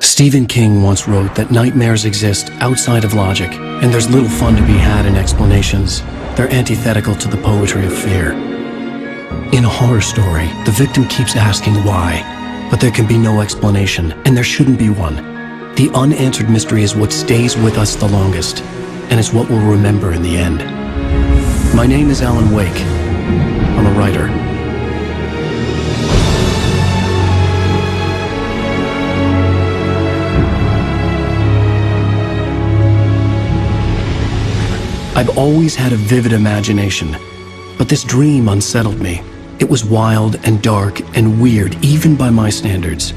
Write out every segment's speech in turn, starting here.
Stephen King once wrote that nightmares exist outside of logic, and there's little fun to be had in explanations. They're antithetical to the poetry of fear. In a horror story, the victim keeps asking why, but there can be no explanation, and there shouldn't be one. The unanswered mystery is what stays with us the longest, and it's what we'll remember in the end. My name is Alana Uwaique. I'm a writer. I've always had a vivid imagination, but this dream unsettled me. It was wild and dark and weird, even by my standards.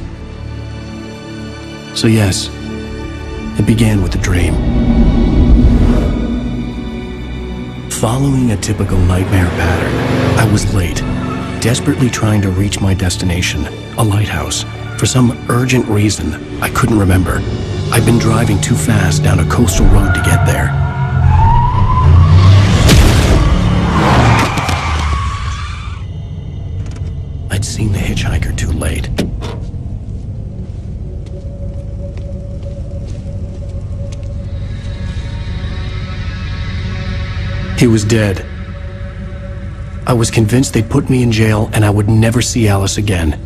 So yes, it began with a dream. Following a typical nightmare pattern, I was late, desperately trying to reach my destination, a lighthouse. For some urgent reason, I couldn't remember. I'd been driving too fast down a coastal road to get there. I'd seen the hitchhiker too late. He was dead. I was convinced they'd put me in jail and I would never see Alice again.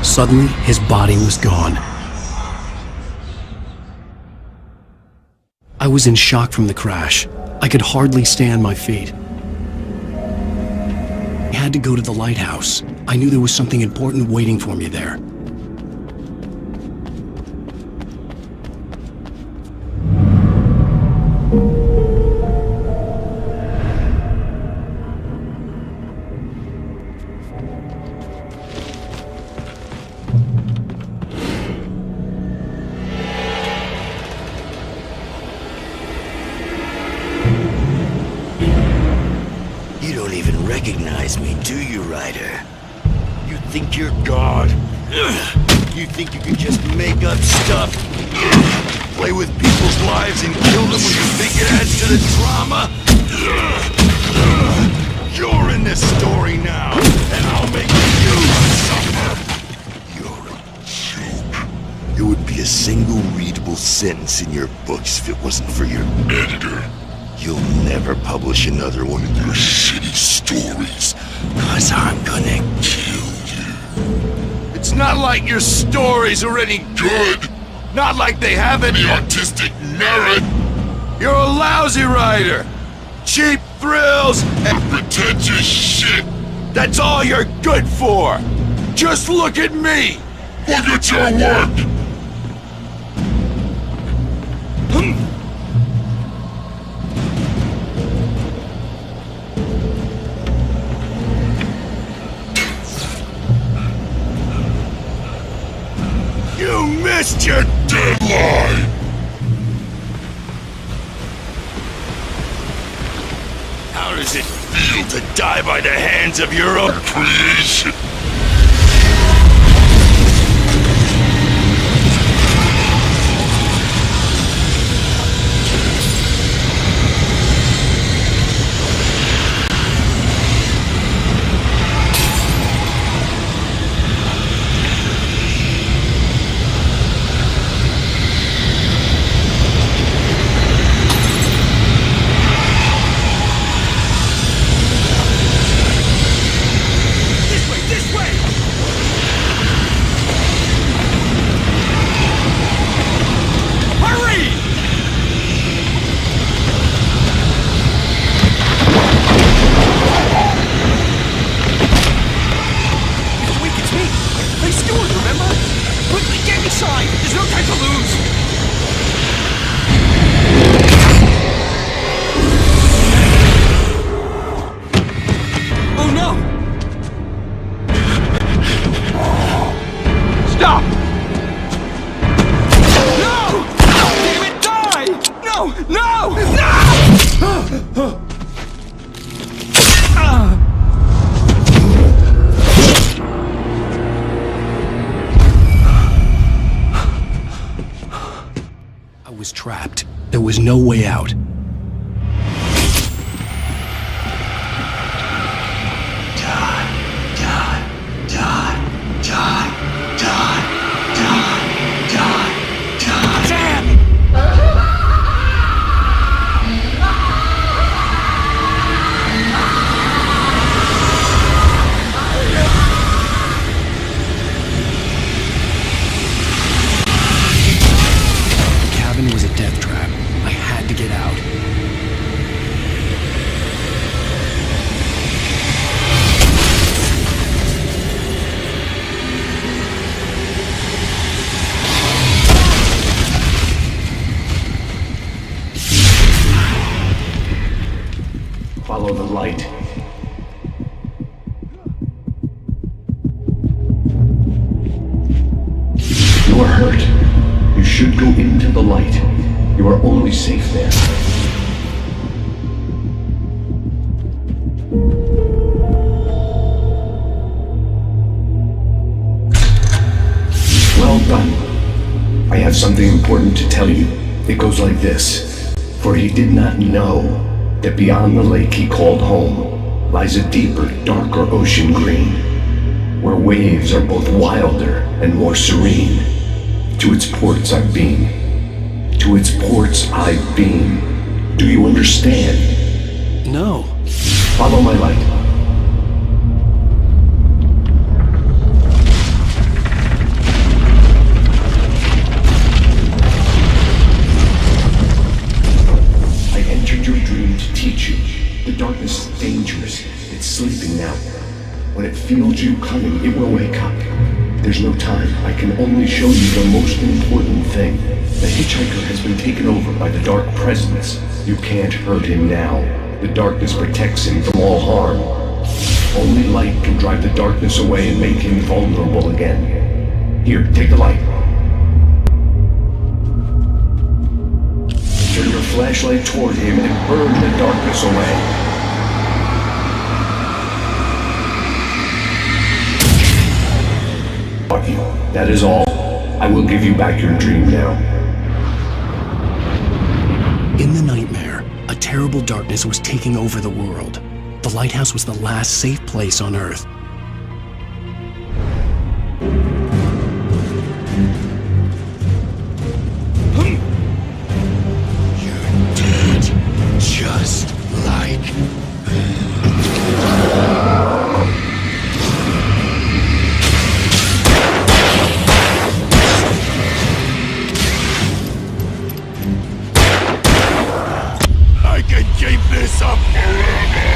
Suddenly, his body was gone. I was in shock from the crash. I could hardly stay on my feet. I had to go to the lighthouse. I knew there was something important waiting for me there. Recognize me, do you, Ryder? You think you're God? You think you can just make up stuff? Play with people's lives and kill them when you think it adds to the drama? You're in this story now, and I'll make you suffer. You're a joke. It would be a single readable sentence in your books if it wasn't for your editor. You'll never publish another one of your shitty stories, 'cause I'm gonna kill you. It's not like your stories are any good. Not like they have any artistic merit. You're a lousy writer. Cheap thrills and pretentious shit. That's all you're good for. Just look at me. Look at your work. You missed your deadline! How does it feel to die by the hands of your own creation? was trapped. There was no way out. Was a death trap. I had to get out. Follow the light. You are hurt. You should go into the light. You are only safe there. Well done. I have something important to tell you. It goes like this. For he did not know that beyond the lake he called home lies a deeper, darker ocean green, where waves are both wilder and more serene. To its ports I've been. To its ports I've been. Do you understand? No. Follow my light. I entered your dream to teach you. The darkness is dangerous. It's sleeping now. When it feels you coming, it will wake up. There's no time. I can only show you the most important thing. The hitchhiker has been taken over by the dark presence. You can't hurt him now. The darkness protects him from all harm. Only light can drive the darkness away and make him vulnerable again. Here, take the light. Turn your flashlight toward him and burn the darkness away. That is all. I will give you back your dream now. In the nightmare, a terrible darkness was taking over the world. The lighthouse was the last safe place on Earth. You're dead, just like... Keep this up forever!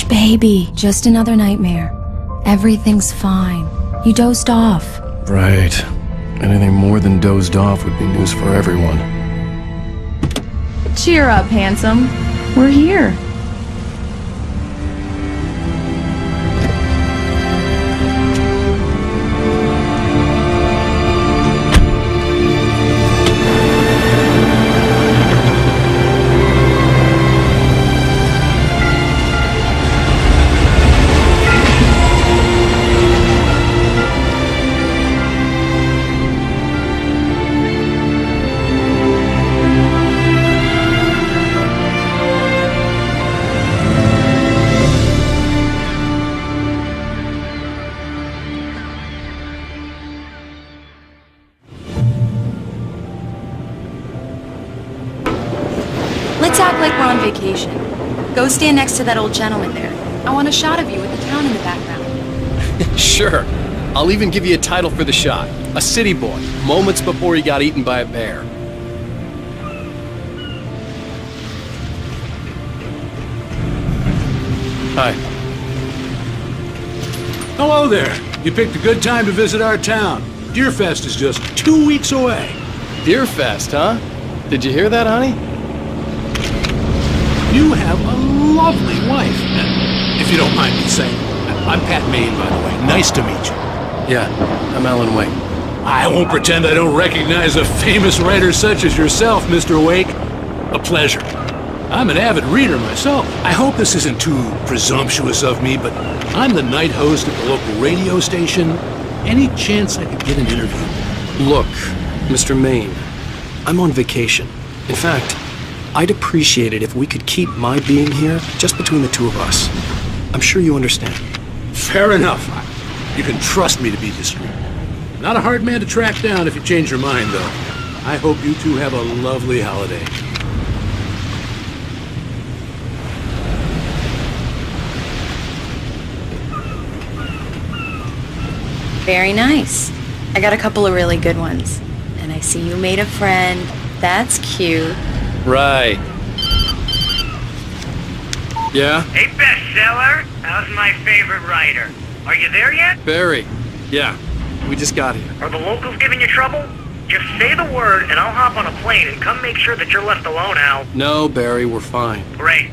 Baby, just another nightmare. Everything's fine. You dozed off. Right. Anything more than dozed off would be news for everyone. Cheer up, handsome. We're here. Let's act like we're on vacation. Go stand next to that old gentleman there. I want a shot of you with the town in the background. Sure. I'll even give you a title for the shot. A city boy, moments before he got eaten by a bear. Hi. Hello there. You picked a good time to visit our town. Deerfest is just 2 weeks away. Deerfest, huh? Did you hear that, honey? You have a lovely wife. If you don't mind me saying, I'm Pat Maine, by the way. Nice to meet you. Yeah, I'm Alan Wake. I won't pretend I don't recognize a famous writer such as yourself, Mr. Wake. A pleasure. I'm an avid reader myself. I hope this isn't too presumptuous of me, but I'm the night host at the local radio station. Any chance I could get an interview? Look, Mr. Maine, I'm on vacation. In fact, I'd appreciate it if we could keep my being here just between the two of us. I'm sure you understand. Fair enough. You can trust me to be discreet. Not a hard man to track down if you change your mind, though. I hope you two have a lovely holiday. Very nice. I got a couple of really good ones. And I see you made a friend. That's cute. Right. Yeah? Hey, bestseller. How's my favorite writer? Are you there yet? Barry. Yeah, we just got here. Are the locals giving you trouble? Just say the word and I'll hop on a plane and come make sure that you're left alone, Al. No, Barry, we're fine. Great.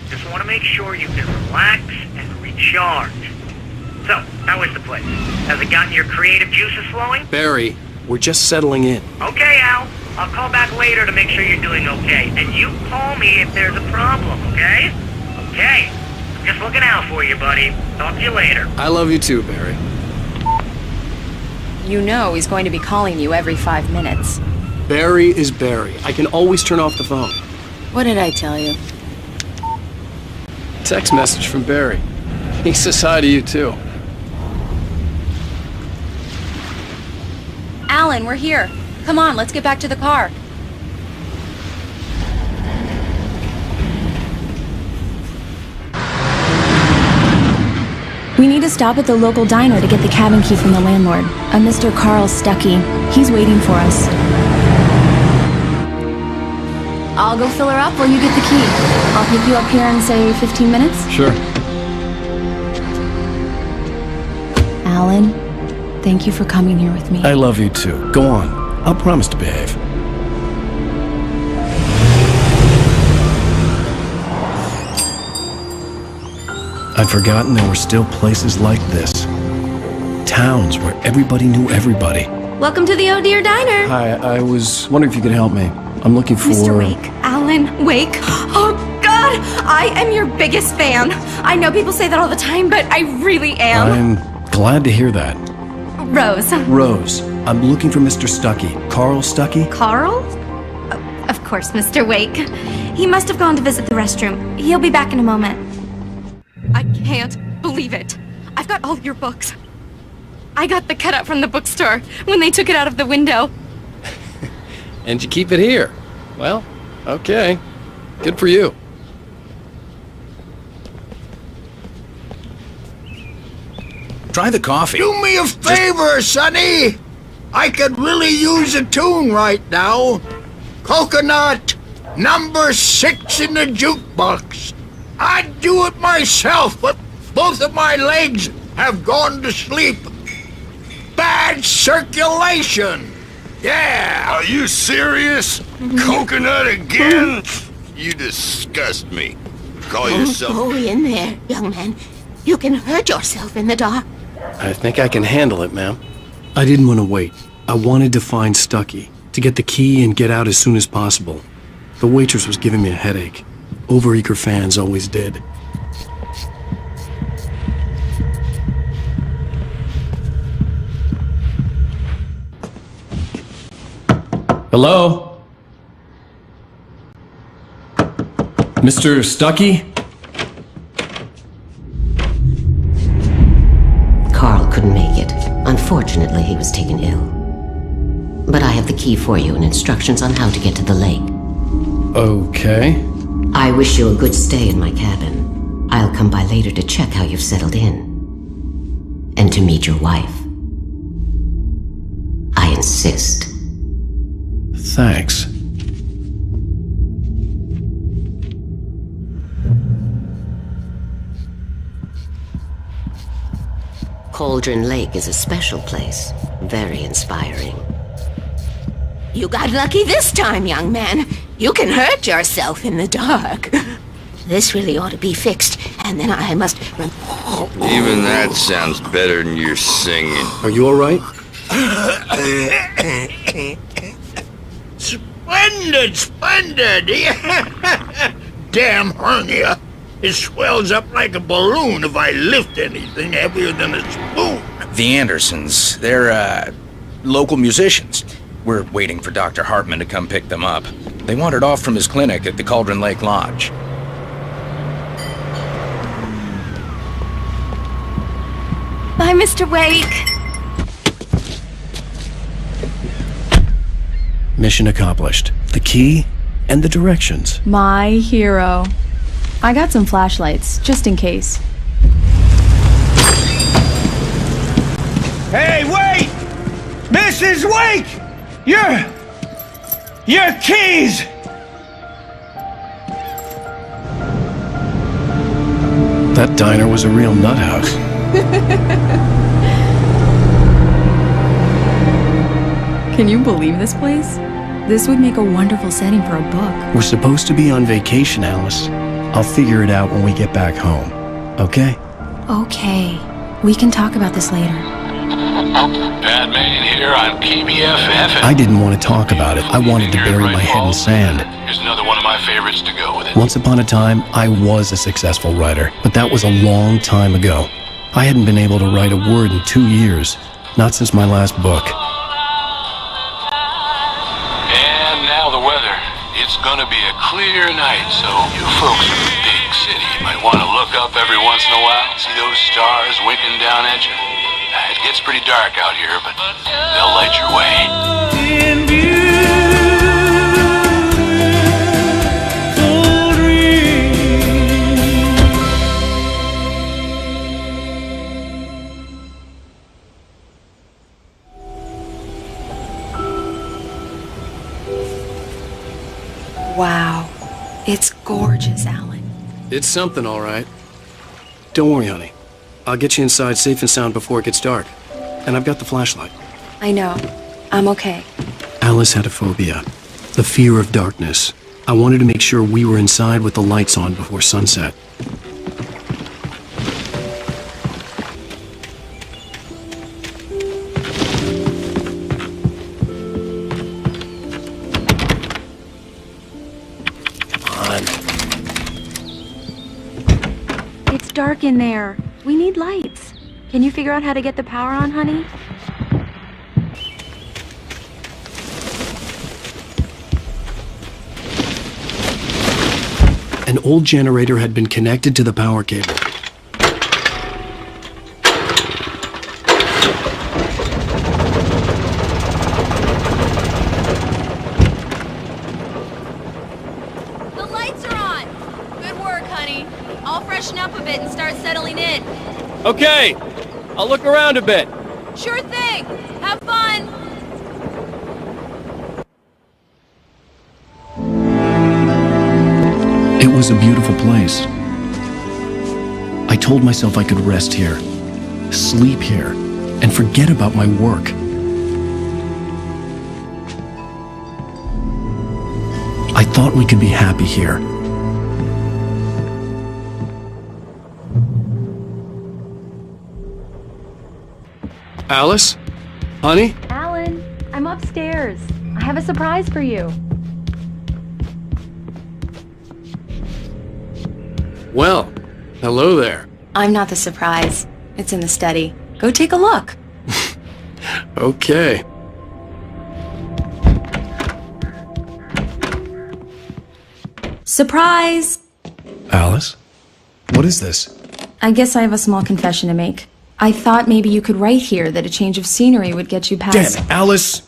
Just want to make sure you can relax and recharge. So, how is the place? Has it gotten your creative juices flowing? Barry, we're just settling in. Okay, Al. I'll call back later to make sure you're doing okay. And you call me if there's a problem, okay? Okay. I'm just looking out for you, buddy. Talk to you later. I love you too, Barry. You know he's going to be calling you every 5 minutes. Barry is Barry. I can always turn off the phone. What did I tell you? Text message from Barry. He says hi to you too. Alan, we're here. Come on, let's get back to the car. We need to stop at the local diner to get the cabin key from the landlord, a Mr. Carl Stuckey. He's waiting for us. I'll go fill her up while you get the key. I'll pick you up here in, say, 15 minutes? Sure. Alan, thank you for coming here with me. I love you too. Go on. I'll promise to behave. I'd forgotten there were still places like this. Towns where everybody knew everybody. Welcome to the Oh Dear Diner. Hi, I was wondering if you could help me. I'm looking for... Mr. Wake. Alan Wake. Oh, God! I am your biggest fan. I know people say that all the time, but I really am. I'm glad to hear that. Rose. Rose, I'm looking for Mr. Stuckey. Carl Stuckey? Carl? Of course, Mr. Wake. He must have gone to visit the restroom. He'll be back in a moment. I can't believe it. I've got all your books. I got the cutout from the bookstore when they took it out of the window. And you keep it here. Well, okay. Good for you. Try the coffee. Do me a favor, Sonny. I could really use a tune right now. Coconut, number 6 in the jukebox. I'd do it myself, but both of my legs have gone to sleep. Bad circulation. Yeah. Are you serious? Coconut again? You disgust me. Call yourself... Don't go in there, young man. You can hurt yourself in the dark. I think I can handle it, ma'am. I didn't want to wait. I wanted to find Stuckey, to get the key and get out as soon as possible. The waitress was giving me a headache. Overeager fans always did. Hello? Mr. Stuckey? Carl couldn't make it. Unfortunately, he was taken ill. But I have the key for you and instructions on how to get to the lake. Okay. I wish you a good stay in my cabin. I'll come by later to check how you've settled in. And to meet your wife. I insist. Thanks. Cauldron Lake is a special place. Very inspiring. You got lucky this time, young man. You can hurt yourself in the dark. This really ought to be fixed, and then I must... Even that sounds better than your singing. Are you alright? Splendid, splendid! Damn hernia. It swells up like a balloon if I lift anything heavier than a spoon. The Andersons, they're, local musicians. We're waiting for Dr. Hartman to come pick them up. They wandered off from his clinic at the Cauldron Lake Lodge. Bye, Mr. Wake. Mission accomplished. The key and the directions. My hero. I got some flashlights, just in case. Hey, wait! Mrs. Wake! Your keys! That diner was a real nut house. Can you believe this place? This would make a wonderful setting for a book. We're supposed to be on vacation, Alice. I'll figure it out when we get back home. Okay? Okay. We can talk about this later. Batman here on PBFF. I didn't want to talk about it. I wanted to bury my head in sand. Here's another one of my favorites to go with it. Once upon a time, I was a successful writer, but that was a long time ago. I hadn't been able to write a word in 2 years, not since my last book. And now the weather. It's gonna be a clear night, so you folks in the big city might want to look up every once in a while, see those stars winking down at you. It gets pretty dark out here, but they'll light your way. Wow. It's gorgeous, Alan. It's something, all right. Don't worry, honey. I'll get you inside safe and sound before it gets dark. And I've got the flashlight. I know. I'm okay. Alice had a phobia, the fear of darkness. I wanted to make sure we were inside with the lights on before sunset. It's dark in there. We need lights. Can you figure out how to get the power on, honey? An old generator had been connected to the power cable. The lights are on! Good work, honey. I'll freshen up a bit and start settling in. Okay, I'll look around a bit. Sure thing! Have fun! It was a beautiful place. I told myself I could rest here, sleep here, and forget about my work. I thought we could be happy here. Alice? Honey? Alan, I'm upstairs. I have a surprise for you. Well, hello there. I'm not the surprise. It's in the study. Go take a look. Okay. Surprise! Alice? What is this? I guess I have a small confession to make. I thought maybe you could write here that a change of scenery would get you past... Damn, Alice,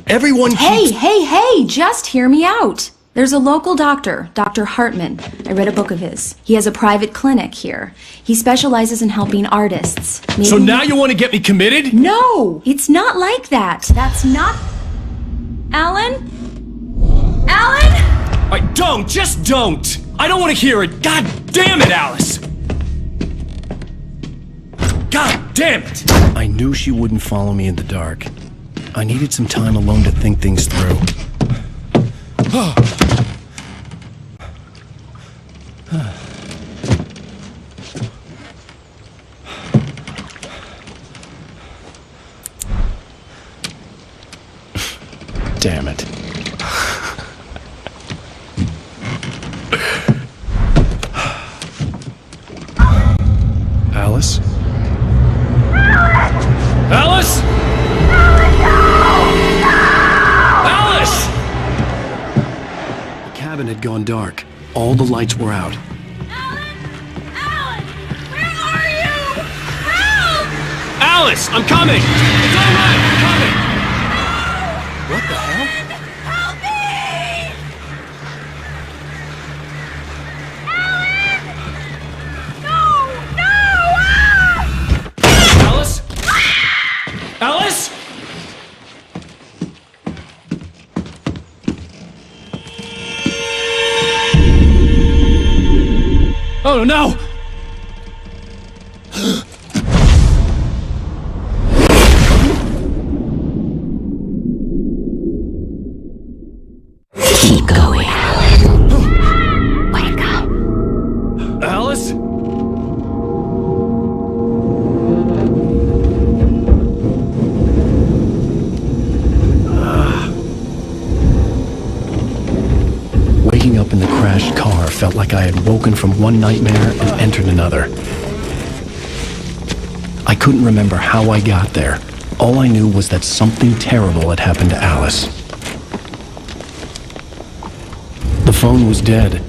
everyone Hey, just hear me out. There's a local doctor, Dr. Hartman. I read a book of his. He has a private clinic here. He specializes in helping artists. Maybe... So now you want to get me committed? No! It's not like that. That's not... Alan? Alan? Don't! Just don't! I don't want to hear it! God damn it, Alice! God damn it! I knew she wouldn't follow me in the dark. I needed some time alone to think things through. Damn it. Alice? Alice? Alice! The cabin had gone dark. All the lights were out. Alice, I'm coming! It's all right, I'm coming! What the hell? Help me! Alan! No! No! Alice? Alice? Oh no! Keep going. Wake up. Alice? Waking up in the crashed car felt like I had woken from one nightmare and entered another. I couldn't remember how I got there. All I knew was that something terrible had happened to Alice. The phone was dead.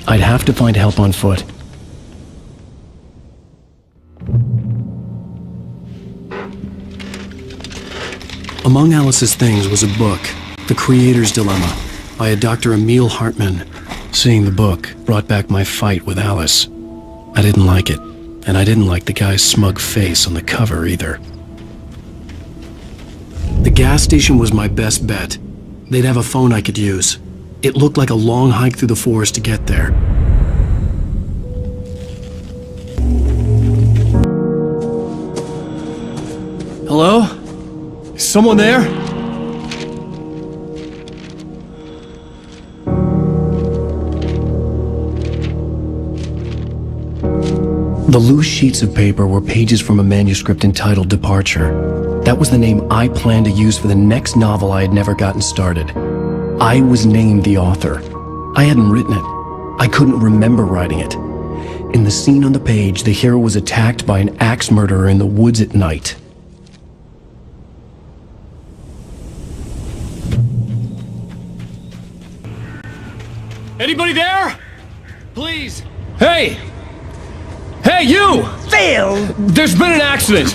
I'd have to find help on foot. Among Alice's things was a book, The Creator's Dilemma, by a Dr. Emil Hartman. Seeing the book brought back my fight with Alice. I didn't like it, and I didn't like the guy's smug face on the cover either. The gas station was my best bet. They'd have a phone I could use. It looked like a long hike through the forest to get there. Hello? Is someone there? The loose sheets of paper were pages from a manuscript entitled Departure. That was the name I planned to use for the next novel I had never gotten started. I was named the author. I hadn't written it. I couldn't remember writing it. In the scene on the page, the hero was attacked by an axe murderer in the woods at night. Anybody there? Please! Hey! Hey, you! Phil! There's been an accident!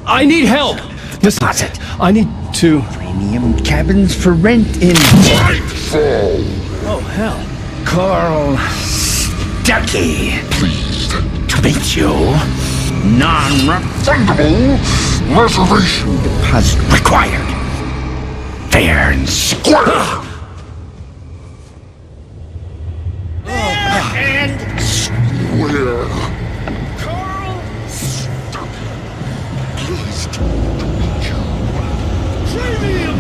I need help! Listen, I need to... Premium cabins for rent in Brightfall! Oh, hell. Carl Stuckey. Pleased To meet you. Non-refundable reservation deposit required. Fair and square. And Where? Carl Pleased to meet you. Premium.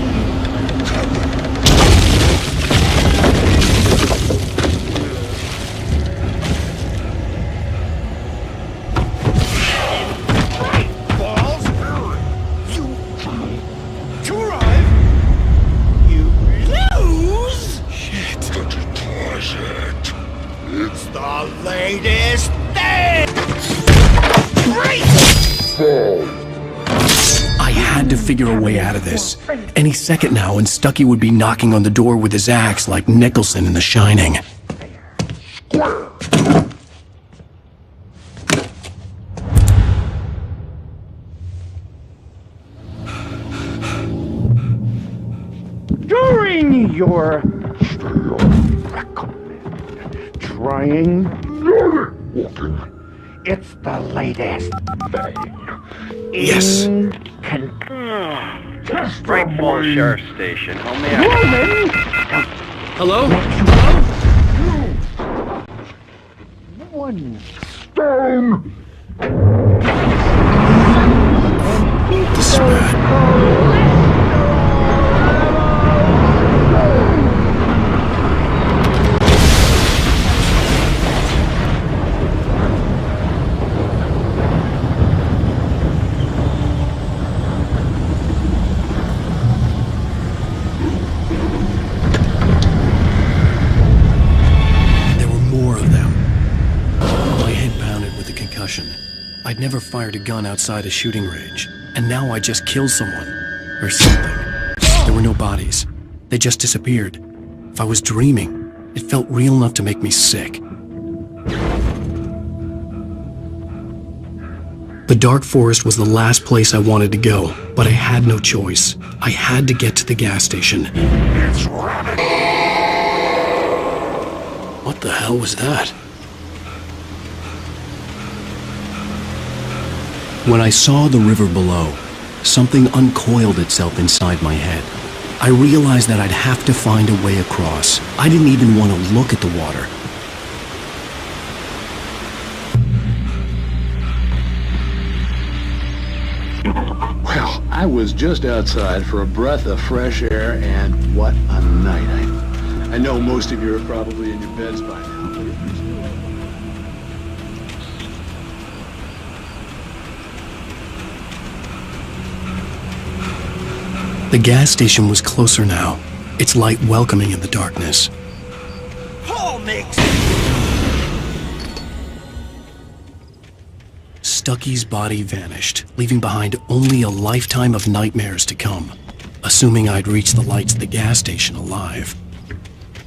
Balls. To arrive. You lose. Shit. Deposit. It's the latest thing. Great. I had to figure a way out of this. Any second now, and Stuckey would be knocking on the door with his axe like Nicholson in The Shining. During your recommend trying walking. It's the latest thing. Yes. Braight-Fall's Sheriff Station. How may I... Hello? One stone. This is bad. I'd never fired a gun outside a shooting range, and now I just killed someone. Or something. There were no bodies. They just disappeared. If I was dreaming, it felt real enough to make me sick. The dark forest was the last place I wanted to go, but I had no choice. I had to get to the gas station. What the hell was that? When I saw the river below, something uncoiled itself inside my head. I realized that I'd have to find a way across. I didn't even want to look at the water. Well, I was just outside for a breath of fresh air, and what a night. I know most of you are probably in your beds by now. The gas station was closer now, its light welcoming in the darkness. Stucky's body vanished, leaving behind only a lifetime of nightmares to come, assuming I'd reached the lights at the gas station alive.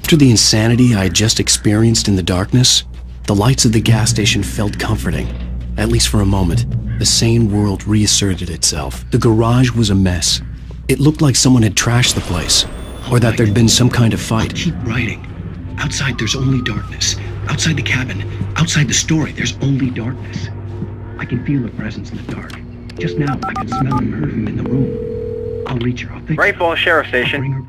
After the insanity I had just experienced in the darkness, the lights of the gas station felt comforting. At least for a moment, the sane world reasserted itself. The garage was a mess. It looked like someone had trashed the place, or that there'd been some kind of fight. Keep writing. Outside, there's only darkness. Outside the cabin, outside the story, there's only darkness. I can feel a presence in the dark. Just now, I can smell and hear him in the room. I'll reach her. I'll fix her. Braight-Fall's Sheriff Station.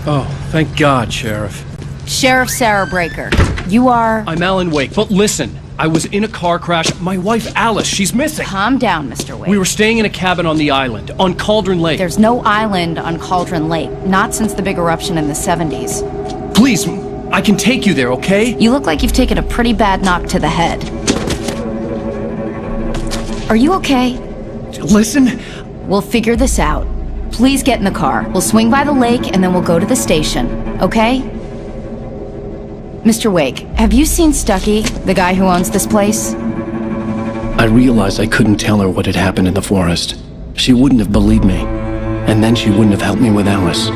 Oh, thank God, Sheriff. Sheriff Sarah Breaker. You are... I'm Alan Wake, but listen. I was in a car crash. My wife, Alice, she's missing. Calm down, Mr. Wake. We were staying in a cabin on the island, on Cauldron Lake. There's no island on Cauldron Lake. Not since the big eruption in the 70s. Please, I can take you there, okay? You look like you've taken a pretty bad knock to the head. Are you okay? Listen. We'll figure this out. Please get in the car. We'll swing by the lake and then we'll go to the station, okay? Mr. Wake, have you seen Stucky, the guy who owns this place? I realized I couldn't tell her what had happened in the forest. She wouldn't have believed me, and then she wouldn't have helped me with Alice.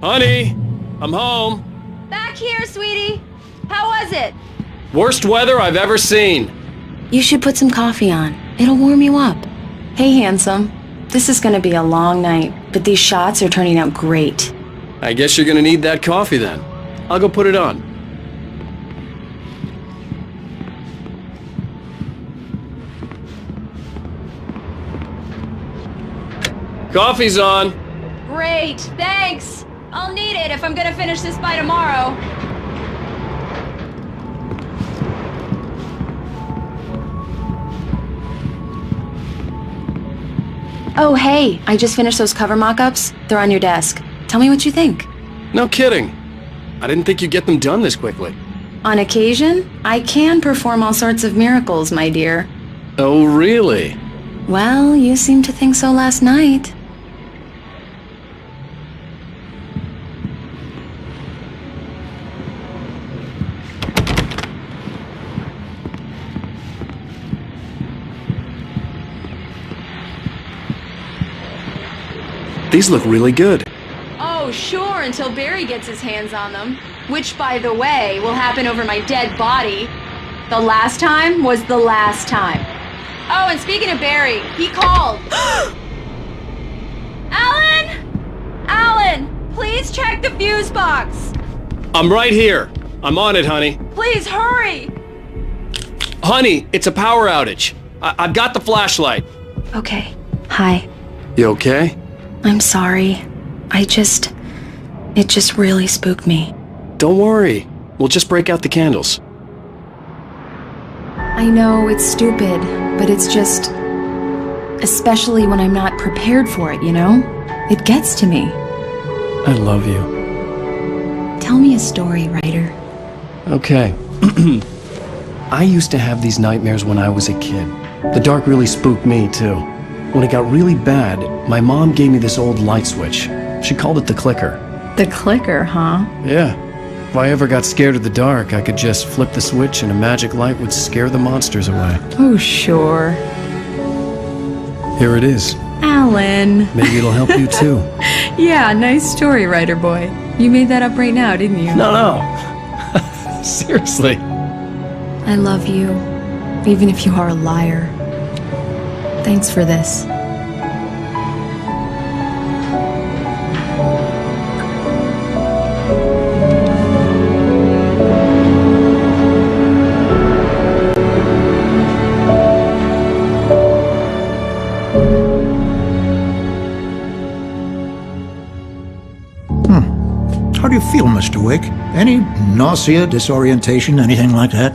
Honey, I'm home. Back here, sweetie. How was it? Worst weather I've ever seen. You should put some coffee on. It'll warm you up. Hey, handsome. This is gonna be a long night, but these shots are turning out great. I guess you're gonna need that coffee then. I'll go put it on. Coffee's on. Great, thanks. I'll need it if I'm gonna finish this by tomorrow. Oh, hey, I just finished those cover mock-ups. They're on your desk. Tell me what you think. No kidding. I didn't think you'd get them done this quickly. On occasion, I can perform all sorts of miracles, my dear. Oh, really? Well, you seemed to think so last night. These look really good. Oh, sure, until Barry gets his hands on them. Which, by the way, will happen over my dead body. The last time was the last time. Oh, and speaking of Barry, he called. Alan! Alan! Please check the fuse box! I'm right here. I'm on it, honey. Please hurry! Honey, it's a power outage. I've got the flashlight. Okay. Hi. You okay? I'm sorry. It just really spooked me. Don't worry. We'll just break out the candles. I know, it's stupid, but it's just... especially when I'm not prepared for it, you know? It gets to me. I love you. Tell me a story, writer. Okay. I used to have these nightmares when I was a kid. The dark really spooked me, too. When it got really bad, my mom gave me this old light switch. She called it the clicker. The clicker, huh? Yeah. If I ever got scared of the dark, I could just flip the switch and a magic light would scare the monsters away. Oh, sure. Here it is. Alan. Maybe it'll help you too. Yeah, nice story, writer boy. You made that up right now, didn't you? No. Seriously. I love you, even if you are a liar. Thanks for this. How do you feel, Mr. Wake? Any nausea, disorientation, anything like that?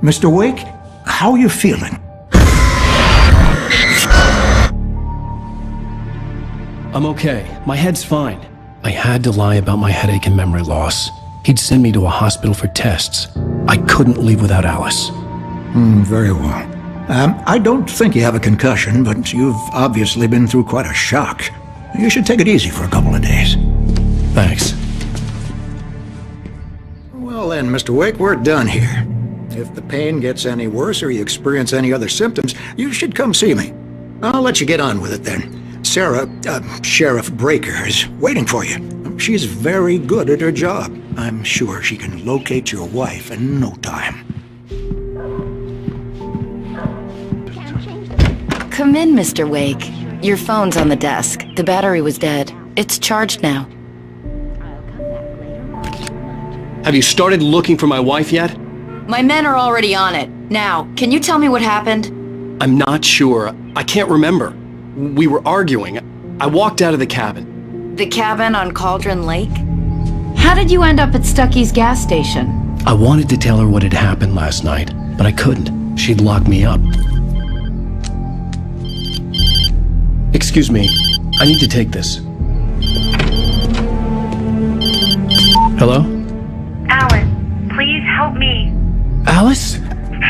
Mr. Wake, how are you feeling? I'm okay. My head's fine. I had to lie about my headache and memory loss. He'd send me to a hospital for tests. I couldn't leave without Alice. Very well. I don't think you have a concussion, but you've obviously been through quite a shock. You should take it easy for a couple of days. Thanks. Well then, Mr. Wake, we're done here. If the pain gets any worse or you experience any other symptoms, you should come see me. I'll let you get on with it then. Sarah, Sheriff Breaker, is waiting for you. She's very good at her job. I'm sure she can locate your wife in no time. Come in, Mr. Wake. Your phone's on the desk. The battery was dead. It's charged now. Have you started looking for my wife yet? My men are already on it. Now, can you tell me what happened? I'm not sure. I can't remember. We were arguing. I walked out of the cabin. The cabin on Cauldron Lake? How did you end up at Stucky's gas station? I wanted to tell her what had happened last night, but I couldn't. She'd lock me up. Excuse me. I need to take this. Hello? Alan, please help me. Alice?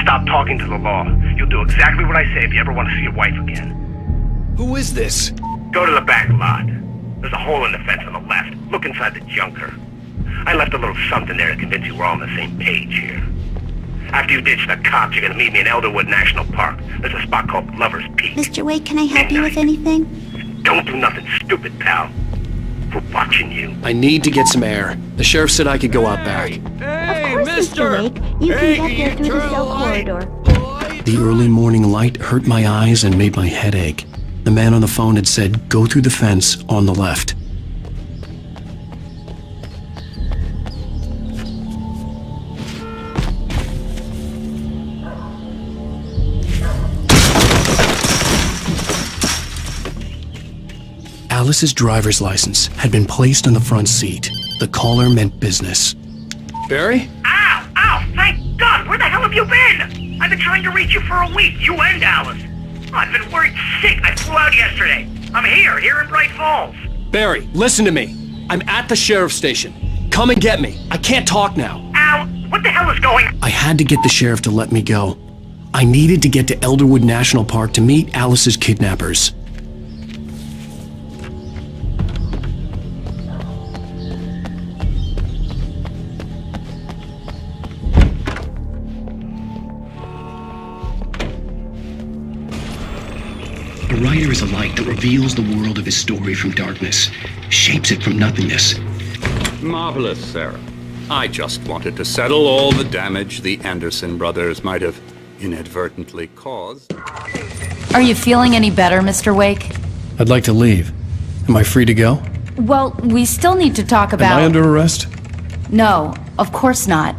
Stop talking to the law. You'll do exactly what I say if you ever want to see your wife again. Who is this? Go to the back lot. There's a hole in the fence on the left. Look inside the junker. I left a little something there to convince you we're all on the same page here. After you ditch the cops, you're gonna meet me in Elderwood National Park. There's a spot called Lover's Peak. Mr. Wake, can I help you with anything? Don't do nothing stupid, pal. We're watching you. I need to get some air. The sheriff said I could go out back. Of course, Mr. Wake. You can get there through the cell corridor. The early morning light hurt my eyes and made my head ache. The man on the phone had said, go through the fence on the left. Alice's driver's license had been placed on the front seat. The caller meant business. Barry? Ow! Ow! Thank God! Where the hell have you been? I've been trying to reach you for a week, you and Alice. Oh, I've been worried sick. I flew out yesterday. I'm here in Braight-Fall's. Barry, listen to me. I'm at the sheriff's station. Come and get me. I can't talk now. Al, what the hell is going on? I had to get the sheriff to let me go. I needed to get to Elderwood National Park to meet Alice's kidnappers. A writer is a light that reveals the world of his story from darkness, shapes it from nothingness. Marvelous, Sarah. I just wanted to settle all the damage the Anderson brothers might have inadvertently caused. Are you feeling any better, Mr. Wake? I'd like to leave. Am I free to go? Well, we still need to talk about... Am I under arrest? No, of course not.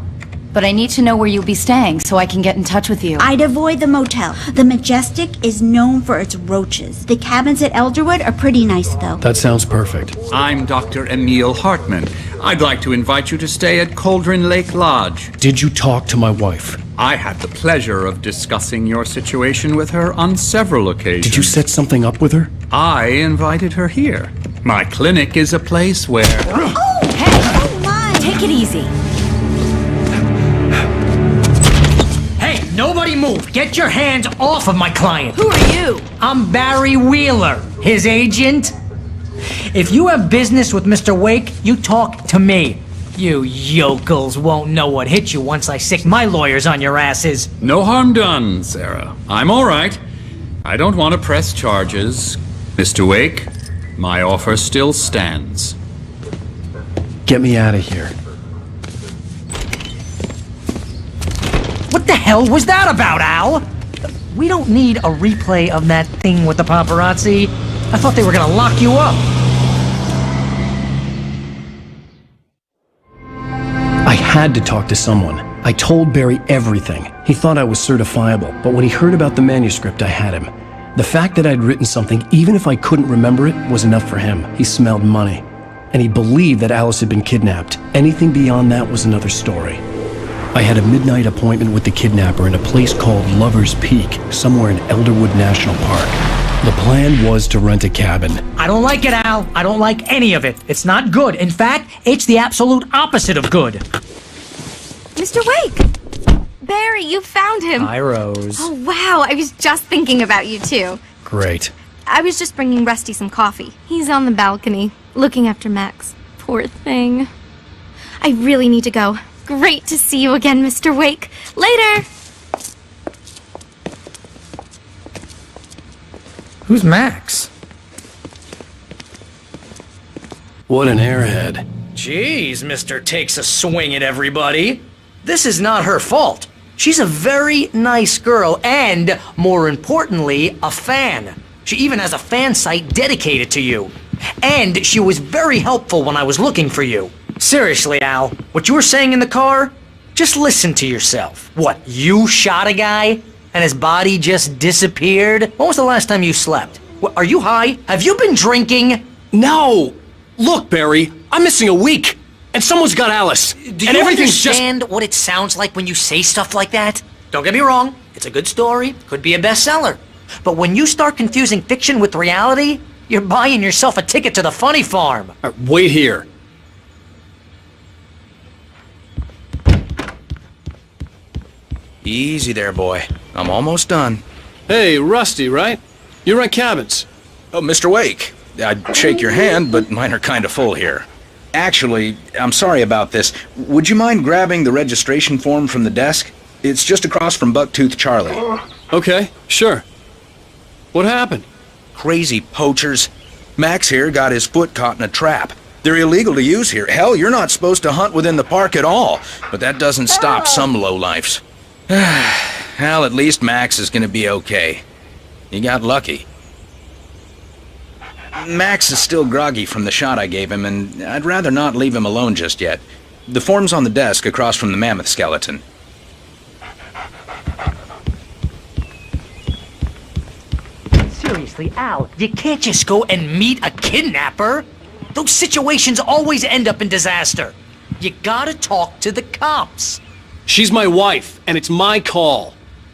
But I need to know where you'll be staying so I can get in touch with you. I'd avoid the motel. The Majestic is known for its roaches. The cabins at Elderwood are pretty nice, though. That sounds perfect. I'm Dr. Emil Hartman. I'd like to invite you to stay at Cauldron Lake Lodge. Did you talk to my wife? I had the pleasure of discussing your situation with her on several occasions. Did you set something up with her? I invited her here. My clinic is a place where... Oh, hey! Oh, my! Take it easy. Hey, nobody move! Get your hands off of my client! Who are you? I'm Barry Wheeler, his agent. If you have business with Mr. Wake, you talk to me. You yokels won't know what hit you once I sick my lawyers on your asses. No harm done, Sarah. I'm all right. I don't want to press charges. Mr. Wake, my offer still stands. Get me out of here. What the hell was that about, Al? We don't need a replay of that thing with the paparazzi. I thought they were gonna lock you up. I had to talk to someone. I told Barry everything. He thought I was certifiable, but when he heard about the manuscript, I had him. The fact that I'd written something, even if I couldn't remember it, was enough for him. He smelled money. And he believed that Alice had been kidnapped. Anything beyond that was another story. I had a midnight appointment with the kidnapper in a place called Lover's Peak, somewhere in Elderwood National Park. The plan was to rent a cabin. I don't like it, Al. I don't like any of it. It's not good. In fact, it's the absolute opposite of good. Mr. Wake! Barry, you found him. Hi, Rose. Oh, wow. I was just thinking about you, too. Great. I was just bringing Rusty some coffee. He's on the balcony, looking after Max. Poor thing. I really need to go. Great to see you again, Mr. Wake. Later! Who's Max? What an airhead. Jeez, Mr. Takes a swing at everybody. This is not her fault. She's a very nice girl and, more importantly, a fan. She even has a fan site dedicated to you. And she was very helpful when I was looking for you. Seriously, Al, what you were saying in the car? Just listen to yourself. What, you shot a guy? And his body just disappeared? When was the last time you slept? What, are you high? Have you been drinking? No! Look, Barry, I'm missing a week. And someone's got Alice. Do you understand what it sounds like when you say stuff like that? Don't get me wrong, it's a good story, could be a bestseller. But when you start confusing fiction with reality, you're buying yourself a ticket to the funny farm. Wait here. Easy there, boy. I'm almost done. Hey, Rusty, right? You rent cabins. Oh, Mr. Wake. I'd shake your hand, but mine are kind of full here. Actually, I'm sorry about this. Would you mind grabbing the registration form from the desk? It's just across from Bucktooth Charlie. Okay, sure. What happened? Crazy poachers. Max here got his foot caught in a trap. They're illegal to use here. Hell, you're not supposed to hunt within the park at all. But that doesn't stop some lowlifes. Well, at least Max is gonna be okay. He got lucky. Max is still groggy from the shot I gave him, and I'd rather not leave him alone just yet. The form's on the desk across from the mammoth skeleton. Seriously, seriously, Al, you can't just go and meet a kidnapper. Those situations always end up in disaster. You gotta talk to the cops. She's my wife, and it's my call.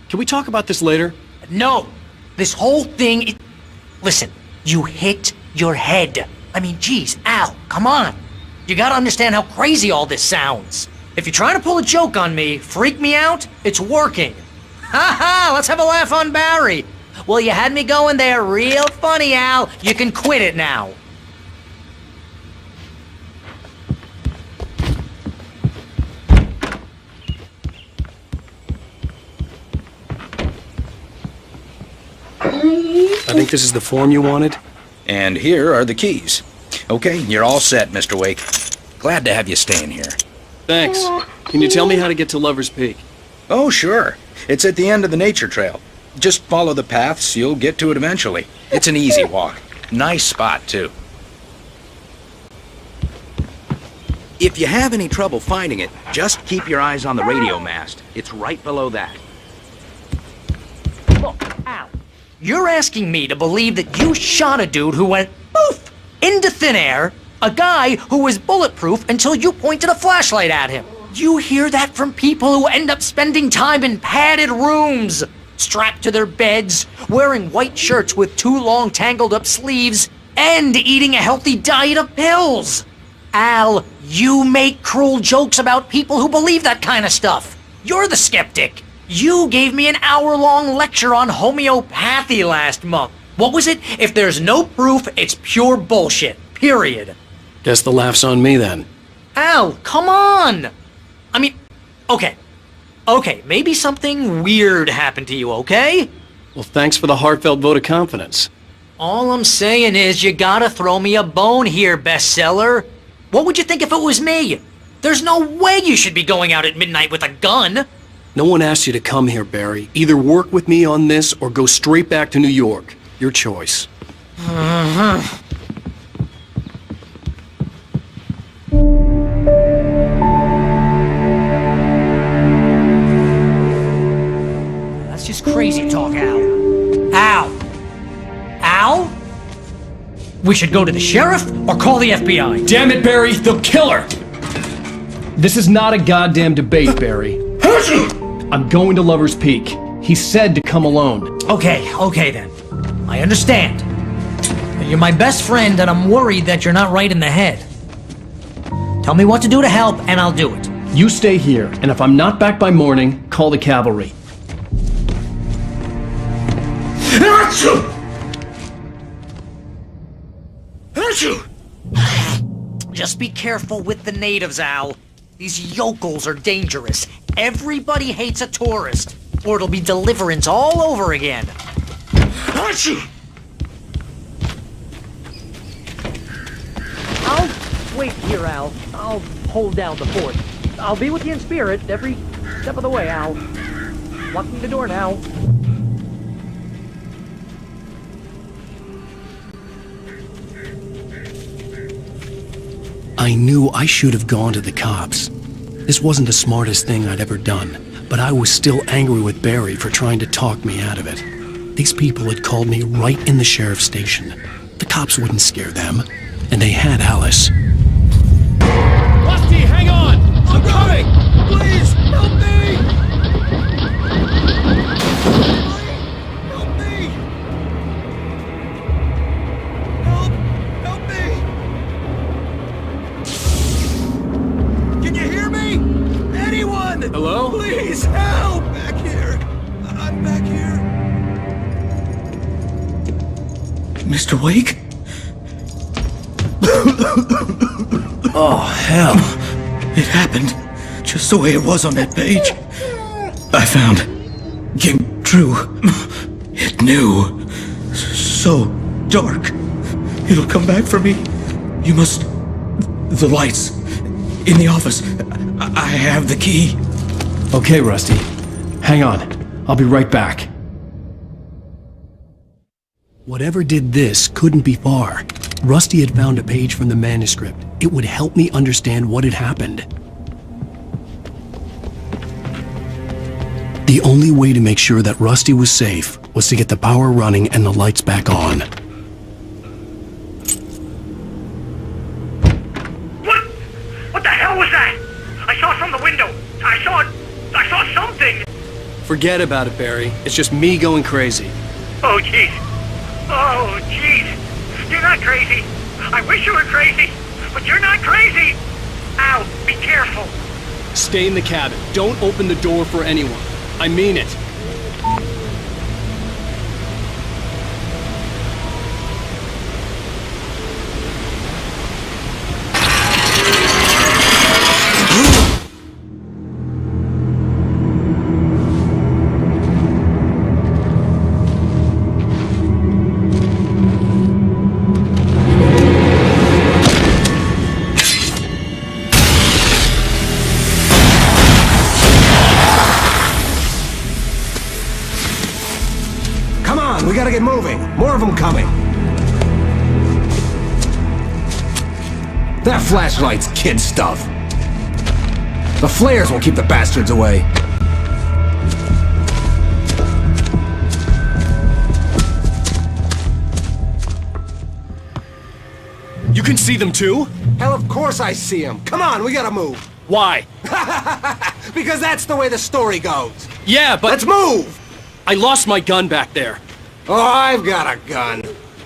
Can we talk about this later? No. This whole thing... Listen, you hit your head. I mean, geez, Al, come on. You gotta understand how crazy all this sounds. If you're trying to pull a joke on me, freak me out, it's working. Ha ha, let's have a laugh on Barry. Well, you had me going there real funny, Al. You can quit it now. I think this is the form you wanted. And here are the keys. Okay, you're all set, Mr. Wake. Glad to have you staying here. Thanks. Can you tell me how to get to Lover's Peak? Oh, sure. It's at the end of the nature trail. Just follow the paths, you'll get to it eventually. It's an easy walk. Nice spot, too. If you have any trouble finding it, just keep your eyes on the radio mast. It's right below that. Look, Al, you're asking me to believe that you shot a dude who went poof into thin air, a guy who was bulletproof until you pointed a flashlight at him. You hear that from people who end up spending time in padded rooms, strapped to their beds, wearing white shirts with too long tangled up sleeves, and eating a healthy diet of pills. Al, you make cruel jokes about people who believe that kind of stuff. You're the skeptic. You gave me an hour-long lecture on homeopathy last month. What was it? If there's no proof, it's pure bullshit. Period. Guess the laugh's on me then. Al, come on! I mean, okay, maybe something weird happened to you, okay? Well, thanks for the heartfelt vote of confidence. All I'm saying is you gotta throw me a bone here, bestseller. What would you think if it was me? There's no way you should be going out at midnight with a gun. No one asked you to come here, Barry. Either work with me on this or go straight back to New York. Your choice. That's just crazy talk, Al. Al? We should go to the sheriff or call the FBI. Damn it, Barry! They'll kill her! This is not a goddamn debate, Barry. I'm going to Lover's Peak. He said to come alone. Okay then. I understand. You're my best friend and I'm worried that you're not right in the head. Tell me what to do to help and I'll do it. You stay here, and if I'm not back by morning, call the cavalry. Just be careful with the natives, Al. These yokels are dangerous. Everybody hates a tourist, or it'll be Deliverance all over again. I'll wait here, Al. I'll hold down the fort. I'll be with you in spirit every step of the way, Al. Locking the door now. I knew I should have gone to the cops. This wasn't the smartest thing I'd ever done, but I was still angry with Barry for trying to talk me out of it. These people had called me right in the sheriff's station. The cops wouldn't scare them, and they had Alice. Rusty, hang on! I'm coming! Please, help me! Help me! Help me! Can you hear me? Anyone! Hello? Please, help! Back here! I'm back here! Mr. Wake? Oh, hell. It happened just the way it was on that page. I found. Came true. It knew. So dark. It'll come back for me. You must... The lights. In the office. I have the key. Okay, Rusty. Hang on. I'll be right back. Whatever did this couldn't be far. Rusty had found a page from the manuscript. It would help me understand what had happened. The only way to make sure that Rusty was safe was to get the power running and the lights back on. What the hell was that? I saw it from the window. I saw something. Forget about it, Barry. It's just me going crazy. Oh, jeez. Oh, jeez. You're not crazy. I wish you were crazy, but you're not crazy. Ow, be careful. Stay in the cabin. Don't open the door for anyone. I mean it. We gotta get moving. More of them coming. That flashlight's kid stuff. The flares will keep the bastards away. You can see them too? Hell, of course I see them. Come on, we gotta move. Why? Because that's the way the story goes. Yeah, but... Let's move! I lost my gun back there. Oh, I've got a gun.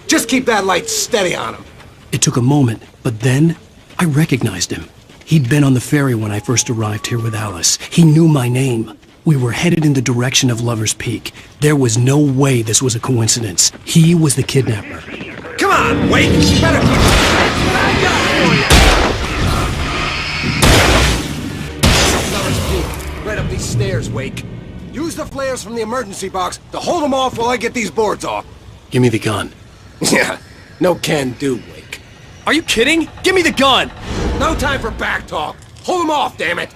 Just keep that light steady on him. It took a moment, but then I recognized him. He'd been on the ferry when I first arrived here with Alice. He knew my name. We were headed in the direction of Lover's Peak. There was no way this was a coincidence. He was the kidnapper. Come on, Wake! You better keep what I got for you! Lover's Peak. Right up these stairs, Wake. Use the flares from the emergency box to hold them off while I get these boards off. Give me the gun. Yeah, no can do, Wake. Are you kidding? Give me the gun! No time for back talk. Hold them off, damn it!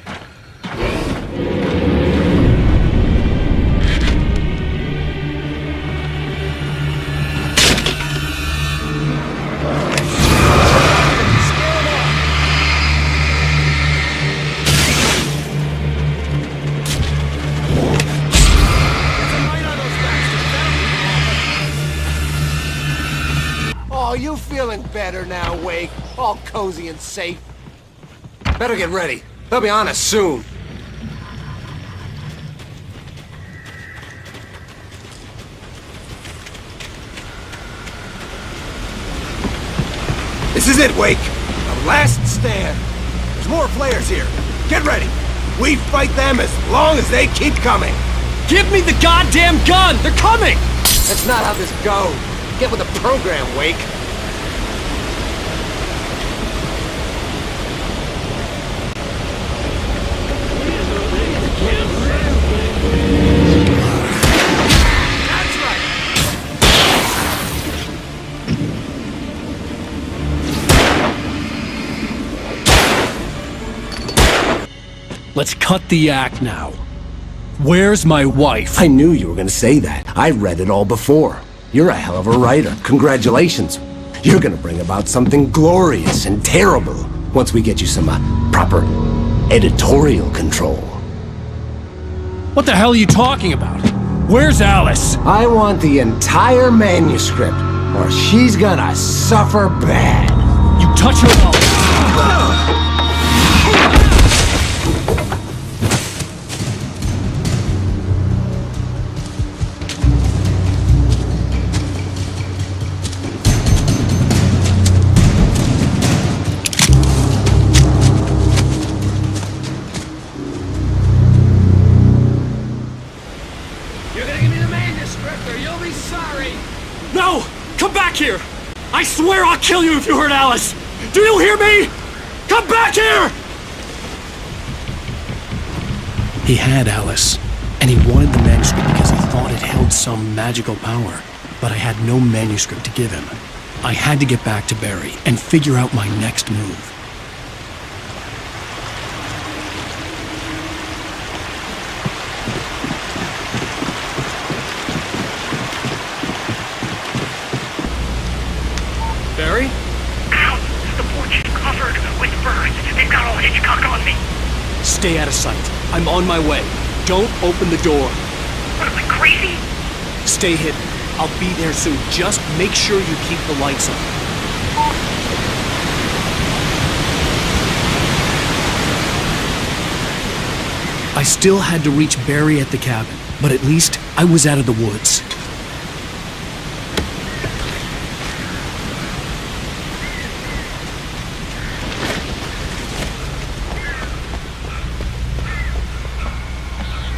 Oh, you feeling better now, Wake? All cozy and safe. Better get ready. They'll be on us soon. This is it, Wake. The last stand. There's more flares here. Get ready. We fight them as long as they keep coming. Give me the goddamn gun! They're coming! That's not how this goes. Get with the program, Wake. That's right. Let's cut the act now. Where's my wife? I knew you were gonna say that. I read it all before. You're a hell of a writer. Congratulations. You're gonna bring about something glorious and terrible once we get you some proper editorial control. What the hell are you talking about? Where's Alice? I want the entire manuscript, or she's gonna suffer bad. You touch her mouth. No! Come back here! I swear I'll kill you if you hurt Alice! Do you hear me? Come back here! He had Alice, and he wanted the manuscript because he thought it held some magical power. But I had no manuscript to give him. I had to get back to Barry and figure out my next move. Barry? Ow! The porch is covered with birds. They've got all Hitchcock on me. Stay out of sight. I'm on my way. Don't open the door. What am I, crazy? Stay hidden. I'll be there soon. Just make sure you keep the lights on. I still had to reach Barry at the cabin, but at least I was out of the woods.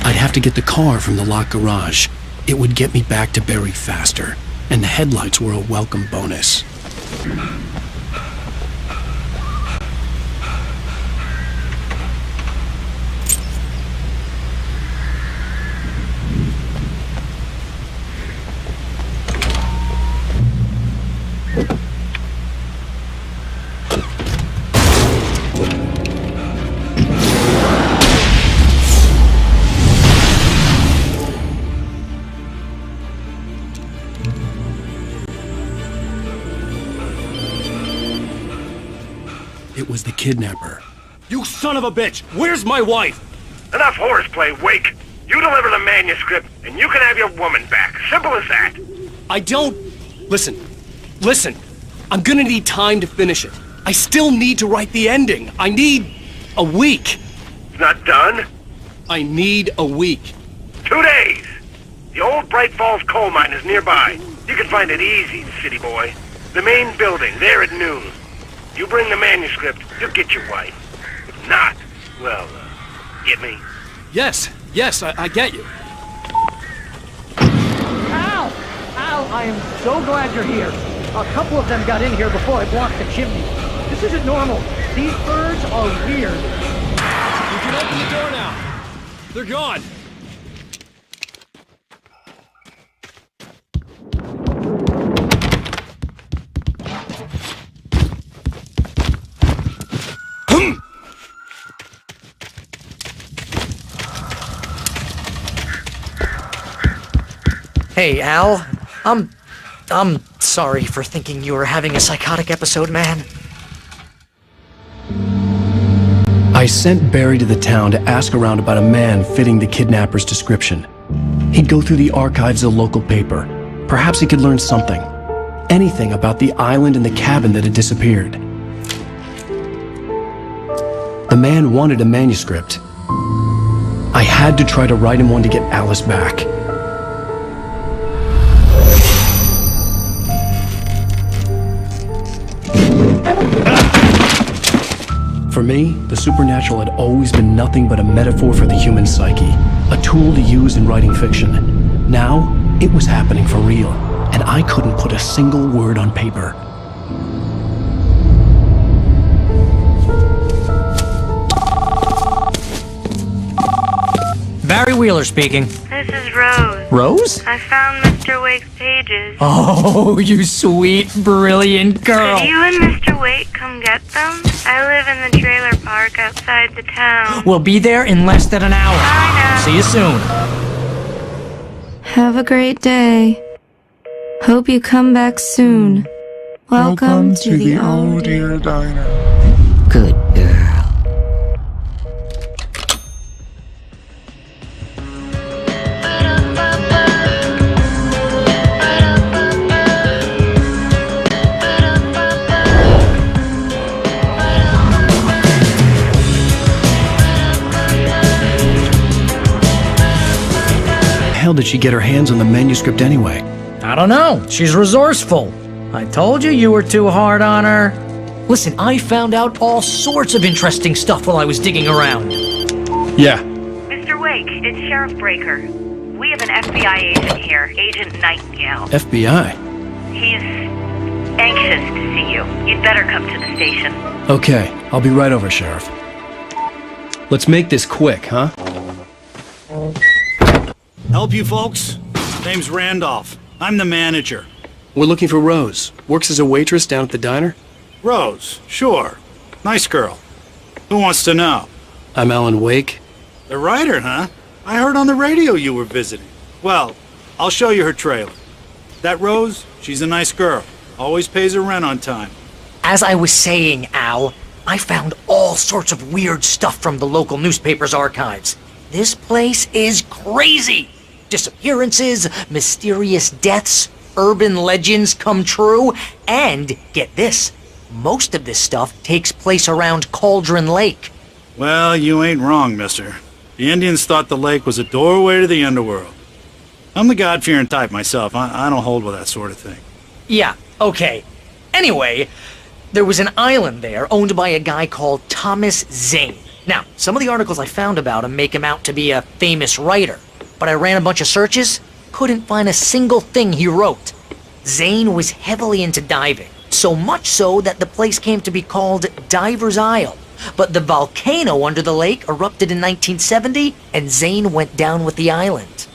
I'd have to get the car from the locked garage. It would get me back to Barry faster, and the headlights were a welcome bonus. It was the kidnapper. You son of a bitch! Where's my wife? Enough horseplay, Wake. You deliver the manuscript, and you can have your woman back. Simple as that. I don't... Listen. I'm gonna need time to finish it. I still need to write the ending. I need a week. It's not done? I need a week. 2 days. The old Braight-Fall's coal mine is nearby. You can find it easy, city boy. The main building, there at noon. You bring the manuscript, you'll get your wife. If not, well, get me? Yes, I get you. Al! Al, I am so glad you're here. A couple of them got in here before I blocked the chimney. This isn't normal. These birds are weird. You can open the door now. They're gone. Hey, Al. I'm sorry for thinking you were having a psychotic episode, man. I sent Barry to the town to ask around about a man fitting the kidnapper's description. He'd go through the archives of the local paper. Perhaps he could learn something. Anything about the island and the cabin that had disappeared. The man wanted a manuscript. I had to try to write him one to get Alice back. For me, the supernatural had always been nothing but a metaphor for the human psyche, a tool to use in writing fiction. Now, it was happening for real, and I couldn't put a single word on paper. Barry Wheeler speaking. This is Rose. Rose? I found Mr. Wake's pages. Oh, you sweet, brilliant girl. Could you and Mr. Wake come get them? I live in the trailer park outside the town. We'll be there in less than an hour. Bye now. See you soon. Have a great day. Hope you come back soon. Welcome to the Oh Dear Diner. Good girl. How did she get her hands on the manuscript anyway? I don't know. She's resourceful. I told you were too hard on her. Listen, I found out all sorts of interesting stuff while I was digging around. Yeah. Mr. Wake, it's Sheriff Breaker. We have an FBI agent here, Agent Nightingale. FBI? He's anxious to see you. You'd better come to the station. Okay, I'll be right over, Sheriff. Let's make this quick, huh? Help you folks? Name's Randolph. I'm the manager. We're looking for Rose. Works as a waitress down at the diner? Rose, sure. Nice girl. Who wants to know? I'm Alana Uwaick. The writer, huh? I heard on the radio you were visiting. Well, I'll show you her trailer. That Rose, she's a nice girl. Always pays her rent on time. As I was saying, Al, I found all sorts of weird stuff from the local newspaper's archives. This place is crazy. Disappearances, mysterious deaths, urban legends come true, and, get this, most of this stuff takes place around Cauldron Lake. Well, you ain't wrong, mister. The Indians thought the lake was a doorway to the underworld. I'm the God-fearing type myself. I don't hold with that sort of thing. Yeah, okay. Anyway, there was an island there owned by a guy called Tomas Zähn. Now, some of the articles I found about him make him out to be a famous writer, but I ran a bunch of searches, couldn't find a single thing he wrote. Zähn was heavily into diving, so much so that the place came to be called Diver's Isle. But the volcano under the lake erupted in 1970, and Zähn went down with the island.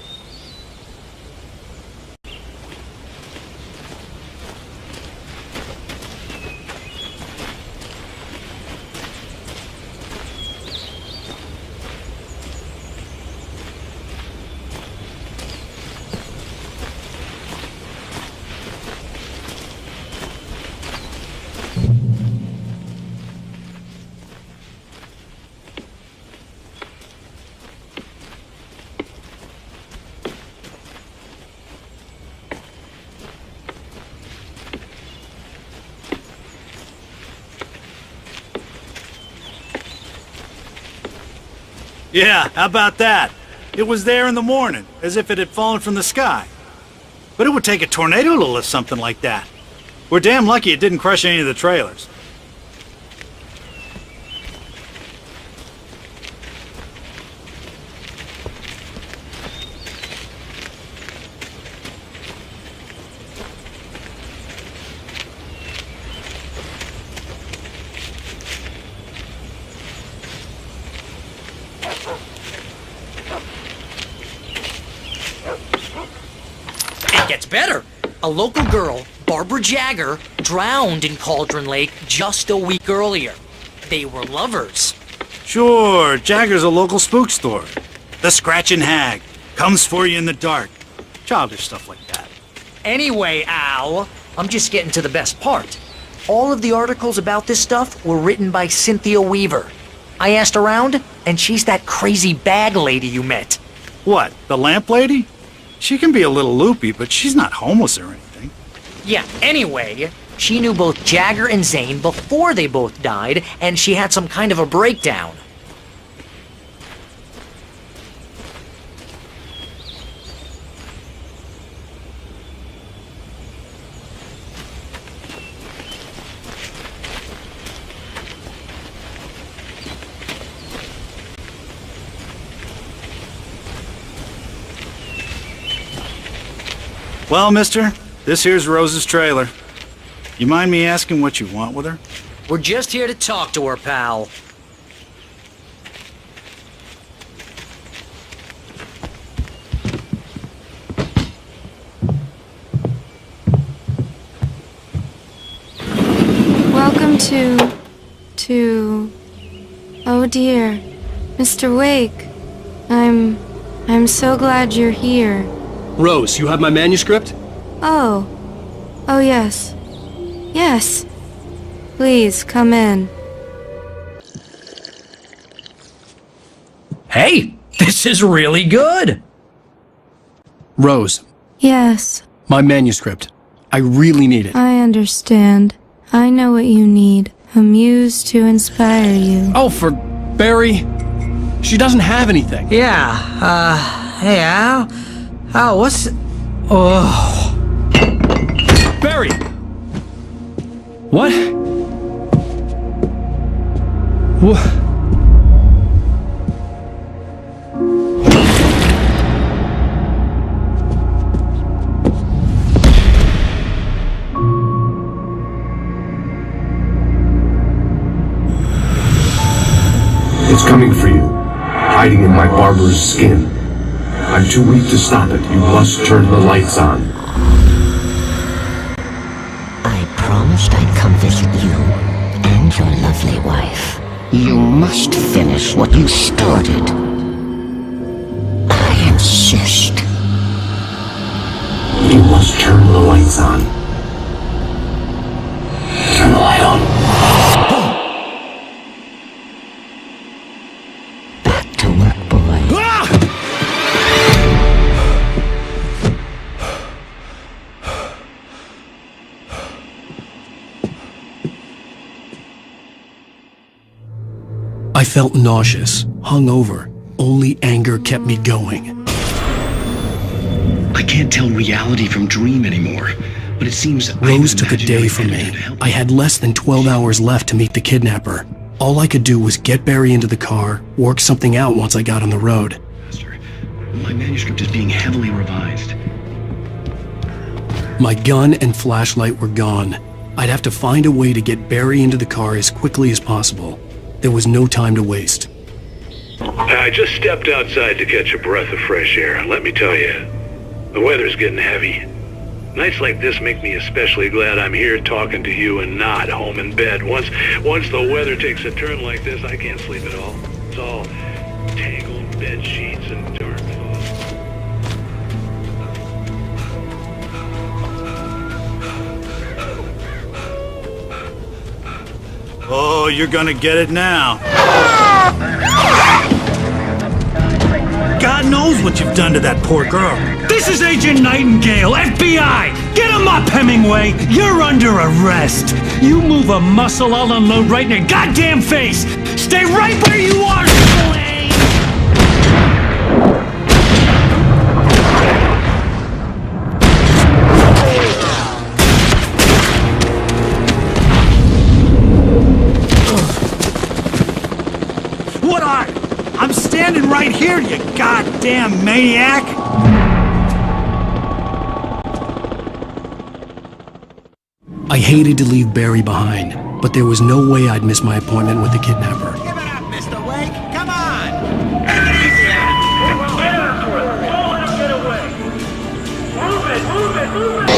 Yeah, how about that? It was there in the morning, as if it had fallen from the sky. But it would take a tornado to lift something like that. We're damn lucky it didn't crush any of the trailers. Gets better. A local girl, Barbarу Джаггер, drowned in Cauldron Lake just a week earlier. They were lovers. Sure, Jagger's a local spook store. The Scratching Hag comes for you in the dark. Childish stuff like that. Anyway, Al, I'm just getting to the best part. All of the articles about this stuff were written by Cynthia Weaver. I asked around, and she's that crazy bag lady you met. What, the lamp lady? She can be a little loopy, but she's not homeless or anything. Yeah, anyway, she knew both Jagger and Zähn before they both died, and she had some kind of a breakdown. Well, mister, this here's Rose's trailer. You mind me asking what you want with her? We're just here to talk to her, pal. Welcome to... Oh dear, Mr. Wake. I'm so glad you're here. Rose, you have my manuscript? Oh. Oh, yes. Yes. Please, come in. Hey, this is really good! Rose. Yes. My manuscript. I really need it. I understand. I know what you need. A muse to inspire you. Oh, for Barry? She doesn't have anything. Yeah, hey, Al? Oh, what's... Oh... Barry! What? What? It's coming for you, hiding in my barber's skin. I'm too weak to stop it. You must turn the lights on. I promised I'd come visit you and your lovely wife. You must finish what you started. I insist. You must turn the lights on. Turn the light on. Back to work, boy. I felt nauseous, hungover. Only anger kept me going. I can't tell reality from dream anymore, but it seems Rose took a day from me. I had less than 12 hours left to meet the kidnapper. All I could do was get Barry into the car, work something out once I got on the road. My manuscript is being heavily revised. My gun and flashlight were gone. I'd have to find a way to get Barry into the car as quickly as possible. There was no time to waste. I just stepped outside to catch a breath of fresh air. Let me tell you, the weather's getting heavy. Nights like this make me especially glad I'm here talking to you and not home in bed. Once the weather takes a turn like this, I can't sleep at all. It's all tangled bed sheets and dark thoughts. Oh, you're gonna get it now. God knows what you've done to that poor girl. This is Agent Nightingale, FBI! Get him up, Hemingway! You're under arrest! You move a muscle, I'll unload right in your goddamn face! Stay right where you are, Slane! What are? I'm standing right here, you goddamn maniac! I hated to leave Barry behind, but there was no way I'd miss my appointment with the kidnapper. Give it up, Mr. Wake. Come on. Get after it! Don't let him get away! Move it! Move it! Move it!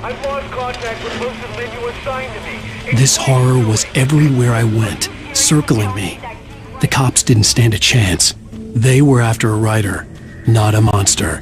I've lost contact with most of the men you assigned to me. This horror was everywhere I went, circling me. The cops didn't stand a chance. They were after a writer, not a monster.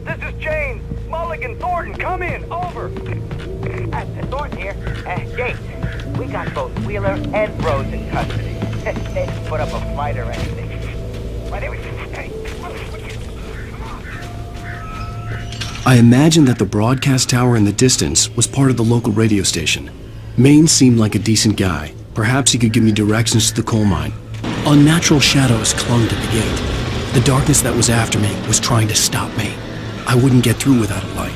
This is James. Mulligan Thornton, come in. Over. Thornton here. James, we got both Wheeler and Rose in custody. They didn't put up a fight or anything. But here we go. Hey, I imagined that the broadcast tower in the distance was part of the local radio station. Maine seemed like a decent guy. Perhaps he could give me directions to the coal mine. Unnatural shadows clung to the gate. The darkness that was after me was trying to stop me. I wouldn't get through without a light.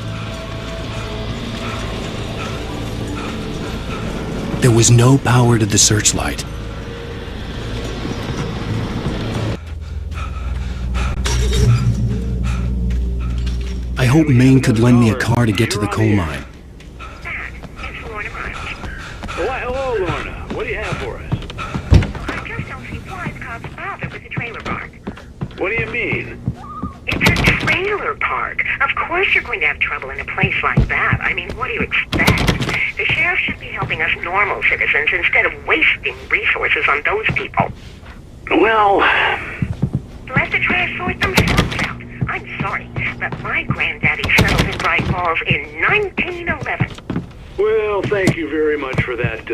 There was no power to the searchlight. I hope Maine could lend me a car to get to the coal mine. Why, hello, Lorna. What do you have for us? I just don't see why the cops bother with the trailer park. What do you mean? It's a trailer park. Of course you're going to have trouble in a place like that. I mean, what do you expect? The sheriff should be helping us normal citizens instead of wasting resources on those people. Well... Let the trash sort themselves out. I'm sorry, but my granddaddy settled in Braight-Falls in 1911. Well, thank you very much for that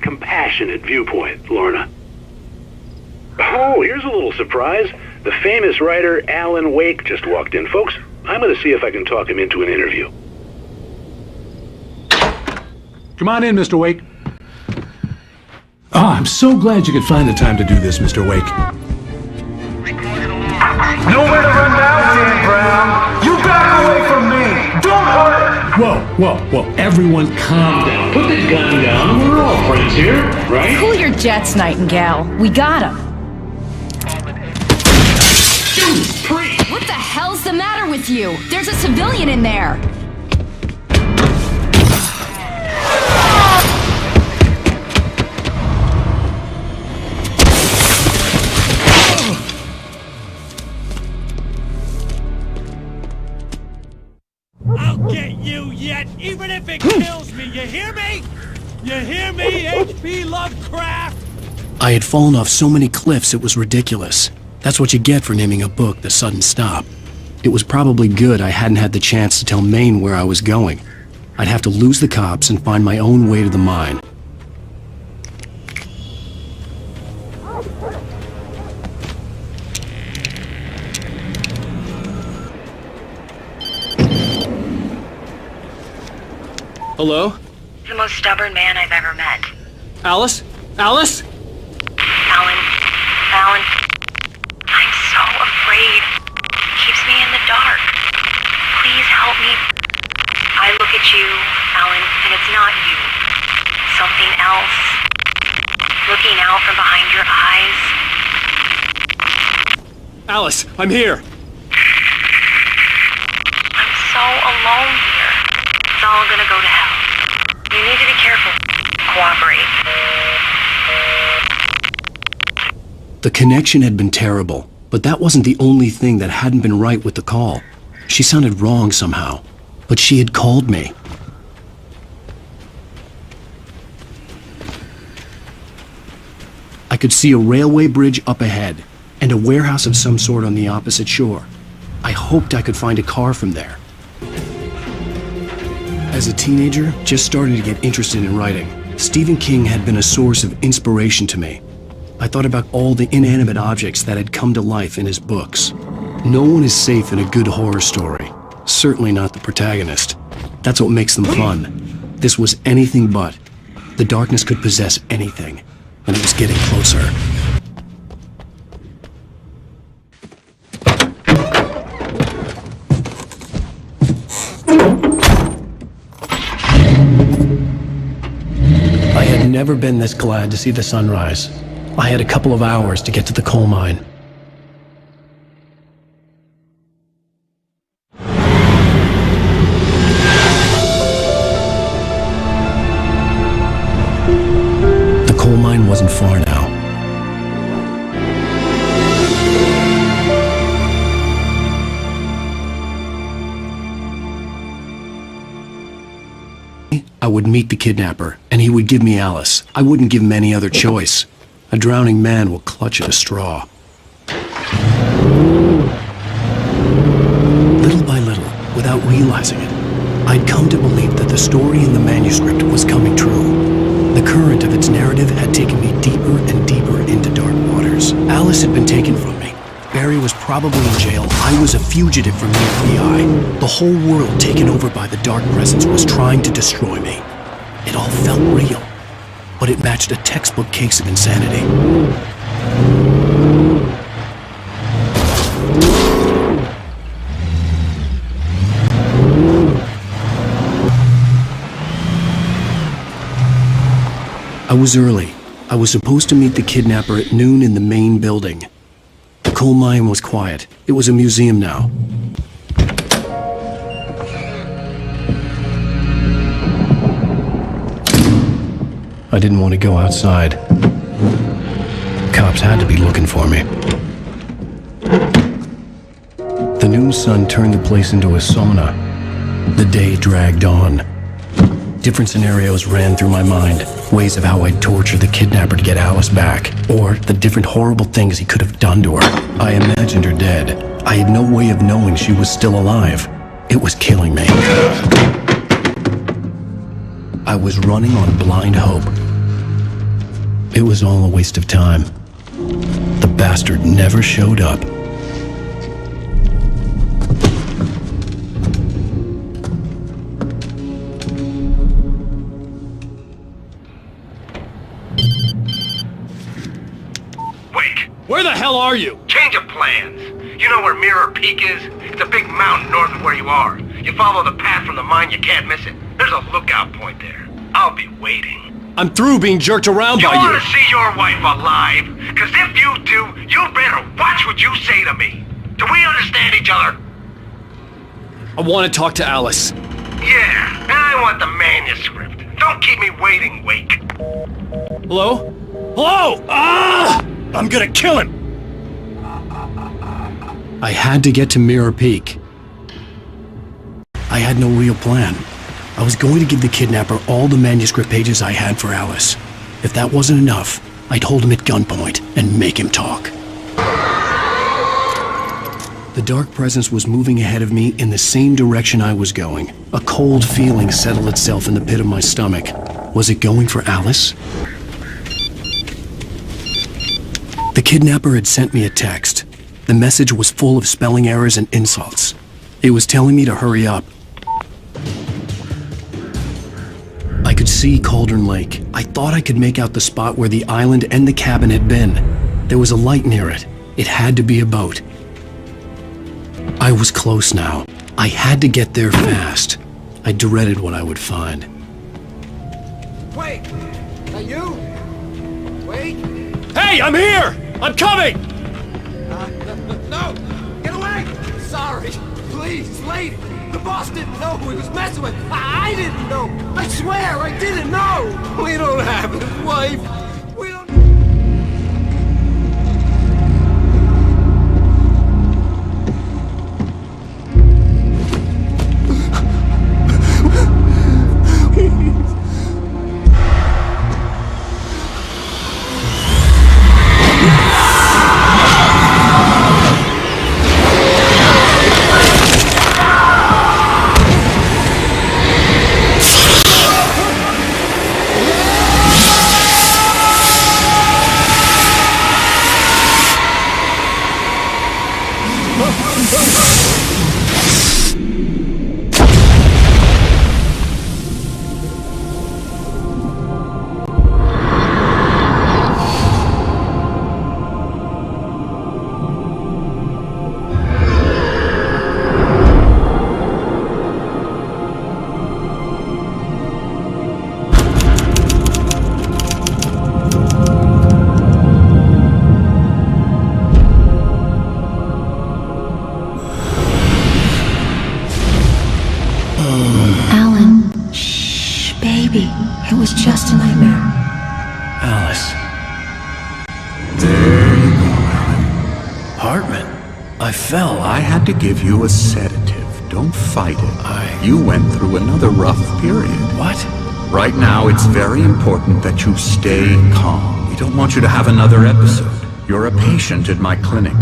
compassionate viewpoint, Lorna. Oh, here's a little surprise. The famous writer Alana Uweyka just walked in. Folks, I'm going to see if I can talk him into an interview. Come on in, Mr. Wake. Oh, I'm so glad you could find the time to do this, Mr. Wake. Nowhere to run now, Dan Brown. You back away from me. Don't hurt it. Whoa. Everyone calm down. Put the gun down. We're all friends here, right? Cool your jets, Nightingale. We got him. What the hell's the matter with you? There's a civilian in there. I'll get you yet, even if it kills me. You hear me? You hear me, H.P. Lovecraft? I had fallen off so many cliffs it was ridiculous. That's what you get for naming a book The Sudden Stop. It was probably good I hadn't had the chance to tell Maine where I was going. I'd have to lose the cops and find my own way to the mine. Hello? The most stubborn man I've ever met. Alice? Alice? Alan. I'm so afraid. He keeps me in the dark. Please help me. I look at you, Alan, and it's not you. Something else. Looking out from behind your eyes. Alice, I'm here. I'm so alone here. It's all gonna go to hell. You need to be careful. Cooperate. The connection had been terrible, but that wasn't the only thing that hadn't been right with the call. She sounded wrong somehow, but she had called me. I could see a railway bridge up ahead, and a warehouse of some sort on the opposite shore. I hoped I could find a car from there. As a teenager, just starting to get interested in writing, Stephen King had been a source of inspiration to me. I thought about all the inanimate objects that had come to life in his books. No one is safe in a good horror story. Certainly not the protagonist. That's what makes them fun. This was anything but. The darkness could possess anything, and it was getting closer. I had never been this glad to see the sunrise. I had a couple of hours to get to the coal mine. The coal mine wasn't far now. I would meet the kidnapper, and he would give me Alice. I wouldn't give him any other choice. A drowning man will clutch at a straw. Little by little, without realizing it, I'd come to believe that the story in the manuscript was coming true. The current of its narrative had taken me deeper and deeper into dark waters. Alice had been taken from me. Barry was probably in jail. I was a fugitive from the FBI. The whole world taken over by the dark presence was trying to destroy me. It all felt real, but it matched a textbook case of insanity. I was early. I was supposed to meet the kidnapper at noon in the main building. The coal mine was quiet. It was a museum now. I didn't want to go outside. Cops had to be looking for me. The noon sun turned the place into a sauna. The day dragged on. Different scenarios ran through my mind. Ways of how I'd torture the kidnapper to get Alice back. Or the different horrible things he could have done to her. I imagined her dead. I had no way of knowing she was still alive. It was killing me. I was running on blind hope. It was all a waste of time. The bastard never showed up. hell are you? Change of plans. You know where Mirror Peak is? It's a big mountain north of where you are. You follow the path from the mine, you can't miss it. There's a lookout point there. I'll be waiting. I'm through being jerked around by you. You want to see your wife alive? Because if you do, you better watch what you say to me. Do we understand each other? I want to talk to Alice. Yeah, and I want the manuscript. Don't keep me waiting, Wake. Hello? Hello! Ah! I'm gonna kill him! I had to get to Mirror Peak. I had no real plan. I was going to give the kidnapper all the manuscript pages I had for Alice. If that wasn't enough, I'd hold him at gunpoint and make him talk. The dark presence was moving ahead of me in the same direction I was going. A cold feeling settled itself in the pit of my stomach. Was it going for Alice? The kidnapper had sent me a text. The message was full of spelling errors and insults. It was telling me to hurry up. I could see Cauldron Lake. I thought I could make out the spot where the island and the cabin had been. There was a light near it. It had to be a boat. I was close now. I had to get there fast. I dreaded what I would find. Wait! That you? Wait! Hey, I'm here! I'm coming! No! Get away! Sorry! Please, lady! The boss didn't know who he was messing with! I didn't know! I swear I didn't know! We don't have his wife! We don't... It was just a nightmare. Alice. There you go, Alan. Hartman, I fell. I had to give you a sedative. Don't fight it. You went through another rough period. What? Right now, it's very important that you stay calm. We don't want you to have another episode. You're a patient at my clinic.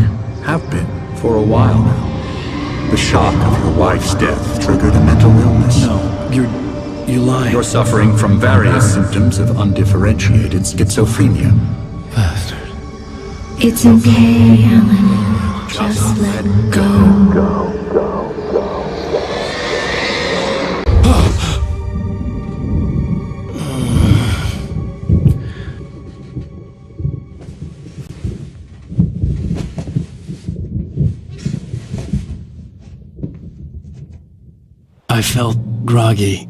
Have been for a while now. The shock of your wife's death triggered a mental illness. No, you're lying. You're suffering from various symptoms of undifferentiated schizophrenia. Bastard. It's okay, Alan. Just let go. I felt groggy.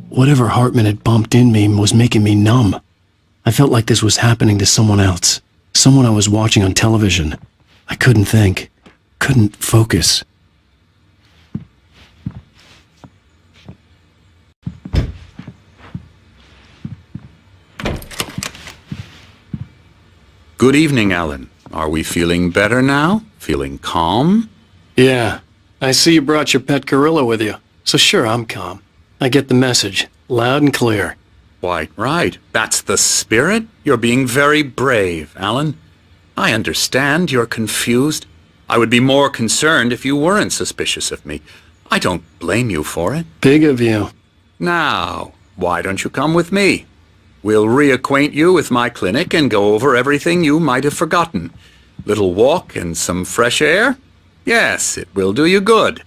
Whatever Hartman had bumped in me was making me numb. I felt like this was happening to someone else. Someone I was watching on television. I couldn't think. Couldn't focus. Good evening, Alan. Are we feeling better now? Feeling calm? Yeah. I see you brought your pet gorilla with you. So sure, I'm calm. I get the message, loud and clear. Quite right. That's the spirit. You're being very brave, Alan. I understand you're confused. I would be more concerned if you weren't suspicious of me. I don't blame you for it. Big of you. Now, why don't you come with me? We'll reacquaint you with my clinic and go over everything you might have forgotten. Little walk and some fresh air? Yes, it will do you good.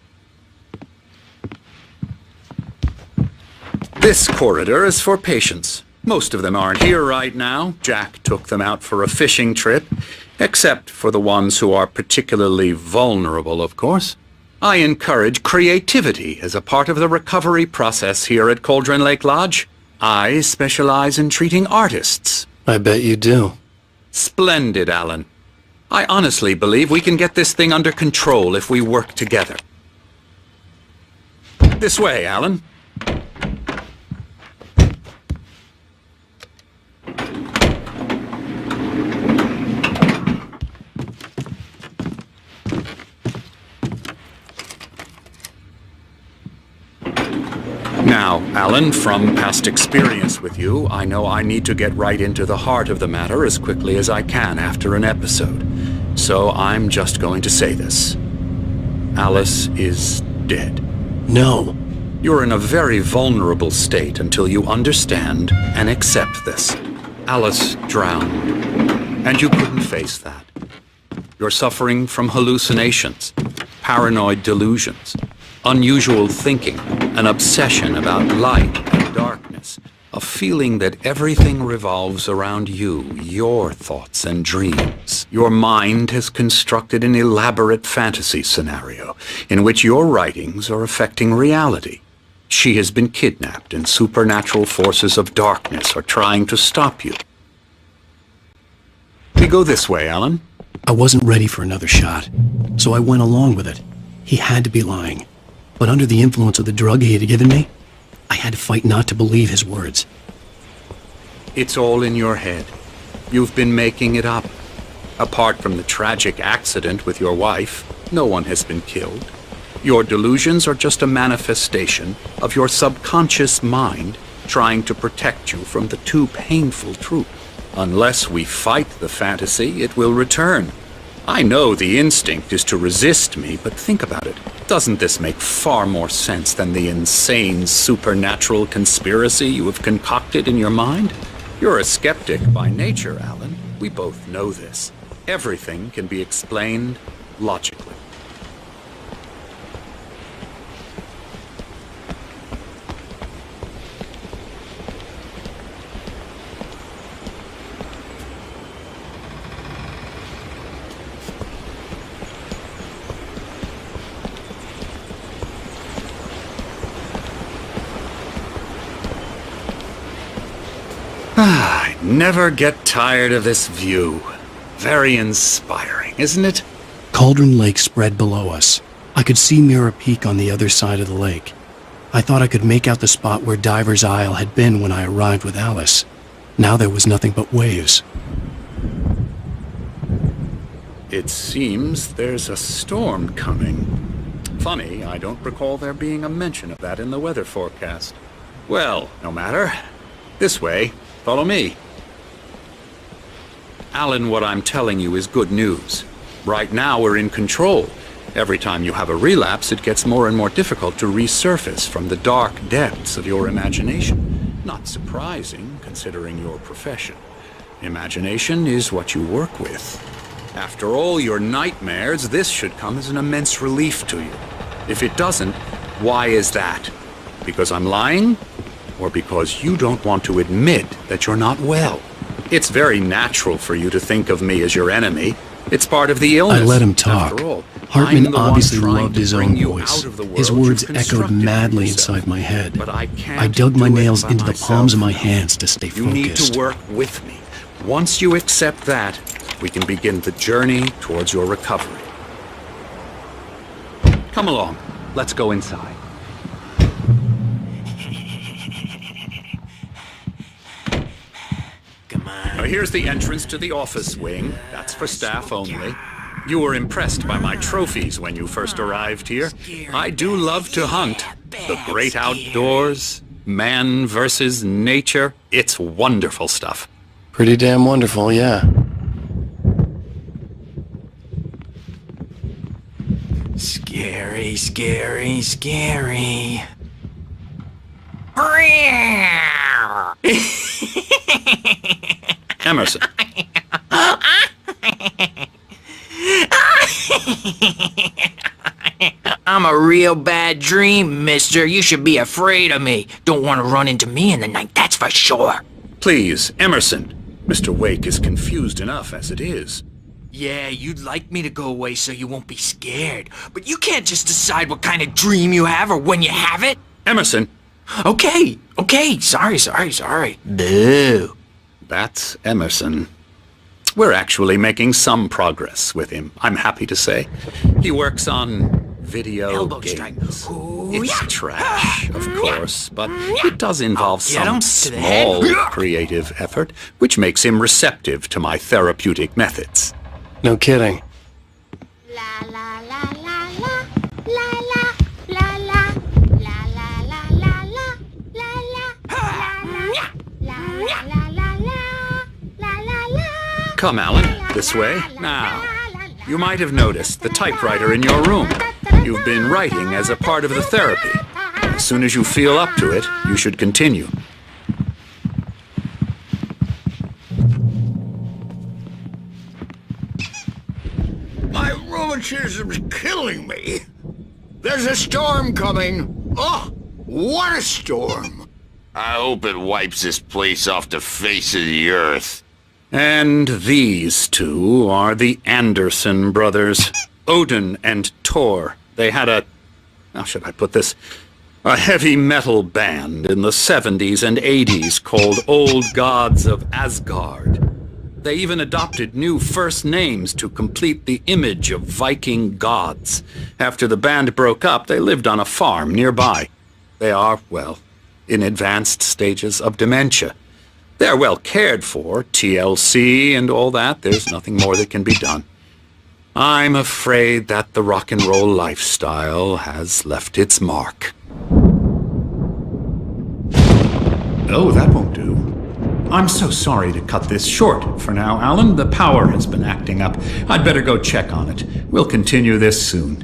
This corridor is for patients. Most of them aren't here right now. Jack took them out for a fishing trip. Except for the ones who are particularly vulnerable, of course. I encourage creativity as a part of the recovery process here at Cauldron Lake Lodge. I specialize in treating artists. I bet you do. Splendid, Alan. I honestly believe we can get this thing under control if we work together. This way, Alan. Now, Alan, from past experience with you, I know I need to get right into the heart of the matter as quickly as I can after an episode. So I'm just going to say this. Alice is dead. No. You're in a very vulnerable state until you understand and accept this. Alice drowned, and you couldn't face that. You're suffering from hallucinations, paranoid delusions, unusual thinking, an obsession about light and darkness, a feeling that everything revolves around you, your thoughts and dreams. Your mind has constructed an elaborate fantasy scenario in which your writings are affecting reality. She has been kidnapped and supernatural forces of darkness are trying to stop you. We go this way, Alan. I wasn't ready for another shot, so I went along with it. He had to be lying. But under the influence of the drug he had given me, I had to fight not to believe his words. It's all in your head. You've been making it up. Apart from the tragic accident with your wife, no one has been killed. Your delusions are just a manifestation of your subconscious mind trying to protect you from the too painful truth. Unless we fight the fantasy, it will return. I know the instinct is to resist me, but think about it. Doesn't this make far more sense than the insane supernatural conspiracy you have concocted in your mind? You're a skeptic by nature, Alan. We both know this. Everything can be explained logically. I never get tired of this view. Very inspiring, isn't it? Cauldron Lake spread below us. I could see Mirror Peak on the other side of the lake. I thought I could make out the spot where Diver's Isle had been when I arrived with Alice. Now there was nothing but waves. It seems there's a storm coming. Funny, I don't recall there being a mention of that in the weather forecast. Well, no matter. This way. Follow me. Alan, what I'm telling you is good news. Right now we're in control. Every time you have a relapse, it gets more and more difficult to resurface from the dark depths of your imagination. Not surprising, considering your profession. Imagination is what you work with. After all your nightmares, this should come as an immense relief to you. If it doesn't, why is that? Because I'm lying? Or because you don't want to admit that you're not well? It's very natural for you to think of me as your enemy. It's part of the illness. I let him talk. After all, Hartman obviously loved his own voice. His words echoed madly inside my head. But I dug my nails into the palms of my hands to stay focused. You need to work with me. Once you accept that, we can begin the journey towards your recovery. Come along. Let's go inside. Now here's the entrance to the office wing. That's for staff only. You were impressed by my trophies when you first arrived here. I do love to hunt. The great outdoors, man versus nature. It's wonderful stuff. Pretty damn wonderful, yeah. Scary, scary, scary. Emerson. I'm a real bad dream, mister. You should be afraid of me. Don't want to run into me in the night, that's for sure. Please, Emerson. Mr. Wake is confused enough as it is. Yeah, you'd like me to go away so you won't be scared. But you can't just decide what kind of dream you have or when you have it. Emerson. Okay. Sorry. Boo. That's Emerson. We're actually making some progress with him, I'm happy to say. He works on video Elbow games. Ooh, It's trash, of course, but it does involve Get him some to the head. small creative effort, which makes him receptive to my therapeutic methods. No kidding. Come, Alan, this way. Now, you might have noticed the typewriter in your room. You've been writing as a part of the therapy. As soon as you feel up to it, you should continue. My rheumatism's killing me. There's a storm coming. Oh, what a storm. I hope it wipes this place off the face of the earth. And these two are the Anderson brothers, Odin and Thor. They had how should I put this? A heavy metal band in the 70s and 80s called Old Gods of Asgard. They even adopted new first names to complete the image of Viking gods. After the band broke up, they lived on a farm nearby. They are, well, in advanced stages of dementia. They're well cared for, TLC and all that. There's nothing more that can be done. I'm afraid that the rock and roll lifestyle has left its mark. Oh, that won't do. I'm so sorry to cut this short for now, Alan. The power has been acting up. I'd better go check on it. We'll continue this soon.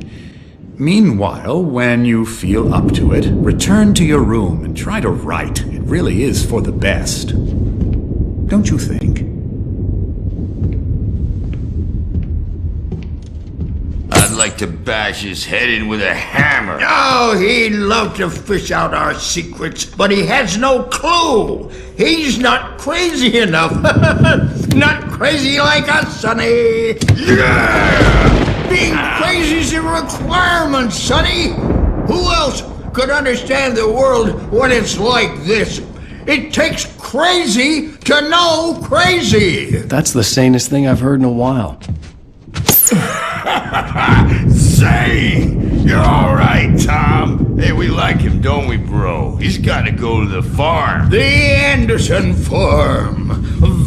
Meanwhile, when you feel up to it, return to your room and try to write. It really is for the best. Don't you think? I'd like to bash his head in with a hammer. Oh, he'd love to fish out our secrets, but he has no clue. He's not crazy enough. Not crazy like us, Sonny. Yeah! Being crazy's a requirement, Sonny. Who else could understand the world when it's like this? It takes crazy to know crazy. That's the sanest thing I've heard in a while. Zane! You're alright, Tom. Hey, we like him, don't we, bro? He's gotta go to the farm. The Anderson farm.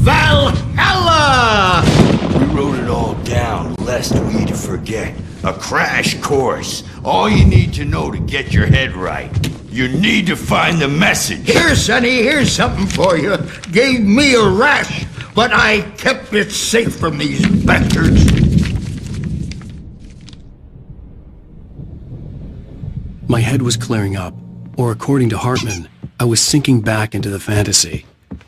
Valhalla! We wrote it all down, lest we to forget. A crash course. All you need to know to get your head right. You need to find the message. Here, Sonny, here's something for you. Gave me a rash, but I kept it safe from these bastards. My head was clearing up, or according to Hartman, I was sinking back into the fantasy.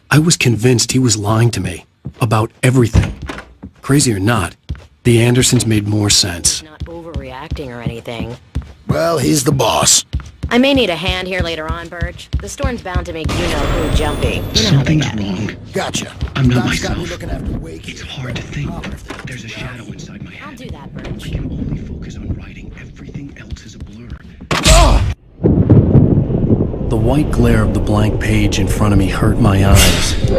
I was convinced he was lying to me about everything. Crazy or not, the Andersons made more sense. Not overreacting or anything. Well, he's the boss. I may need a hand here later on, Birch. The storm's bound to make you-know-who jumpy. You know Something's wrong. Gotcha. I'm not Doc's got me myself. looking after Wake. It's hard to think. There's a shadow inside my head. I'll do that, Birch. I can only focus on writing. Everything else is a blur. The white glare of the blank page in front of me hurt my eyes.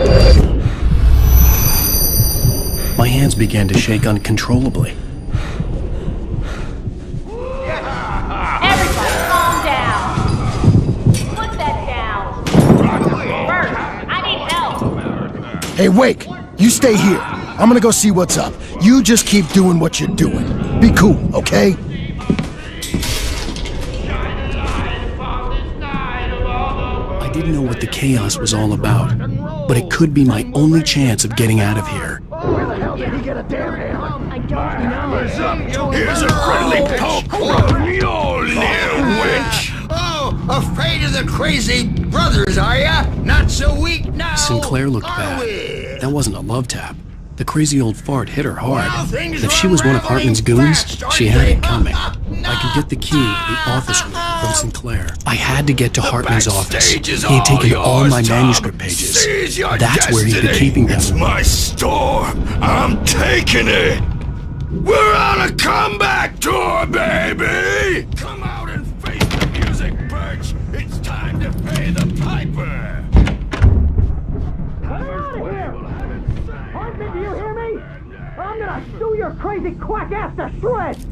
My hands began to shake uncontrollably. Everybody, calm down. Put that down. Birch, I need help. Hey, Wake, you stay here. I'm gonna go see what's up. You just keep doing what you're doing. Be cool, okay? I didn't know what the chaos was all about, but it could be my only chance of getting out of here. Where the hell did he get a damn hammer? I don't know. Here's a friendly poke from your little witch. Oh, afraid of the crazy brothers, are ya? Not so weak now. Sinclair looked are bad. we? That wasn't a love tap. The crazy old fart hit her hard. Well, things And if she are was one of unraveling Hartman's goons, fast, aren't she had they? it coming. I could get the key to the office room from Sinclair. I had to get to Hartman's office. backstage is He had taken all yours, my Tom. manuscript pages. Seize your That's where he'd been destiny. keeping them. It's my store. I'm taking it. We're on a comeback tour, baby! Come out and face the music, Birch! It's time to pay the piper! Get out of here! Hartman, do you hear me? I'm gonna sue your crazy quack ass to shreds!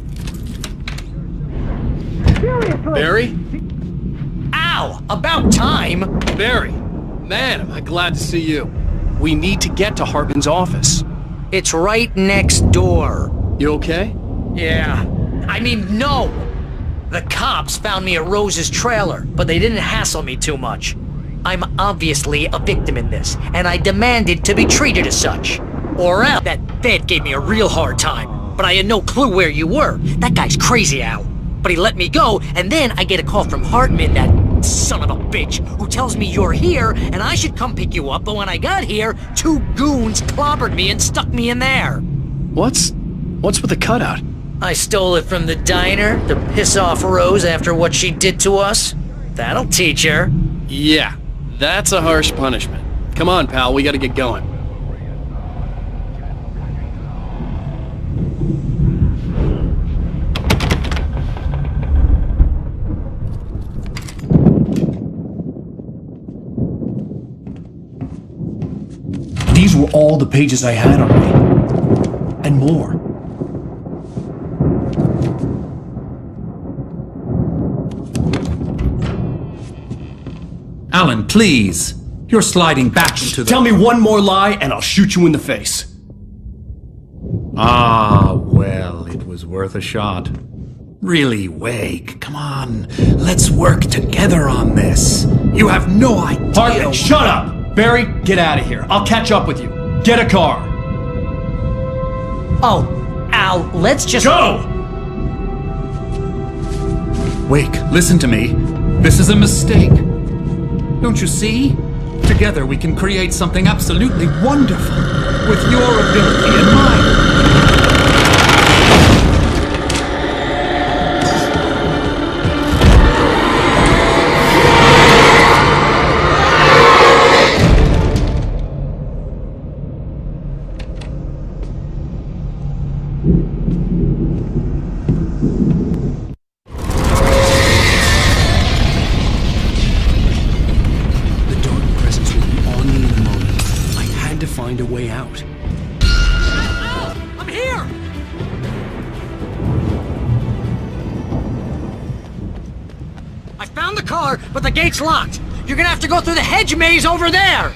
Seriously! Barry? Ow! About time! Barry! Man, am I glad to see you. We need to get to Hartman's office. It's right next door. You okay? Yeah. I mean, no! The cops found me at Rose's trailer, but they didn't hassle me too much. I'm obviously a victim in this, and I demanded to be treated as such. Or else that Fed gave me a real hard time, but I had no clue where you were. That guy's crazy, Al. But he let me go, and then I get a call from Hartman, that son of a bitch, who tells me you're here, and I should come pick you up, but when I got here, 2 goons clobbered me and stuck me in there. What's with the cutout? I stole it from the diner to piss off Rose after what she did to us. That'll teach her. Yeah, that's a harsh punishment. Come on, pal, we gotta get going. These were all the pages I had on me. And more. Alan, please. You're sliding back into the... Tell me one more lie and I'll shoot you in the face. Ah, well, it was worth a shot. Really, Wake, come on. Let's work together on this. You have no idea... Hartman, shut up! Barry, get out of here. I'll catch up with you. Get a car. Oh, Al, let's just... Go! Wake, listen to me. This is a mistake. Don't you see? Together we can create something absolutely wonderful. With your ability and mine. Find a way out. I'm here! I found the car, but the gate's locked. You're gonna have to go through the hedge maze over there!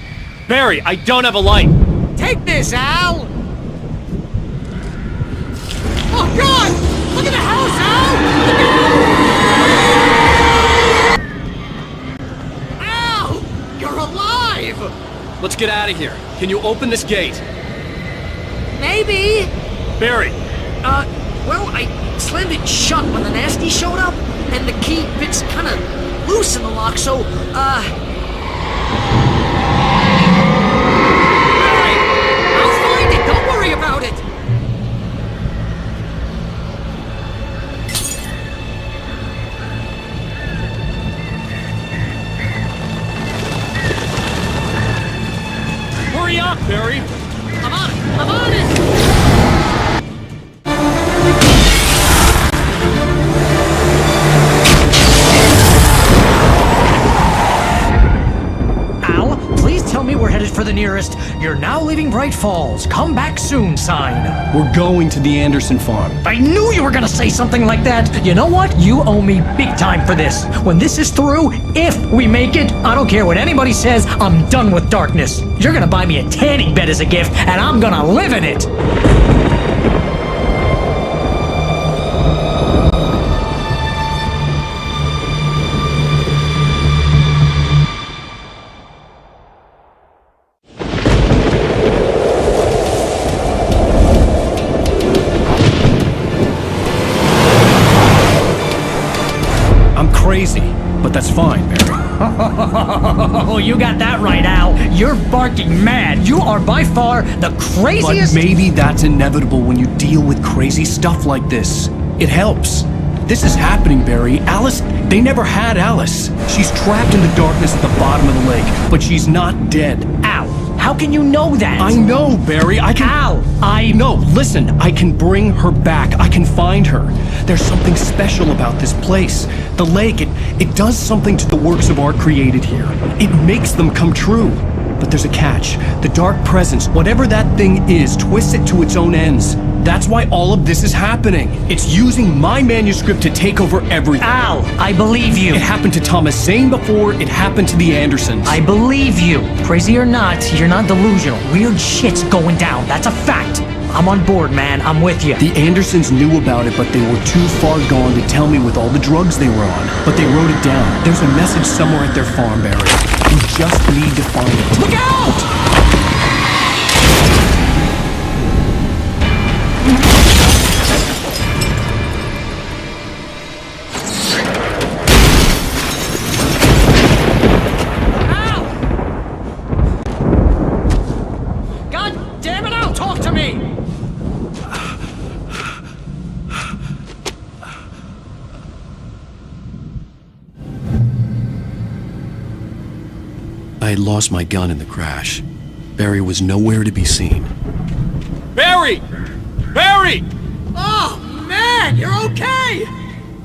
Barry, I don't have a light. Take this, Al! Oh, God! Look at the house, Al! Al! You're alive! Let's get out of here. Can you open this gate? Maybe. Barry! Well, I slammed it shut when the nasty showed up, and the key fits kinda loose in the lock, so, Alright, I'll find it, don't worry about it! Hurry up, Barry! I'm on it! I'm on it! Al, please tell me we're headed for the nearest "You're now leaving Braight-Fall's. Come back soon" sign. We're going to the Anderson farm. I knew you were gonna say something like that! You know what? You owe me big time for this. When this is through, if we make it, I don't care what anybody says, I'm done with darkness. You're gonna buy me a tanning bed as a gift, and I'm gonna live in it! Crazy, but that's fine, Barry. Oh, you got that right, Al. You're barking mad. You are by far the craziest... But maybe that's inevitable when you deal with crazy stuff like this. It helps. This is happening, Barry. Alice, they never had Alice. She's trapped in the darkness at the bottom of the lake, but she's not dead. Al, How can you know that? I know, Barry. I can... Al, No, listen. I can bring her back. I can find her. There's something special about this place. The lake, it does something to the works of art created here. It makes them come true. But there's a catch. The dark presence, whatever that thing is, twists it to its own ends. That's why all of this is happening. It's using my manuscript to take over everything. Al, I believe you. It happened to Thomas Zähn before, it happened to the Andersons. I believe you. Crazy or not, you're not delusional. Weird shit's going down. That's a fact. I'm on board, man. I'm with you. The Andersons knew about it, but they were too far gone to tell me with all the drugs they were on. But they wrote it down. There's a message somewhere at their farm, Barry. We just need to find it. Look out! I had lost my gun in the crash. Barry was nowhere to be seen. Barry! Barry! Oh, man, you're okay!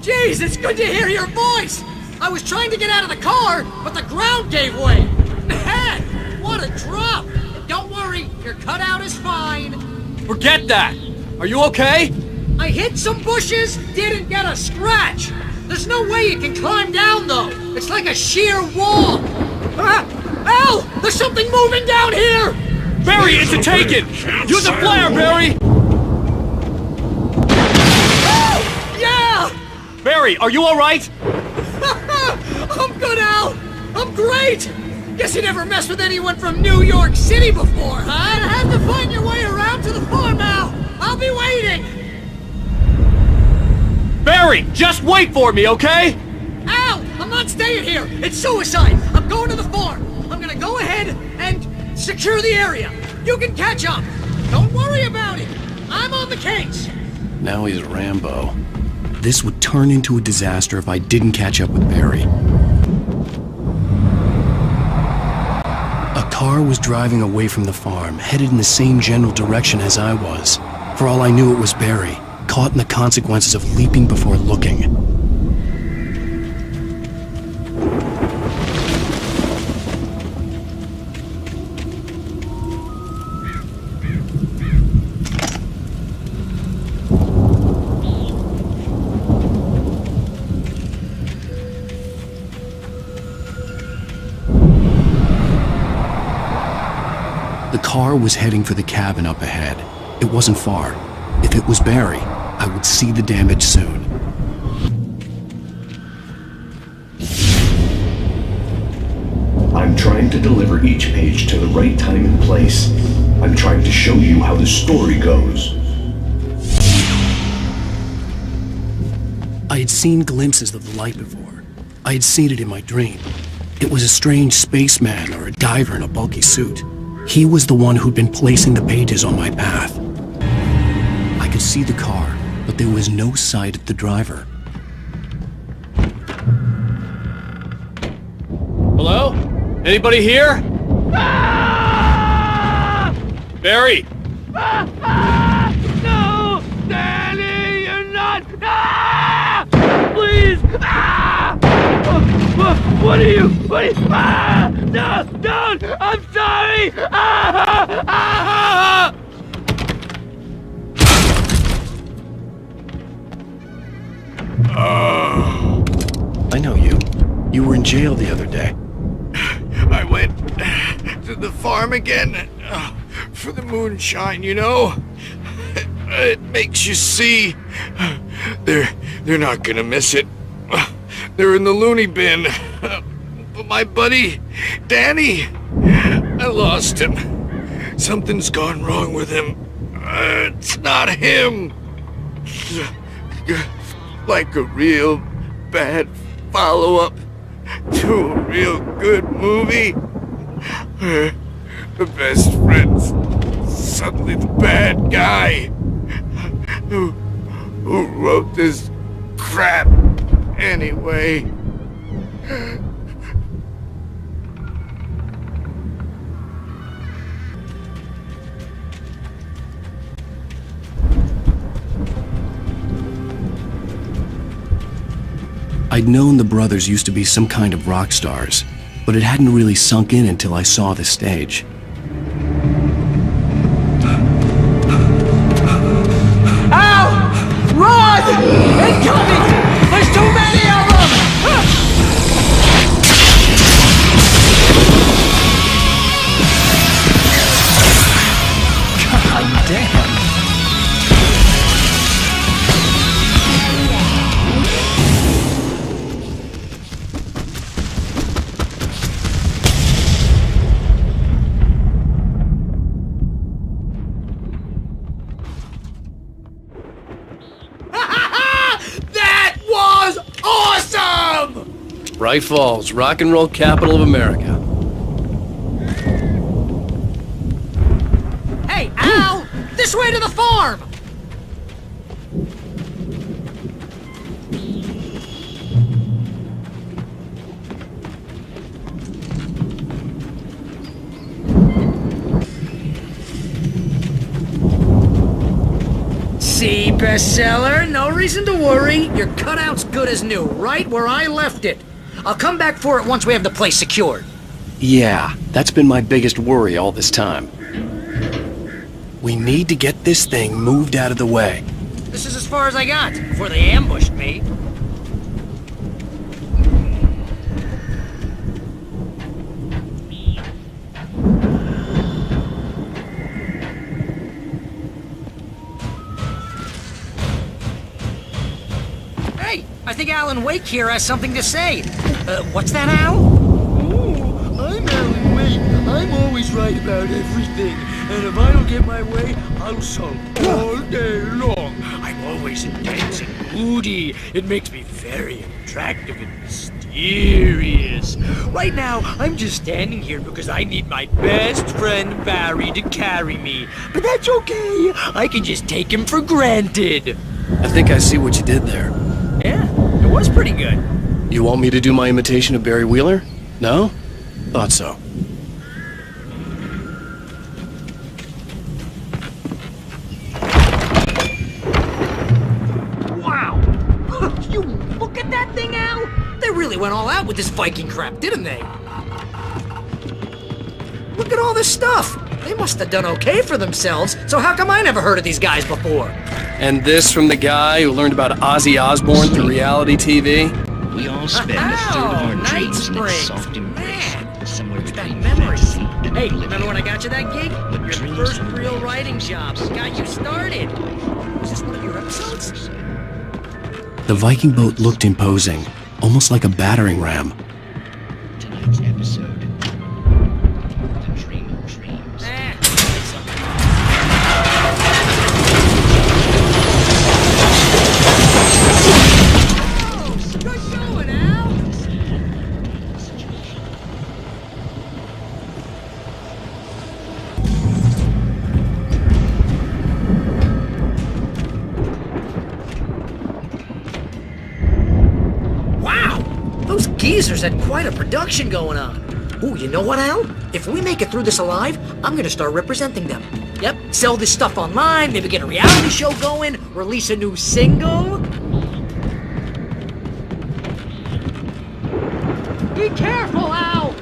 Jeez, it's good to hear your voice! I was trying to get out of the car, but the ground gave way! Man, what a drop! Don't worry, your cutout is fine. Forget that! Are you okay? I hit some bushes, didn't get a scratch! There's no way you can climb down, though! It's like a sheer wall! Al! There's something moving down here! Barry, it's a taken! Use a flare, Barry! Oh, yeah! Barry, are you alright? I'm good, Al! I'm great! Guess you never messed with anyone from New York City before, huh? You had to find your way around to the farm now! I'll be waiting! Barry, just wait for me, okay? Al! I'm not staying here! It's suicide! I'm going to the farm! I'm gonna go ahead and secure the area! You can catch up! Don't worry about it! I'm on the case! Now he's Rambo. This would turn into a disaster if I didn't catch up with Barry. A car was driving away from the farm, headed in the same general direction as I was. For all I knew, it was Barry, caught in the consequences of leaping before looking. The car was heading for the cabin up ahead. It wasn't far. If it was Barry, I would see the damage soon. I'm trying to deliver each page to the right time and place. I'm trying to show you how the story goes. I had seen glimpses of the light before. I had seen it in my dream. It was a strange spaceman or a diver in a bulky suit. He was the one who'd been placing the pages on my path. I could see the car, but there was no sight of the driver. Hello? Anybody here? Barry! No! Danny, you're not! Please! What are you? No! Don't! I'm sorry! I know you. You were in jail the other day. I went to the farm again for the moonshine, you know? It makes you see. They're not gonna miss it. They're in the loony bin. But my buddy, Danny, I lost him. Something's gone wrong with him. It's not him. Like a real bad follow-up to a real good movie where the best friend's suddenly the bad guy who wrote this crap anyway. I'd known the brothers used to be some kind of rock stars, but it hadn't really sunk in until I saw the stage. Ow! Run! Incoming! There's too many of them! God damn. Braight-Fålls, rock and roll capital of America. Hey, Al! This way to the farm! See, bestseller? No reason to worry. Your cutout's good as new, right where I left it. I'll come back for it once we have the place secured. Yeah, that's been my biggest worry all this time. We need to get this thing moved out of the way. This is as far as I got before they ambushed me. Hey, I think Alana Uwaick here has something to say. What's that, Al? Oh, I'm Alana Uwaick. I'm always right about everything. And if I don't get my way, I'll sulk all day long. I'm always intense and moody. It makes me very attractive and mysterious. Right now, I'm just standing here because I need my best friend Barry to carry me. But that's okay. I can just take him for granted. I think I see what you did there. Yeah, it was pretty good. You want me to do my imitation of Barry Wheeler? No? Thought so. Wow! You look at that thing, Al! They really went all out with this Viking crap, didn't they? Look at all this stuff! They must have done okay for themselves, so how come I never heard of these guys before? And this from the guy who learned about Ozzy Osbourne through reality TV? We all spend a third of our dreams in a soft embrace. Somewhere between fantasy and Hey, remember when I got you that gig? Your first real writing job. Got you started. Was this one of your episodes? The Viking boat looked imposing, almost like a battering ram. Tonight's episode. The Dream of Dreams. Geezers had quite a production going on. Ooh, you know what, Al? If we make it through this alive, I'm gonna start representing them. Yep, sell this stuff online, maybe get a reality show going, release a new single. Be careful, Al!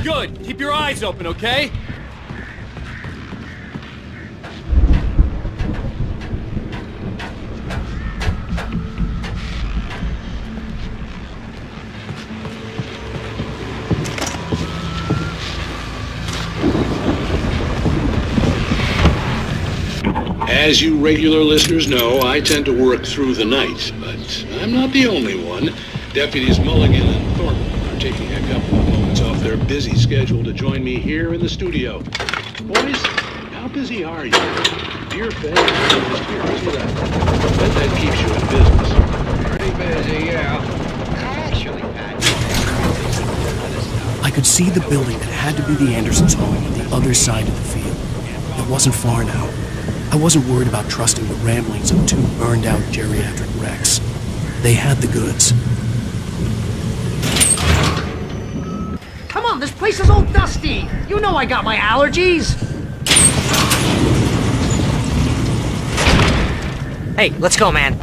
Good. Keep your eyes open, okay? As you regular listeners know, I tend to work through the night, but I'm not the only one. Deputies Mulligan and Thornton are taking a couple of moments off their busy schedule to join me here in the studio. Boys, how busy are you? Dear fans, just here, see that? I bet that keeps you in business. Pretty busy, yeah. Actually, I could see the building that had to be the Andersons' home on the other side of the field. It wasn't far now. I wasn't worried about trusting the ramblings of two burned-out geriatric wrecks. They had the goods. Come on, this place is all dusty. You know I got my allergies. Hey, let's go, man.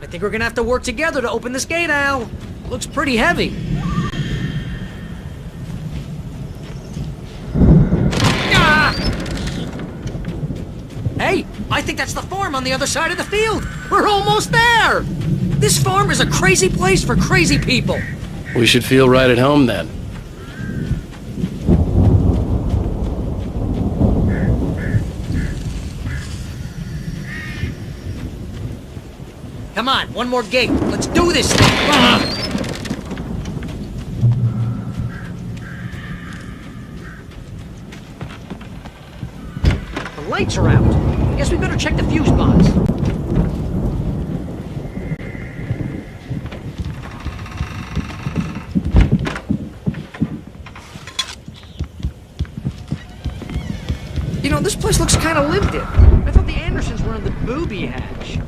I think we're gonna have to work together to open this gate, Al. Looks pretty heavy. Ah! Hey, I think that's the farm on the other side of the field. We're almost there. This farm is a crazy place for crazy people. We should feel right at home then. Come on, one more gate. Let's do this thing. Ah! The lights are out. I guess we better check the fuse box. You know, this place looks kind of lived in. I thought the Andersons were in the booby hatch.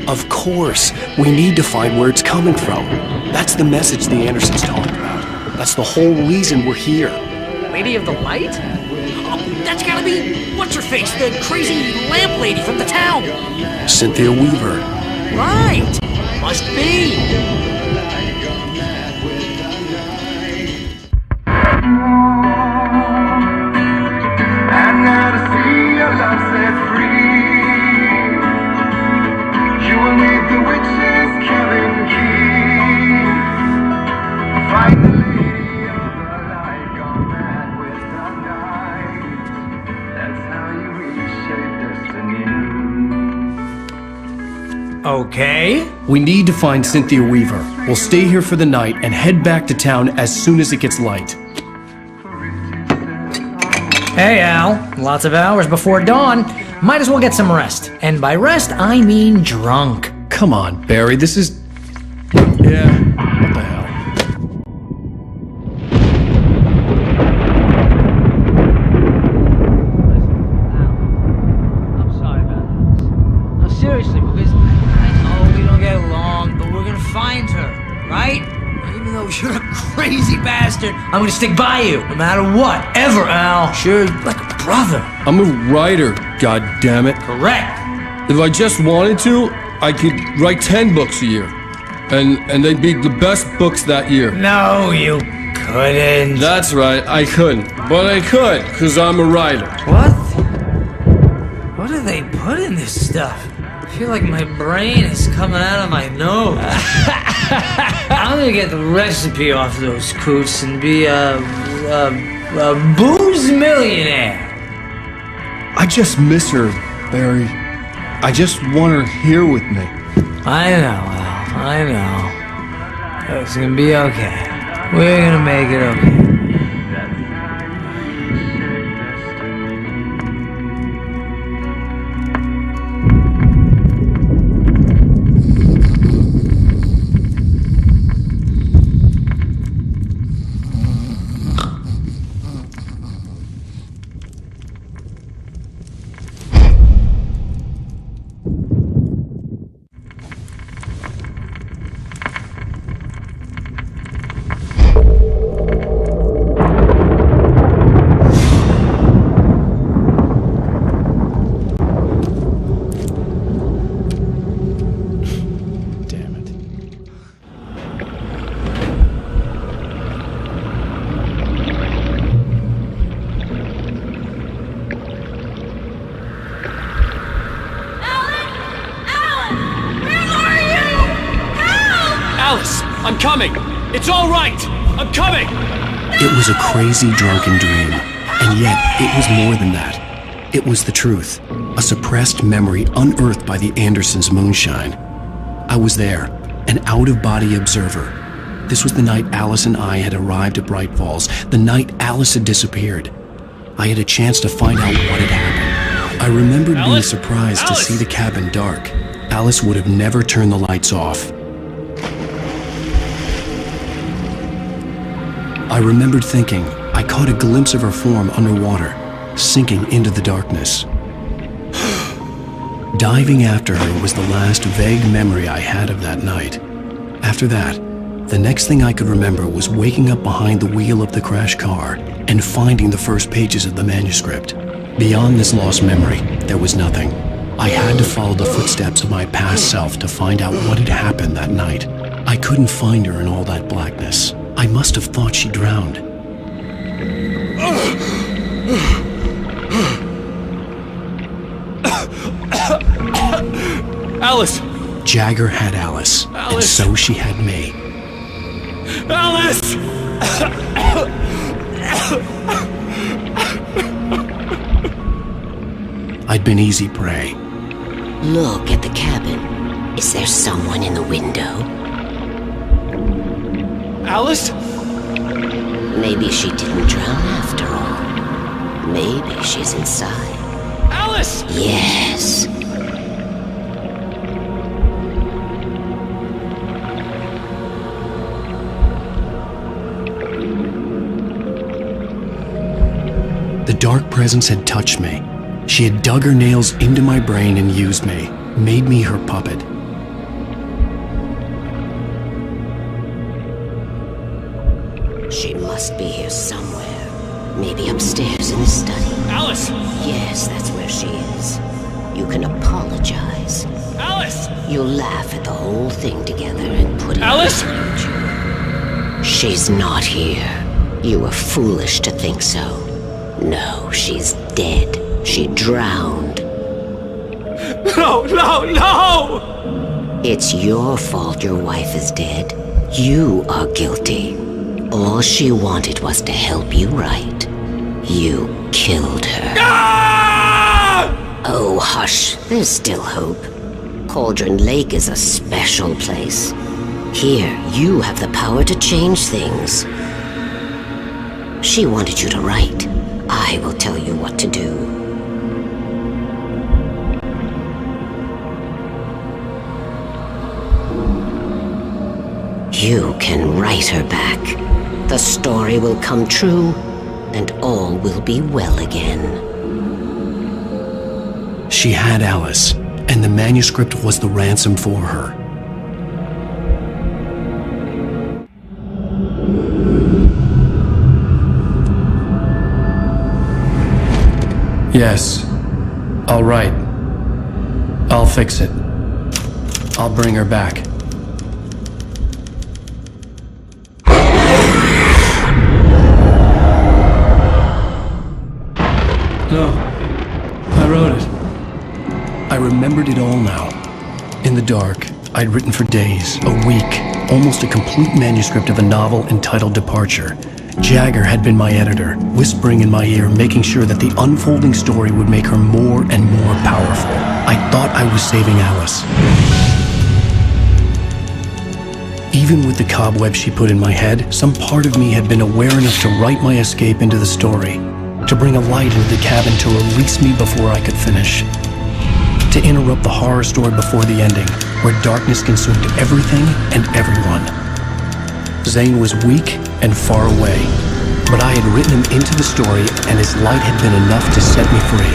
Of course. We need to find where it's coming from. That's the message the Andersons talked about. That's the whole reason we're here. Lady of the Light? Oh, that's gotta be... What's-her-face? The crazy lamp lady from the town. Cynthia Weaver. Right. Must be. And now to see your love set free. You will meet the witches, Kevin Keys. Find the lady of the light, gone mad with the night. That's how you reshape destiny. Okay. We need to find Cynthia Weaver. We'll stay here for the night and head back to town as soon as it gets light. Hey, Al. Lots of hours before dawn. Might as well get some rest. And by rest, I mean drunk. Come on, Barry, this is... Yeah, what the hell? I'm sorry about this. No, seriously, because I know we don't get along, but we're gonna find her, right? Even though you're a crazy bastard, I'm gonna stick by you, no matter what, ever, Al. Sure, like a brother. I'm a writer, goddammit. Correct. If I just wanted to, I could write 10 books a year. And they'd be the best books that year. No, you couldn't. That's right, I couldn't. But I could, because I'm a writer. What? What do they put in this stuff? I feel like my brain is coming out of my nose. I'm gonna get the recipe off those coots and be a booze millionaire. I just miss her, Barry. I just want her here with me. I know, Al. I know. It's gonna be okay. We're gonna make it okay. I'm coming! It's all right! I'm coming! It was a crazy, drunken dream, and yet it was more than that. It was the truth, a suppressed memory unearthed by the Andersons' moonshine. I was there, an out-of-body observer. This was the night Alice and I had arrived at Braight-Fall's, the night Alice had disappeared. I had a chance to find out what had happened. I remembered being surprised to see the cabin dark. Alice would have never turned the lights off. I remembered thinking I caught a glimpse of her form underwater, sinking into the darkness. Diving after her was the last vague memory I had of that night. After that, the next thing I could remember was waking up behind the wheel of the crashed car and finding the first pages of the manuscript. Beyond this lost memory, there was nothing. I had to follow the footsteps of my past self to find out what had happened that night. I couldn't find her in all that blackness. I must have thought she drowned. Alice! Jagger had Alice, and so she had me. Alice! I'd been easy prey. Look at the cabin. Is there someone in the window? Alice? Maybe she didn't drown after all. Maybe she's inside. Alice! Yes. The dark presence had touched me. She had dug her nails into my brain and used me, made me her puppet. She must be here somewhere. Maybe upstairs in the study. Alice! Yes, that's where she is. You can apologize. Alice! You'll laugh at the whole thing together and put it Alice! behind you. She's not here. You were foolish to think so. No, she's dead. She drowned. No, no, no! It's your fault your wife is dead. You are guilty. All she wanted was to help you right. You killed her. Ah! Oh, hush. There's still hope. Cauldron Lake is a special place. Here, you have the power to change things. She wanted you to write. I will tell you what to do. You can write her back. The story will come true, and all will be well again. She had Alice, and the manuscript was the ransom for her. Yes. All right. I'll fix it. I'll bring her back. No. I wrote it. I remembered it all now. In the dark, I'd written for days, a week, almost a complete manuscript of a novel entitled Departure. Jagger had been my editor, whispering in my ear, making sure that the unfolding story would make her more and more powerful. I thought I was saving Alice. Even with the cobweb she put in my head, some part of me had been aware enough to write my escape into the story, to bring a light into the cabin to release me before I could finish, to interrupt the horror story before the ending, where darkness consumed everything and everyone. Zane was weak and far away, but I had written him into the story, and his light had been enough to set me free.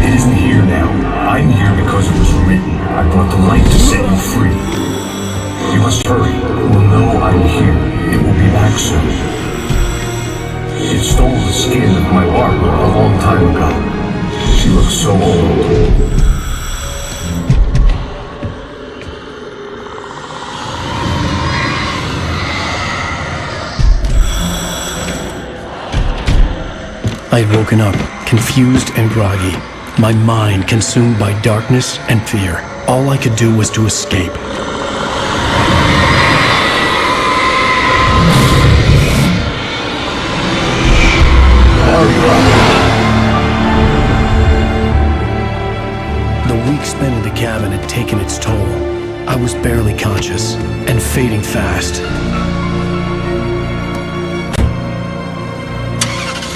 It isn't here now. I'm here because it was written. I brought the light to set you free. You must hurry. It will know I'm here. It will be back soon. It stole the skin of my Barbara a long time ago. She looks so old. I had woken up, confused and groggy, my mind consumed by darkness and fear. All I could do was to escape. The week spent in the cabin had taken its toll. I was barely conscious and fading fast.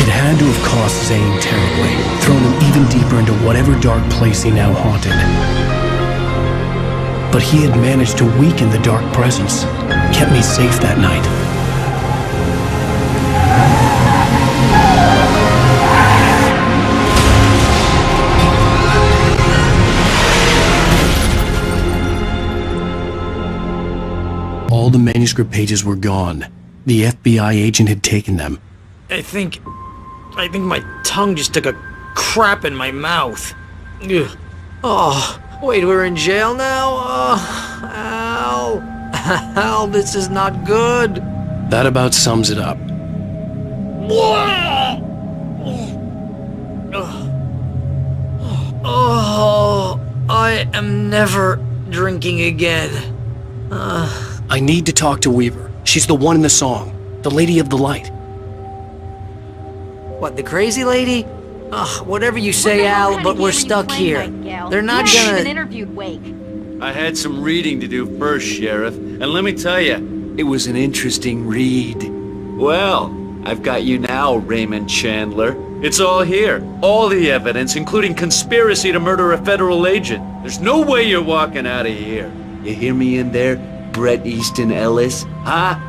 It had to have cost Zane terribly, thrown him even deeper into whatever dark place he now haunted. But he had managed to weaken the dark presence, kept me safe that night. All the manuscript pages were gone. The FBI agent had taken them. I think my tongue just took a crap in my mouth. Ugh. Oh, wait, we're in jail now? Al, Al, this is not good. That about sums it up. Oh, I am never drinking again. I need to talk to Weaver. She's the one in the song. The Lady of the Light. What, the crazy lady? Ugh, whatever you say, Al, but we're stuck here. They're not gonna... interviewed Wake. I had some reading to do first, Sheriff, and let me tell you, it was an interesting read. Well, I've got you now, Raymond Chandler. It's all here. All the evidence, including conspiracy to murder a federal agent. There's no way you're walking out of here. You hear me in there, Bret Easton Ellis? Huh?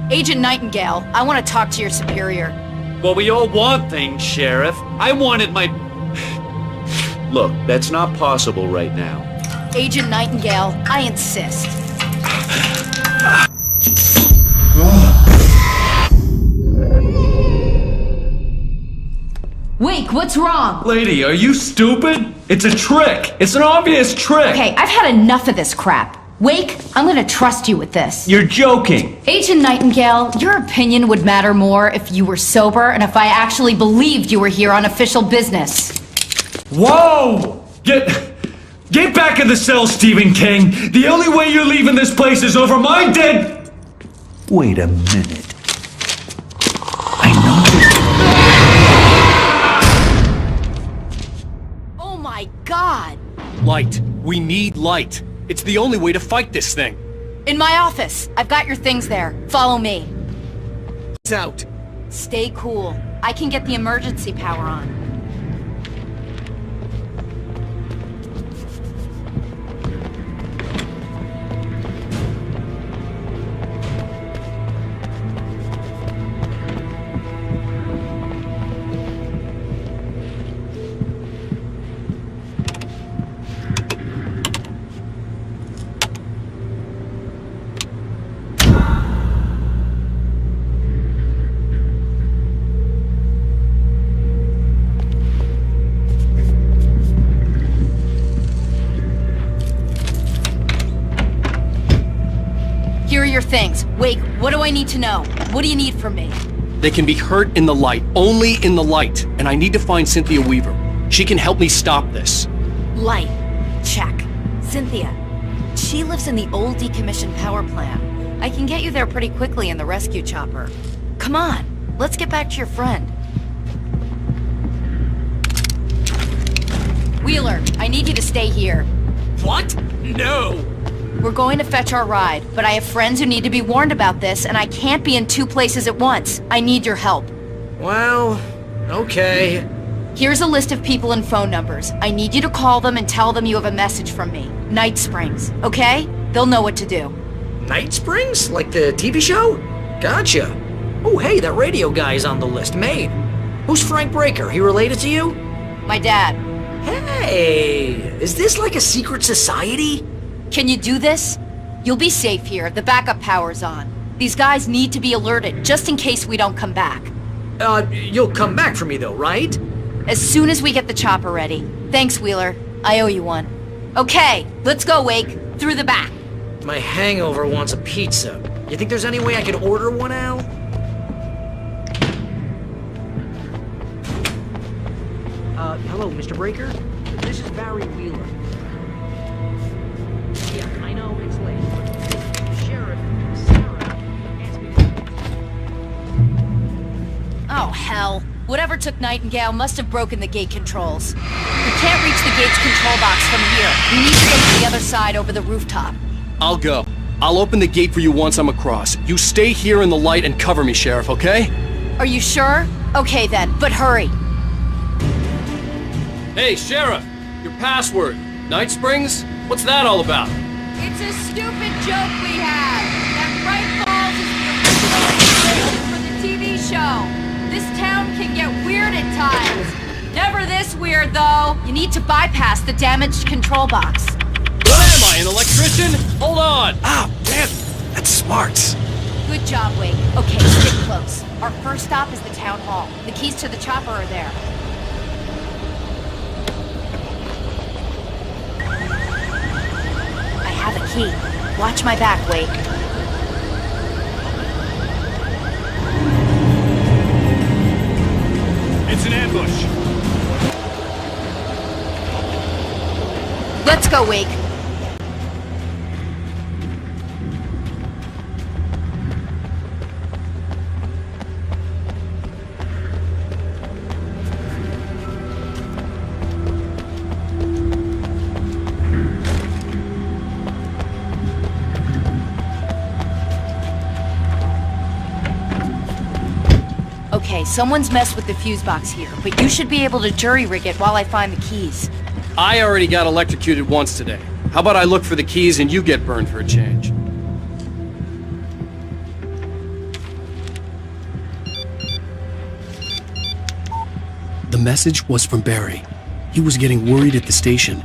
Agent Nightingale, I want to talk to your superior. Well, we all want things, Sheriff. I wanted my... Look, that's not possible right now. Agent Nightingale, I insist. Wake, what's wrong? Lady, are you stupid? It's a trick. It's an obvious trick. Okay, I've had enough of this crap. Wake, I'm gonna trust you with this. You're joking. Agent Nightingale, your opinion would matter more if you were sober and if I actually believed you were here on official business. Whoa! Get back in the cell, Stephen King. The only way you're leaving this place is over my dead... Wait a minute. Oh my God! Light. We need light. It's the only way to fight this thing. In my office. I've got your things there. Follow me. It's out. Stay cool. I can get the emergency power on. Here are your things. Wake, what do I need to know? What do you need from me? They can be hurt in the light, only in the light. And I need to find Cynthia Weaver. She can help me stop this. Light. Check. Cynthia. She lives in the old decommissioned power plant. I can get you there pretty quickly in the rescue chopper. Come on, let's get back to your friend. Wheeler, I need you to stay here. What? No! We're going to fetch our ride, but I have friends who need to be warned about this, and I can't be in two places at once. I need your help. Well, okay. Here's a list of people and phone numbers. I need you to call them and tell them you have a message from me. Night Springs, okay? They'll know what to do. Night Springs? Like the TV show? Gotcha. Oh, hey, that radio guy's on the list. Maine. Who's Frank Breaker? He related to you? My dad. Hey, is this like a secret society? Can you do this? You'll be safe here. The backup power's on. These guys need to be alerted, just in case we don't come back. You'll come back for me though, right? As soon as we get the chopper ready. Thanks, Wheeler. I owe you one. Okay, let's go, Wake. Through the back. My hangover wants a pizza. You think there's any way I could order one, Al? Hello, Mr. Breaker? This is Barry Wheeler. Yeah, I know it's late, but Sheriff Sarah asked me to... Oh, hell. Whatever took Nightingale must have broken the gate controls. We can't reach the gate's control box from here. We need to go to the other side over the rooftop. I'll go. I'll open the gate for you once I'm across. You stay here in the light and cover me, Sheriff, okay? Are you sure? Okay then, but hurry. Hey, Sheriff! Your password. Night Springs? What's that all about? It's a stupid joke we have. That Brайt-Folls is the original for the TV show. This town can get weird at times. Never this weird, though. You need to bypass the damaged control box. What am I, an electrician? Hold on! Ah, damn! That's smart. Good job, Wake. Okay, stick close. Our first stop is the town hall. The keys to the chopper are there. I have a key. Watch my back, Wake. It's an ambush. Let's go, Wake. Okay, someone's messed with the fuse box here, but you should be able to jury-rig it while I find the keys. I already got electrocuted once today. How about I look for the keys and you get burned for a change? The message was from Barry. He was getting worried at the station.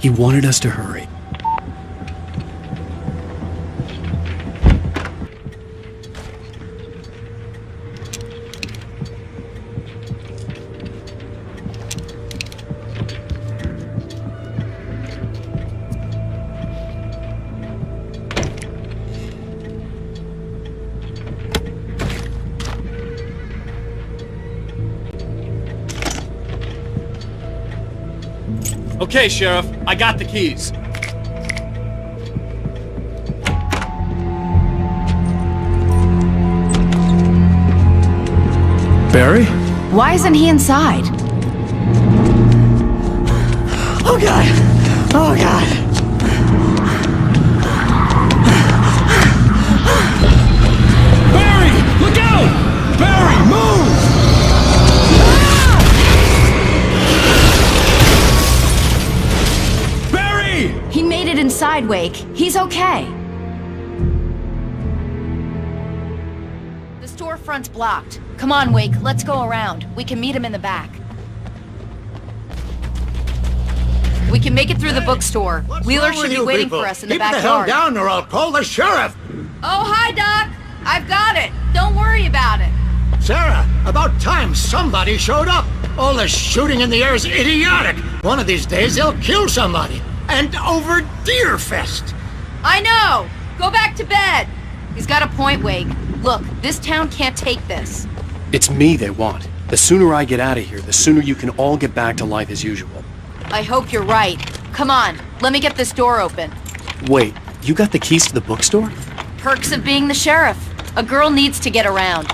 He wanted us to hurry. Okay, Sheriff, I got the keys. Barry? Why isn't he inside? Oh God! Oh God! Barry! Look out! Barry, move! He made it inside, Wake. He's okay. The storefront's blocked. Come on, Wake. Let's go around. We can meet him in the back. We can make it through the bookstore. Wheeler should be waiting for us in the backyard. Keep the hell down or I'll call the sheriff. Oh, hi, Doc. I've got it. Don't worry about it. Sarah, about time somebody showed up. All this shooting in the air is idiotic. One of these days they'll kill somebody. And over Deerfest. I know! Go back to bed! He's got a point, Wake. Look, this town can't take this. It's me they want. The sooner I get out of here, the sooner you can all get back to life as usual. I hope you're right. Come on, let me get this door open. Wait, you got the keys to the bookstore? Perks of being the sheriff. A girl needs to get around.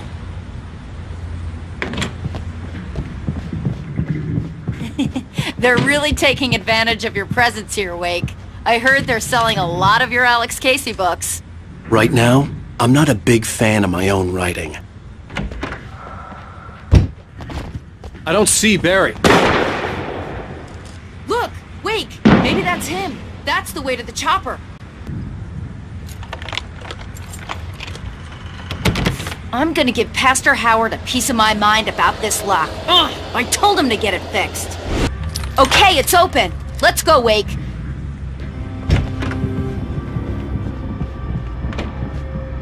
They're really taking advantage of your presence here, Wake. I heard they're selling a lot of your Alex Casey books. Right now, I'm not a big fan of my own writing. I don't see Barry. Look! Wake! Maybe that's him. That's the way to the chopper. I'm gonna give Pastor Howard a piece of my mind about this lock. Ugh! I told him to get it fixed. Okay, it's open. Let's go, Wake.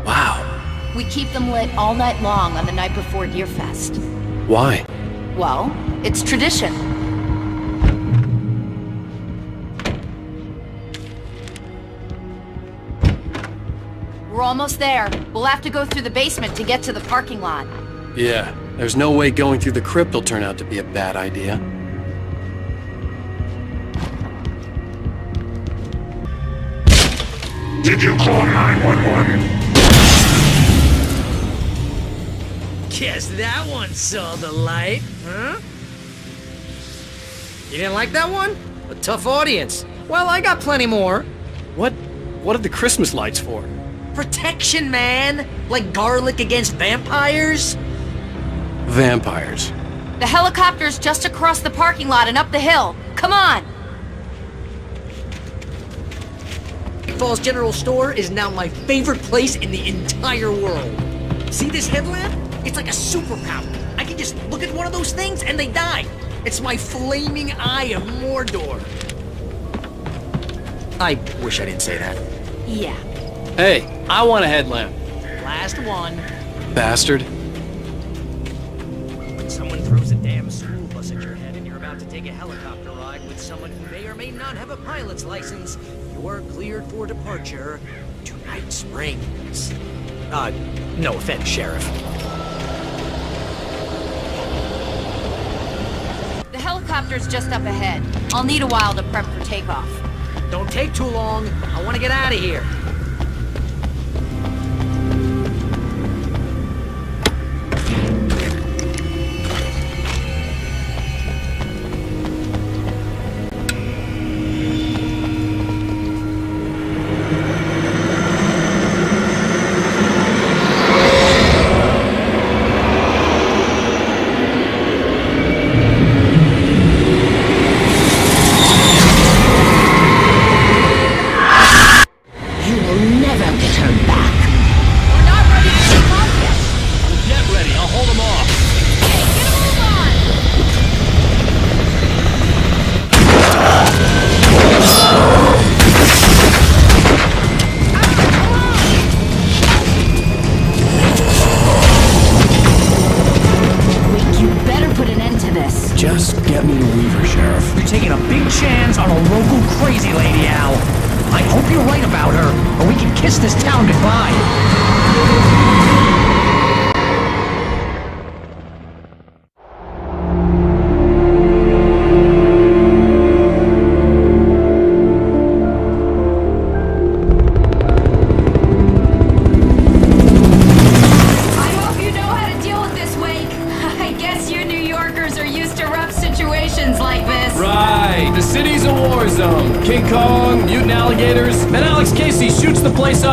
Wow. We keep them lit all night long on the night before Deerfest. Why? Well, it's tradition. We're almost there. We'll have to go through the basement to get to the parking lot. Yeah, there's no way going through the crypt will turn out to be a bad idea. Did you call 911? Guess that one saw the light, huh? You didn't like that one? A tough audience. Well, I got plenty more. What are the Christmas lights for? Protection, man! Like garlic against vampires? Vampires. The helicopter's just across the parking lot and up the hill. Come on! Falls General Store is now my favorite place in the entire world. See this headlamp? It's like a superpower. I can just look at one of those things and they die. It's my flaming eye of Mordor. I wish I didn't say that. Yeah. Hey, I want a headlamp. Last one. Bastard. When someone throws a damn school bus at your head and you're about to take a helicopter ride with someone who may or may not have a pilot's license, you're cleared for departure to Night Springs. No offense, Sheriff. The helicopter's just up ahead. I'll need a while to prep for takeoff. Don't take too long. I want to get out of here.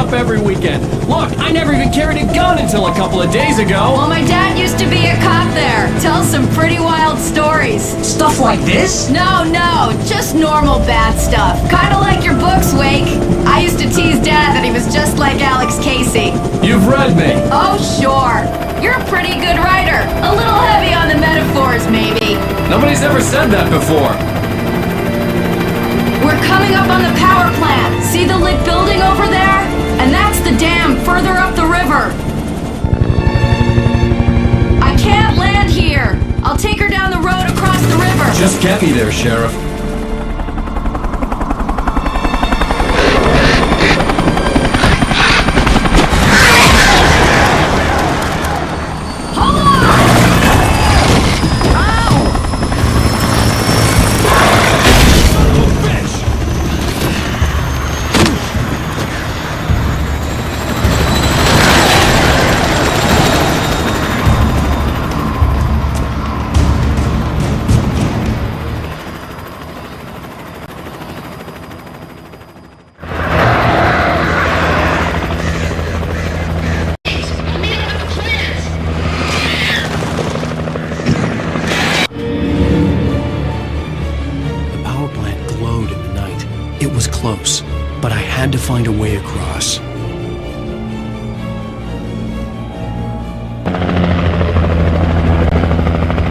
Every weekend. Look, I never even carried a gun until a couple of days ago. Well, my dad used to be a cop there. Tells some pretty wild stories. Stuff like this? No, just normal bad stuff. Kinda like your books, Wake. I used to tease Dad that he was just like Alex Casey. You've read me. Oh, sure. You're a pretty good writer. A little heavy on the metaphors, maybe. Nobody's ever said that before. We're coming up on the power plant. See the lit building over there? And that's the dam further up the river. I can't land here. I'll take her down the road across the river. Just get me there, Sheriff. Close, but I had to find a way across.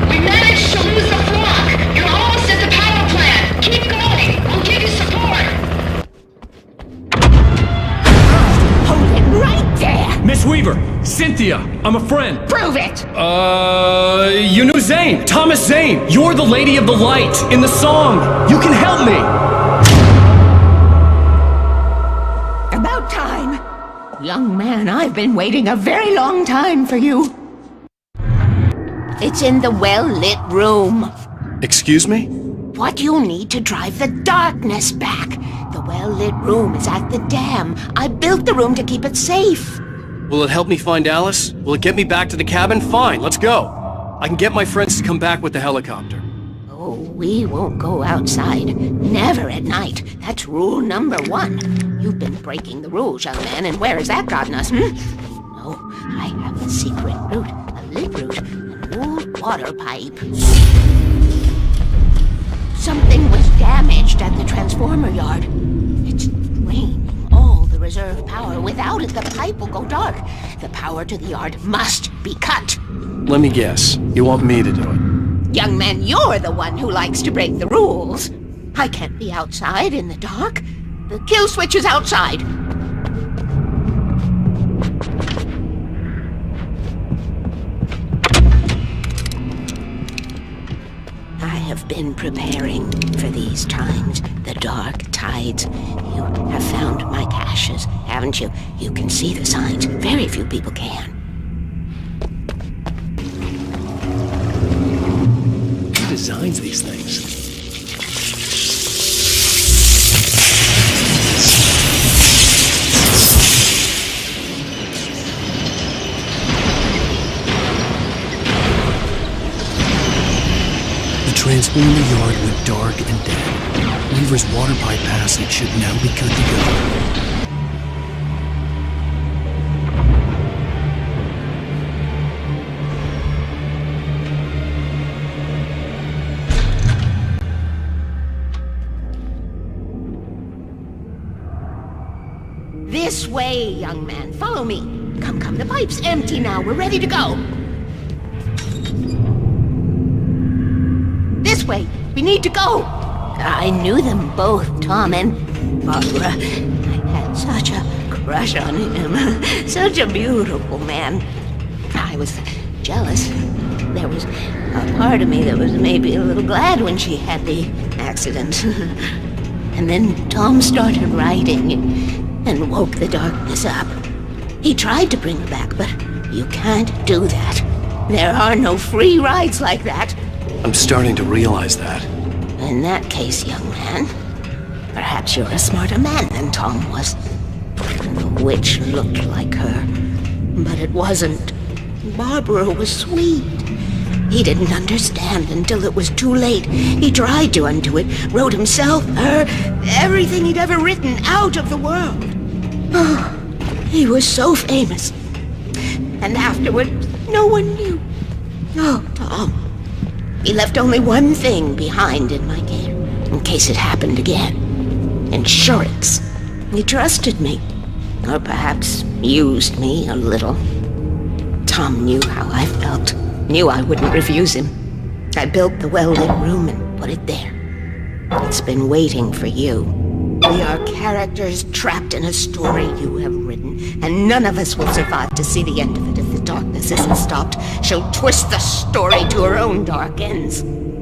We managed to lose the flock! You're almost at the power plant! Keep going! We'll give you support! Hold it right there! Miss Weaver! Cynthia! I'm a friend! Prove it! You knew Zane! Tomas Zähn! You're the Lady of the Light in the song! You can help me! About time. Young man, I've been waiting a very long time for you. It's in the well-lit room. Excuse me? What you need to drive the darkness back. The well-lit room is at the dam. I built the room to keep it safe. Will it help me find Alice? Will it get me back to the cabin? Fine, let's go. I can get my friends to come back with the helicopter. Oh, we won't go outside. Never at night. That's rule number 1. You've been breaking the rules, young man, and where has that gotten us, No, I have a secret route, a lit route, and rule water pipe. Something was damaged at the transformer yard. It's draining all the reserve power. Without it, the pipe will go dark. The power to the yard must be cut. Let me guess. You want me to do it? Young man, you're the one who likes to break the rules. I can't be outside in the dark. The kill switch is outside. I have been preparing for these times. The dark tides. You have found my caches, haven't you? You can see the signs. Very few people can. Who designs these things? The transformer yard went dark and dead. Weaver's water pipe passage should now be good to go. This way, young man. Follow me. Come, come. The pipe's empty now. We're ready to go. This way. We need to go. I knew them both, Tom and Barbara. I had such a crush on him. Such a beautiful man. I was jealous. There was a part of me that was maybe a little glad when she had the accident. And then Tom started writing and woke the darkness up. He tried to bring her back, but you can't do that. There are no free rides like that. I'm starting to realize that. In that case, young man, perhaps you're a smarter man than Tom was. The witch looked like her, but it wasn't. Barbara was sweet. He didn't understand until it was too late. He tried to undo it, wrote himself, her, everything he'd ever written out of the world. Oh, he was so famous. And afterward, no one knew. Oh, Tom. He left only one thing behind in my care, in case it happened again. Insurance. He trusted me. Or perhaps used me a little. Tom knew how I felt. Knew I wouldn't refuse him. I built the well-lit room and put it there. It's been waiting for you. We are characters trapped in a story you have written, and none of us will survive to see the end of it if the darkness isn't stopped. She'll twist the story to her own dark ends.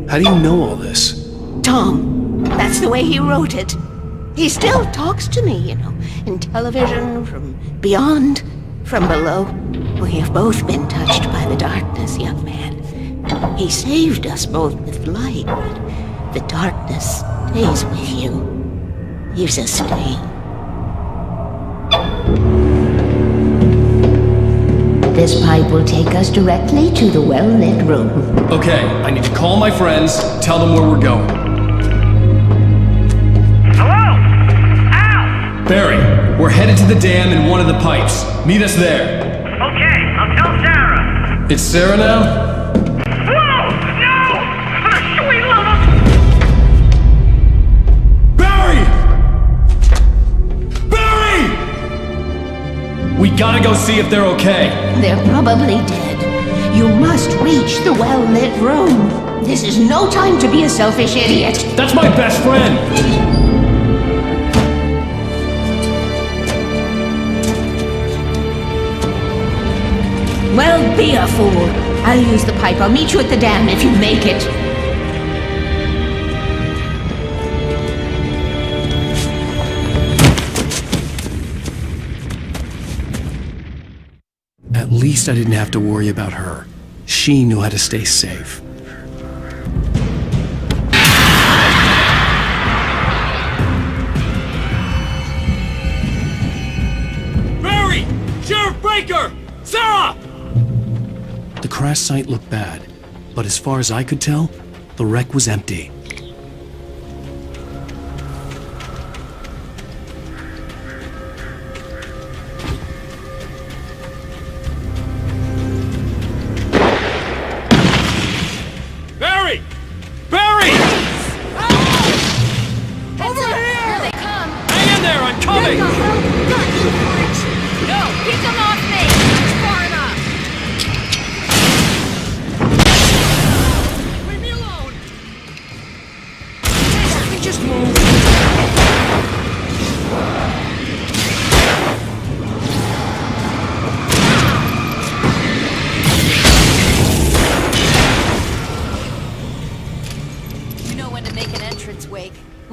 How do you know all this? Tom, that's the way he wrote it. He still talks to me, you know, in television, from beyond, from below. We have both been touched by the darkness, young man. He saved us both with light, but the darkness stays with you. Leaves a stain. This pipe will take us directly to the well-lit room. Okay, I need to call my friends, tell them where we're going. Hello? Al! Barry, we're headed to the dam in one of the pipes. Meet us there. Okay, I'll tell Sarah. It's Sarah now? Whoa! No! Sweet love! Barry! Barry! We gotta go see if they're okay. They're probably dead. You must reach the well-lit room. This is no time to be a selfish idiot. That's my best friend! Well, be a fool. I'll use the pipe. I'll meet you at the dam if you make it. At least I didn't have to worry about her. She knew how to stay safe. Barry! Sheriff Baker! Sarah! The crash site looked bad, but as far as I could tell, the wreck was empty.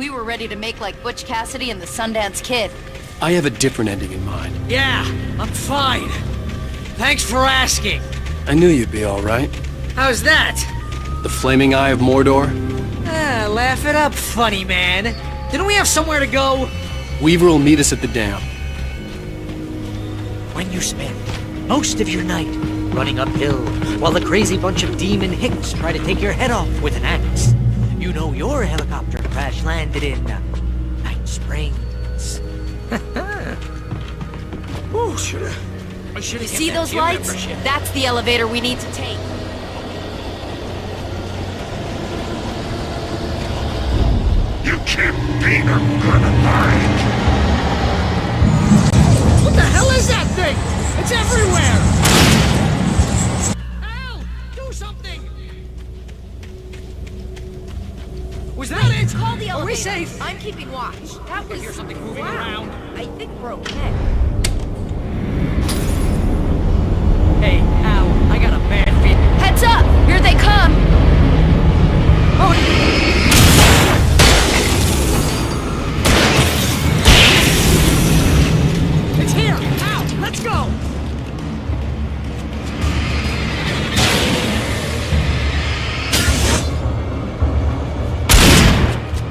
We were ready to make like Butch Cassidy and the Sundance Kid. I have a different ending in mind. Yeah, I'm fine. Thanks for asking. I knew you'd be alright. How's that? The Flaming Eye of Mordor? Laugh it up, funny man. Didn't we have somewhere to go? Weaver will meet us at the dam. When you spend most of your night running uphill while the crazy bunch of demon hicks try to take your head off with an axe, you know your helicopter crash landed in Night Springs. Ooh, I should You see those lights? That's the elevator we need to take. You can't beat a good mind. What the hell is that thing? It's everywhere! Al! Do something! Was that it? Call the elevator. Are we safe? I'm keeping watch. That was... Hear something moving around. I think we're okay. Hey, Al, I got a bad feeling. Heads up! Here they come! Oh, it's here! Al, let's go!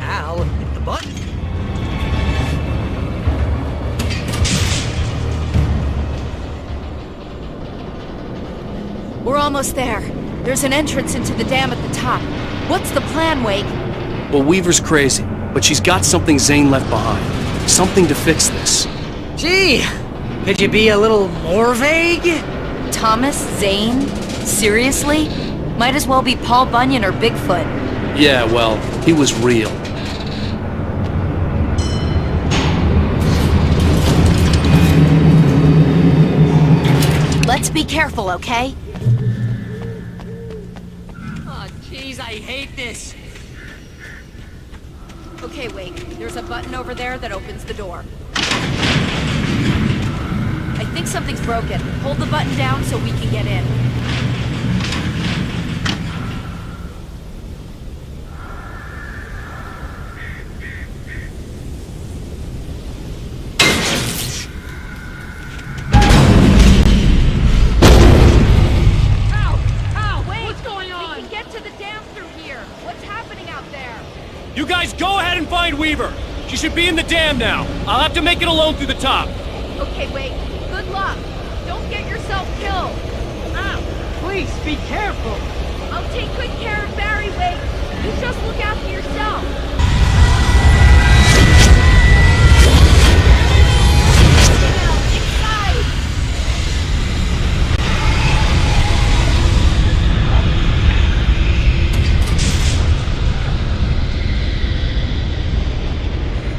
Al, hit the button. We're almost there. There's an entrance into the dam at the top. What's the plan, Wake? Well, Weaver's crazy, but she's got something Zane left behind. Something to fix this. Gee, could you be a little more vague? Thomas Zane? Seriously? Might as well be Paul Bunyan or Bigfoot. Yeah, well, he was real. Let's be careful, okay? Oh, jeez, I hate this. Okay, Wake. There's a button over there that opens the door. I think something's broken. Hold the button down so we can get in. You guys go ahead and find Weaver. She should be in the dam now. I'll have to make it alone through the top. Okay, Wake. Good luck. Don't get yourself killed. Ow! Please, be careful. I'll take good care of Barry, Wake. You just look after yourself. Inside.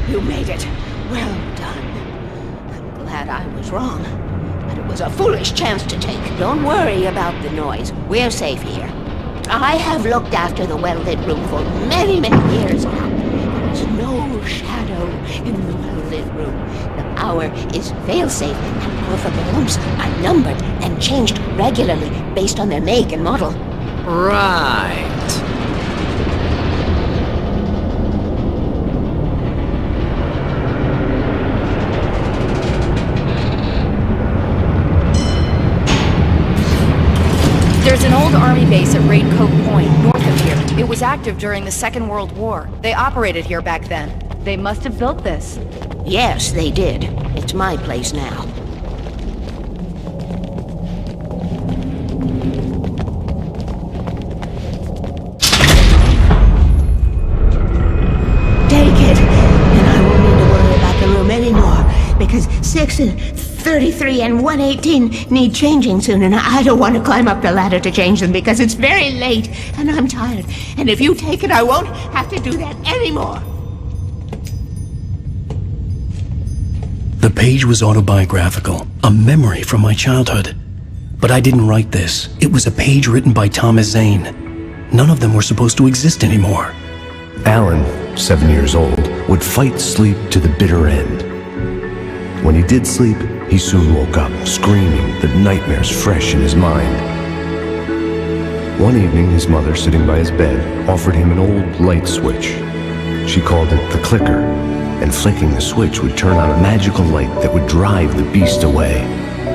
You made it. Well done. I'm glad I was wrong. But it was a foolish chance to take. Don't worry about the noise. We're safe here. I have looked after the well-lit room for many, many years now. There's no shadow in the well-lit room. The power is fail-safe, and both of the lamps are numbered and changed regularly based on their make and model. Right. There's an old army base at Raincoat Point, north of here. It was active during the Second World War. They operated here back then. They must have built this. Yes, they did. It's my place now. Take it, and I won't need to worry about the room anymore, because 6 and 33 and 118 need changing soon, and I don't want to climb up the ladder to change them because it's very late, and I'm tired. And if you take it, I won't have to do that anymore. The page was autobiographical, a memory from my childhood. But I didn't write this. It was a page written by Tomas Zähn. None of them were supposed to exist anymore. Alan, 7 years old, would fight sleep to the bitter end. When he did sleep, he soon woke up, screaming, the nightmares fresh in his mind. One evening, his mother, sitting by his bed, offered him an old light switch. She called it the clicker, and flicking the switch would turn on a magical light that would drive the beast away.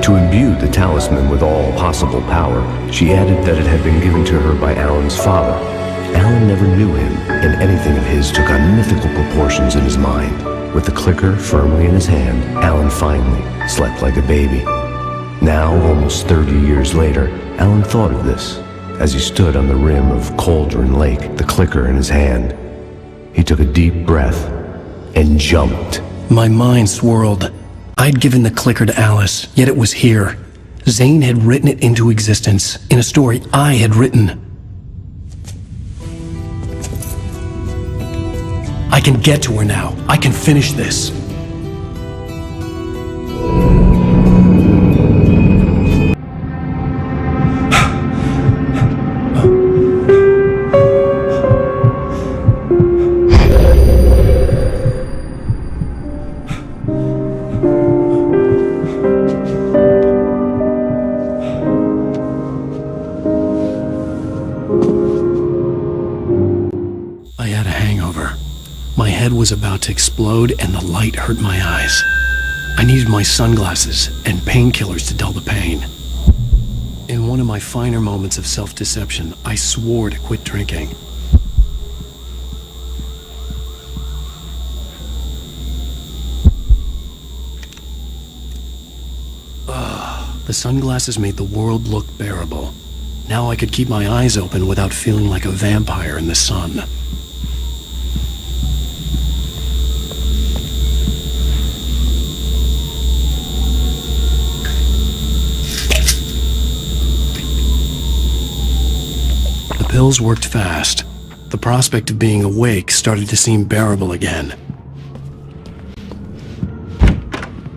To imbue the talisman with all possible power, she added that it had been given to her by Alan's father. Alan never knew him, and anything of his took on mythical proportions in his mind. With the clicker firmly in his hand, Alan finally slept like a baby. Now, almost 30 years later, Alan thought of this as he stood on the rim of Cauldron Lake, the clicker in his hand. He took a deep breath and jumped. My mind swirled. I'd given the clicker to Alice, yet it was here. Zane had written it into existence in a story I had written. I can get to her now. I can finish this. Was about to explode and the light hurt my eyes. I needed my sunglasses and painkillers to dull the pain. In one of my finer moments of self-deception, I swore to quit drinking. The sunglasses made the world look bearable. Now I could keep my eyes open without feeling like a vampire in the sun. The pills worked fast. The prospect of being awake started to seem bearable again.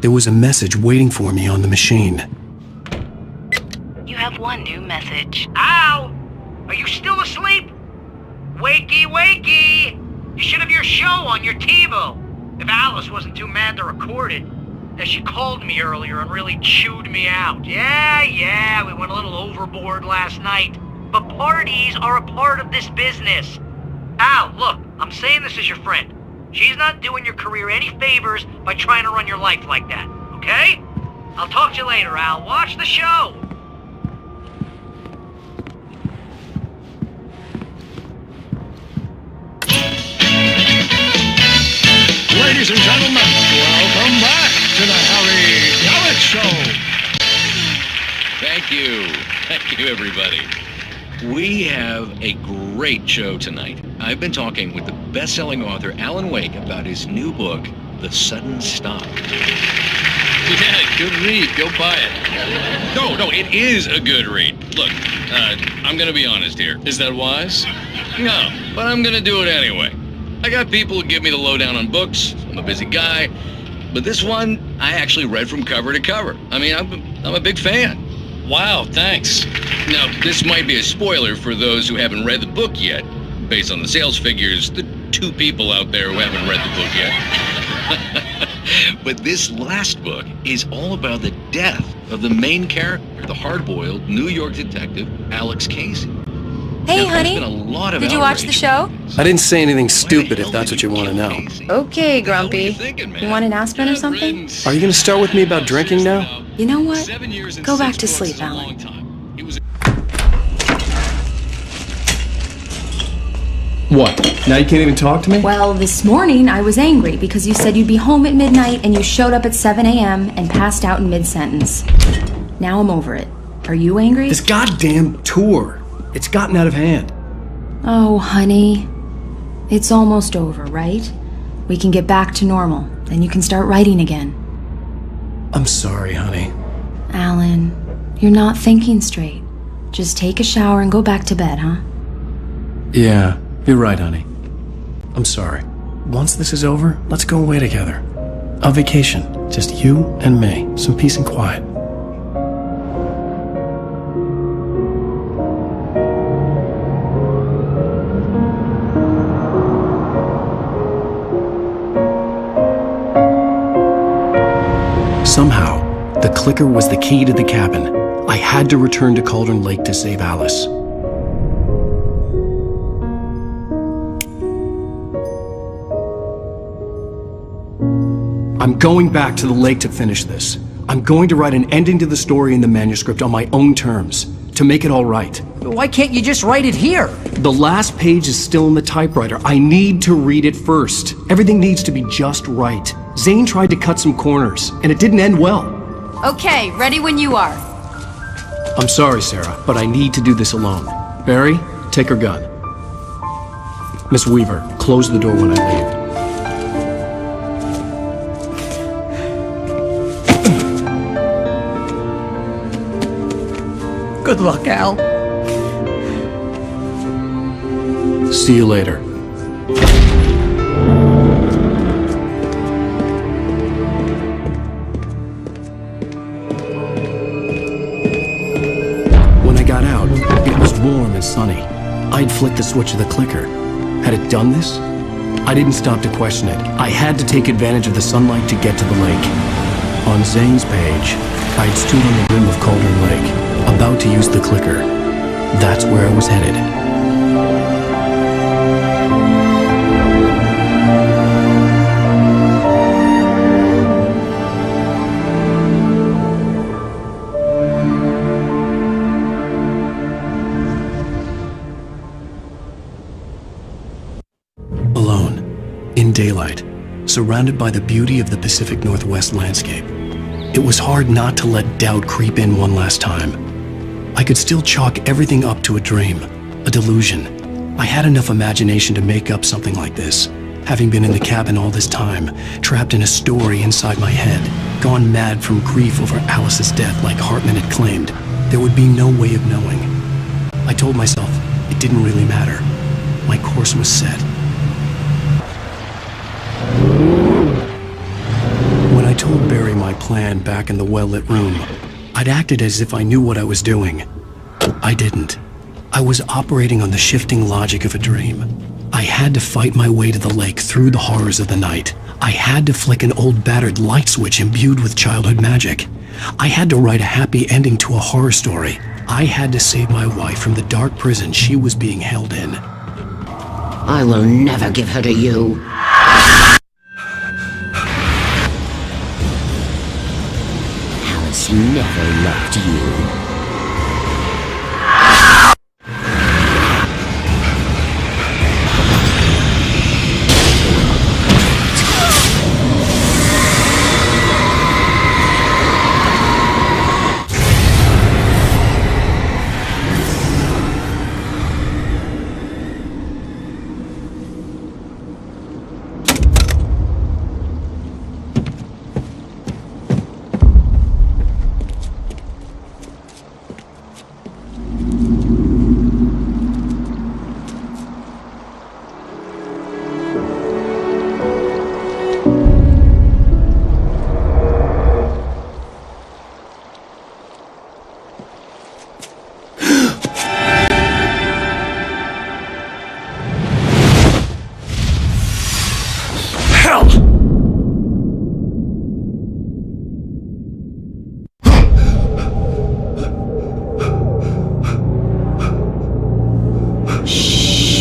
There was a message waiting for me on the machine. You have one new message. Al! Are you still asleep? Wakey, wakey! You should have your show on your TiVo. If Alice wasn't too mad to record it. As she called me earlier and really chewed me out. Yeah, we went a little overboard last night. But parties are a part of this business. Al, look, I'm saying this as your friend. She's not doing your career any favors by trying to run your life like that, okay? I'll talk to you later, Al. Watch the show. Ladies and gentlemen, welcome back to the Harry Gallic Show. Thank you, everybody. We have a great show tonight. I've been talking with the best-selling author Alan Wake about his new book, The Sudden Stop. Yeah, good read. Go buy it. No, it is a good read. Look, I'm gonna be honest here. Is that wise? No, but I'm gonna do it anyway. I got people who give me the lowdown on books. I'm a busy guy. But this one, I actually read from cover to cover. I mean, I'm a big fan. Wow, thanks. Now, this might be a spoiler for those who haven't read the book yet. Based on the sales figures, the 2 people out there who haven't read the book yet. But this last book is all about the death of the main character, the hard-boiled New York detective, Alex Casey. Hey, now, honey. There's been a lot of Did you watch the show? I didn't say anything stupid if that's what you want to know. Okay, Grumpy. You want an aspirin or something? Are you going to start with me about drinking now? You know what? Go back to sleep, Alan. What? Now you can't even talk to me? Well, this morning I was angry because you said you'd be home at midnight and you showed up at 7 a.m. and passed out in mid-sentence. Now I'm over it. Are you angry? This goddamn tour. It's gotten out of hand. Oh, honey. It's almost over, right? We can get back to normal. Then you can start writing again. I'm sorry, honey. Alan, you're not thinking straight. Just take a shower and go back to bed, huh? Yeah, you're right, honey. I'm sorry. Once this is over, let's go away together. A vacation. Just you and me. Some peace and quiet. Somehow, the clicker was the key to the cabin. I had to return to Cauldron Lake to save Alice. I'm going back to the lake to finish this. I'm going to write an ending to the story in the manuscript on my own terms, to make it all right. Why can't you just write it here? The last page is still in the typewriter. I need to read it first. Everything needs to be just right. Zane tried to cut some corners, and it didn't end well. Okay, ready when you are. I'm sorry, Sarah, but I need to do this alone. Barry, take her gun. Miss Weaver, close the door when I leave. Good luck, Al. See you later. When I got out, it was warm and sunny. I'd flicked the switch of the clicker. Had it done this? I didn't stop to question it. I had to take advantage of the sunlight to get to the lake. On Zane's page, I'd stood on the rim of Cauldron Lake, about to use the clicker. That's where I was headed. Alone, in daylight, surrounded by the beauty of the Pacific Northwest landscape. It was hard not to let doubt creep in one last time. I could still chalk everything up to a dream, a delusion. I had enough imagination to make up something like this, having been in the cabin all this time, trapped in a story inside my head, gone mad from grief over Alice's death like Hartman had claimed. There would be no way of knowing. I told myself it didn't really matter. My course was set. When I told Barry my plan back in the well-lit room, I'd acted as if I knew what I was doing. I didn't. I was operating on the shifting logic of a dream. I had to fight my way to the lake through the horrors of the night. I had to flick an old battered light switch imbued with childhood magic. I had to write a happy ending to a horror story. I had to save my wife from the dark prison she was being held in. I will never give her to you. Alice never loved you.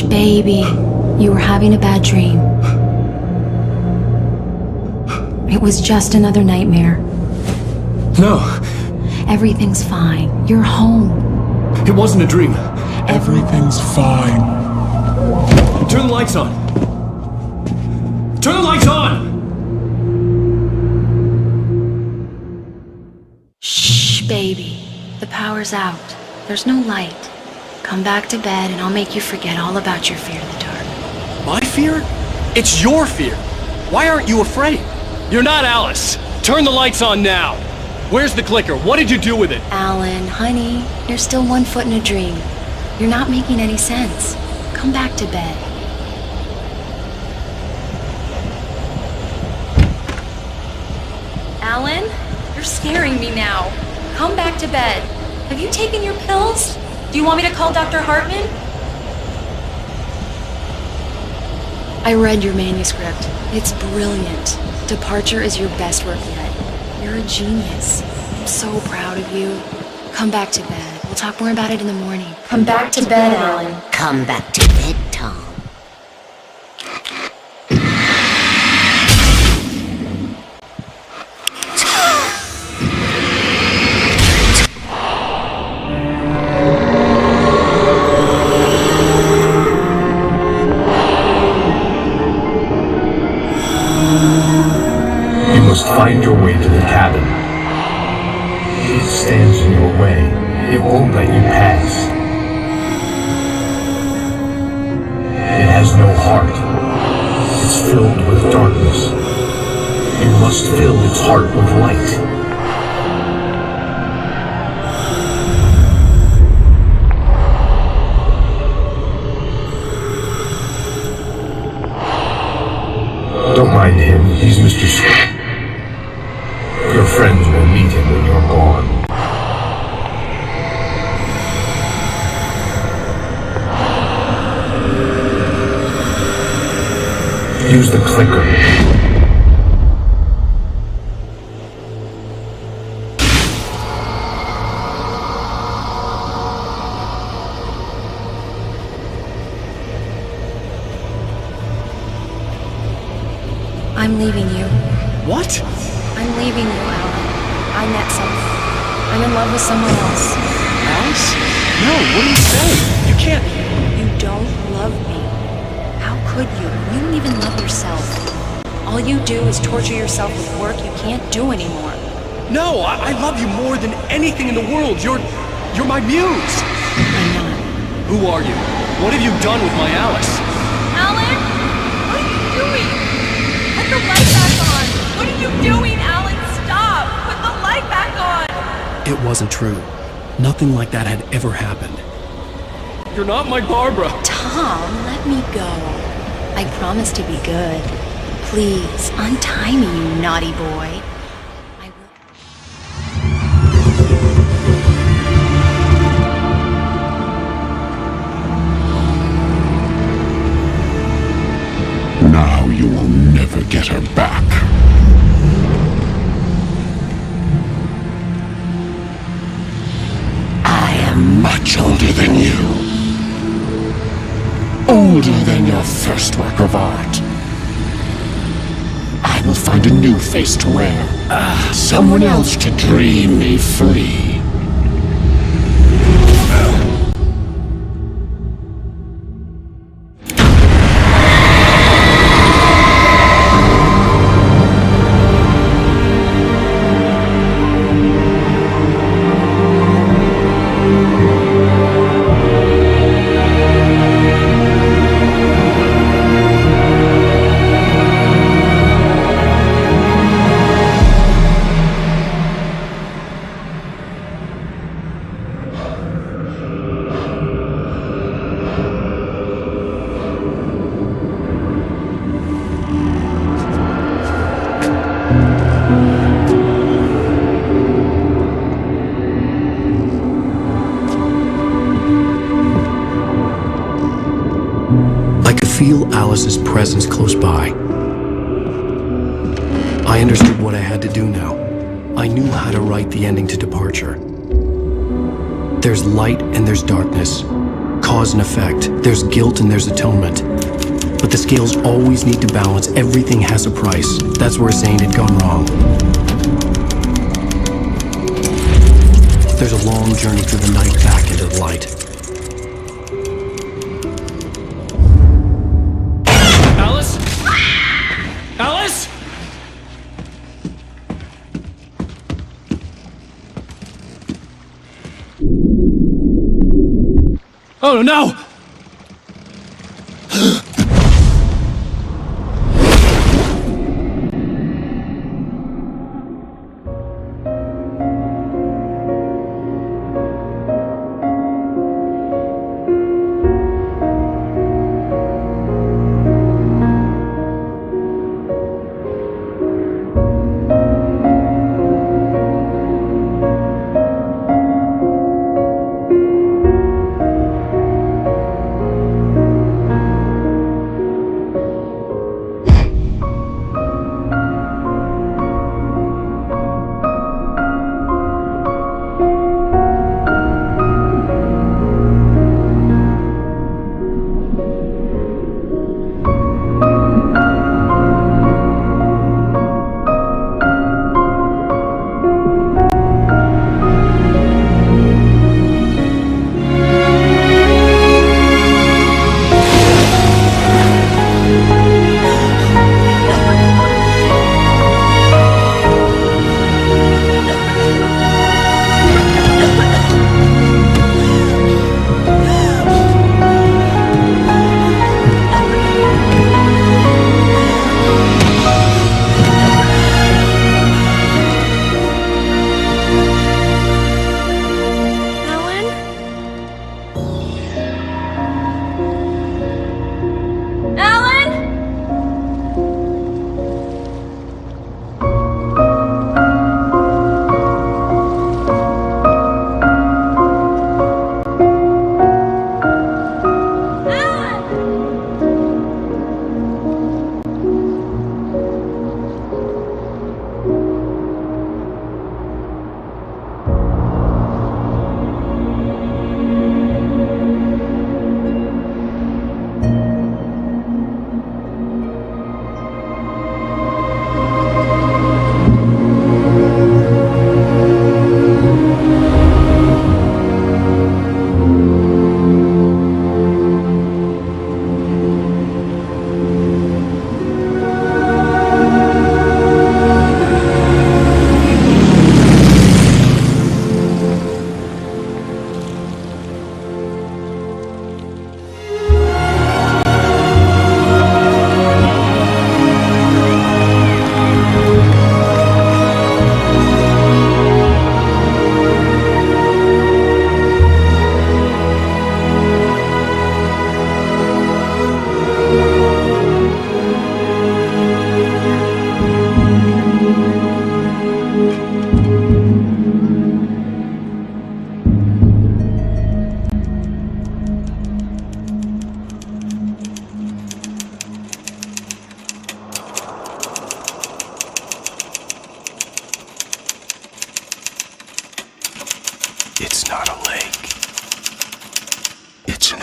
Baby, you were having a bad dream. It was just another nightmare. No. Everything's fine. You're home. It wasn't a dream. Everything's fine. Turn the lights on. Turn the lights on! Shh, baby. The power's out. There's no light. Come back to bed and I'll make you forget all about your fear of the dark. My fear? It's your fear. Why aren't you afraid? You're not Alice. Turn the lights on now. Where's the clicker? What did you do with it? Alan, honey, you're still 1 foot in a dream. You're not making any sense. Come back to bed. Alan, you're scaring me now. Come back to bed. Have you taken your pills? Do you want me to call Dr. Hartman? I read your manuscript. It's brilliant. Departure is your best work yet. You're a genius. I'm so proud of you. Come back to bed. We'll talk more about it in the morning. Come back to bed, Alan. Come back to bed, Tom. Find your way to the cabin. It stands in your way. It won't let you pass. It has no heart. It's filled with darkness. You must fill its heart with light. Don't mind him, he's Mr. Swift. Your friends will meet him when you're gone. Use the clicker. I'm leaving you. What? I'm leaving you, Alan. I met someone. I'm in love with someone else. Alice? No, what are you saying? You can't... You don't love me. How could you? You don't even love yourself. All you do is torture yourself with work you can't do anymore. No, I love you more than anything in the world. You're my muse. I'm not. Who are you? What have you done with my Alice? Alan? What are you doing? Put the light back on! What are you doing, Alan? Stop! Put the light back on! It wasn't true. Nothing like that had ever happened. You're not my Barbara. Tom, let me go. I promise to be good. Please, untie me, you naughty boy. Now you will never get her back. I am much older than you. Older than your first work of art. I will find a new face to wear. Someone else to dream me free. Feel Alice's presence close by. I understood what I had to do now. I knew how to write the ending to Departure. There's light and there's darkness. Cause and effect. There's guilt and there's atonement. But the scales always need to balance. Everything has a price. That's where Zane had gone wrong. There's a long journey through the night back into the light. Alice? Oh no! It's not a lake. It's an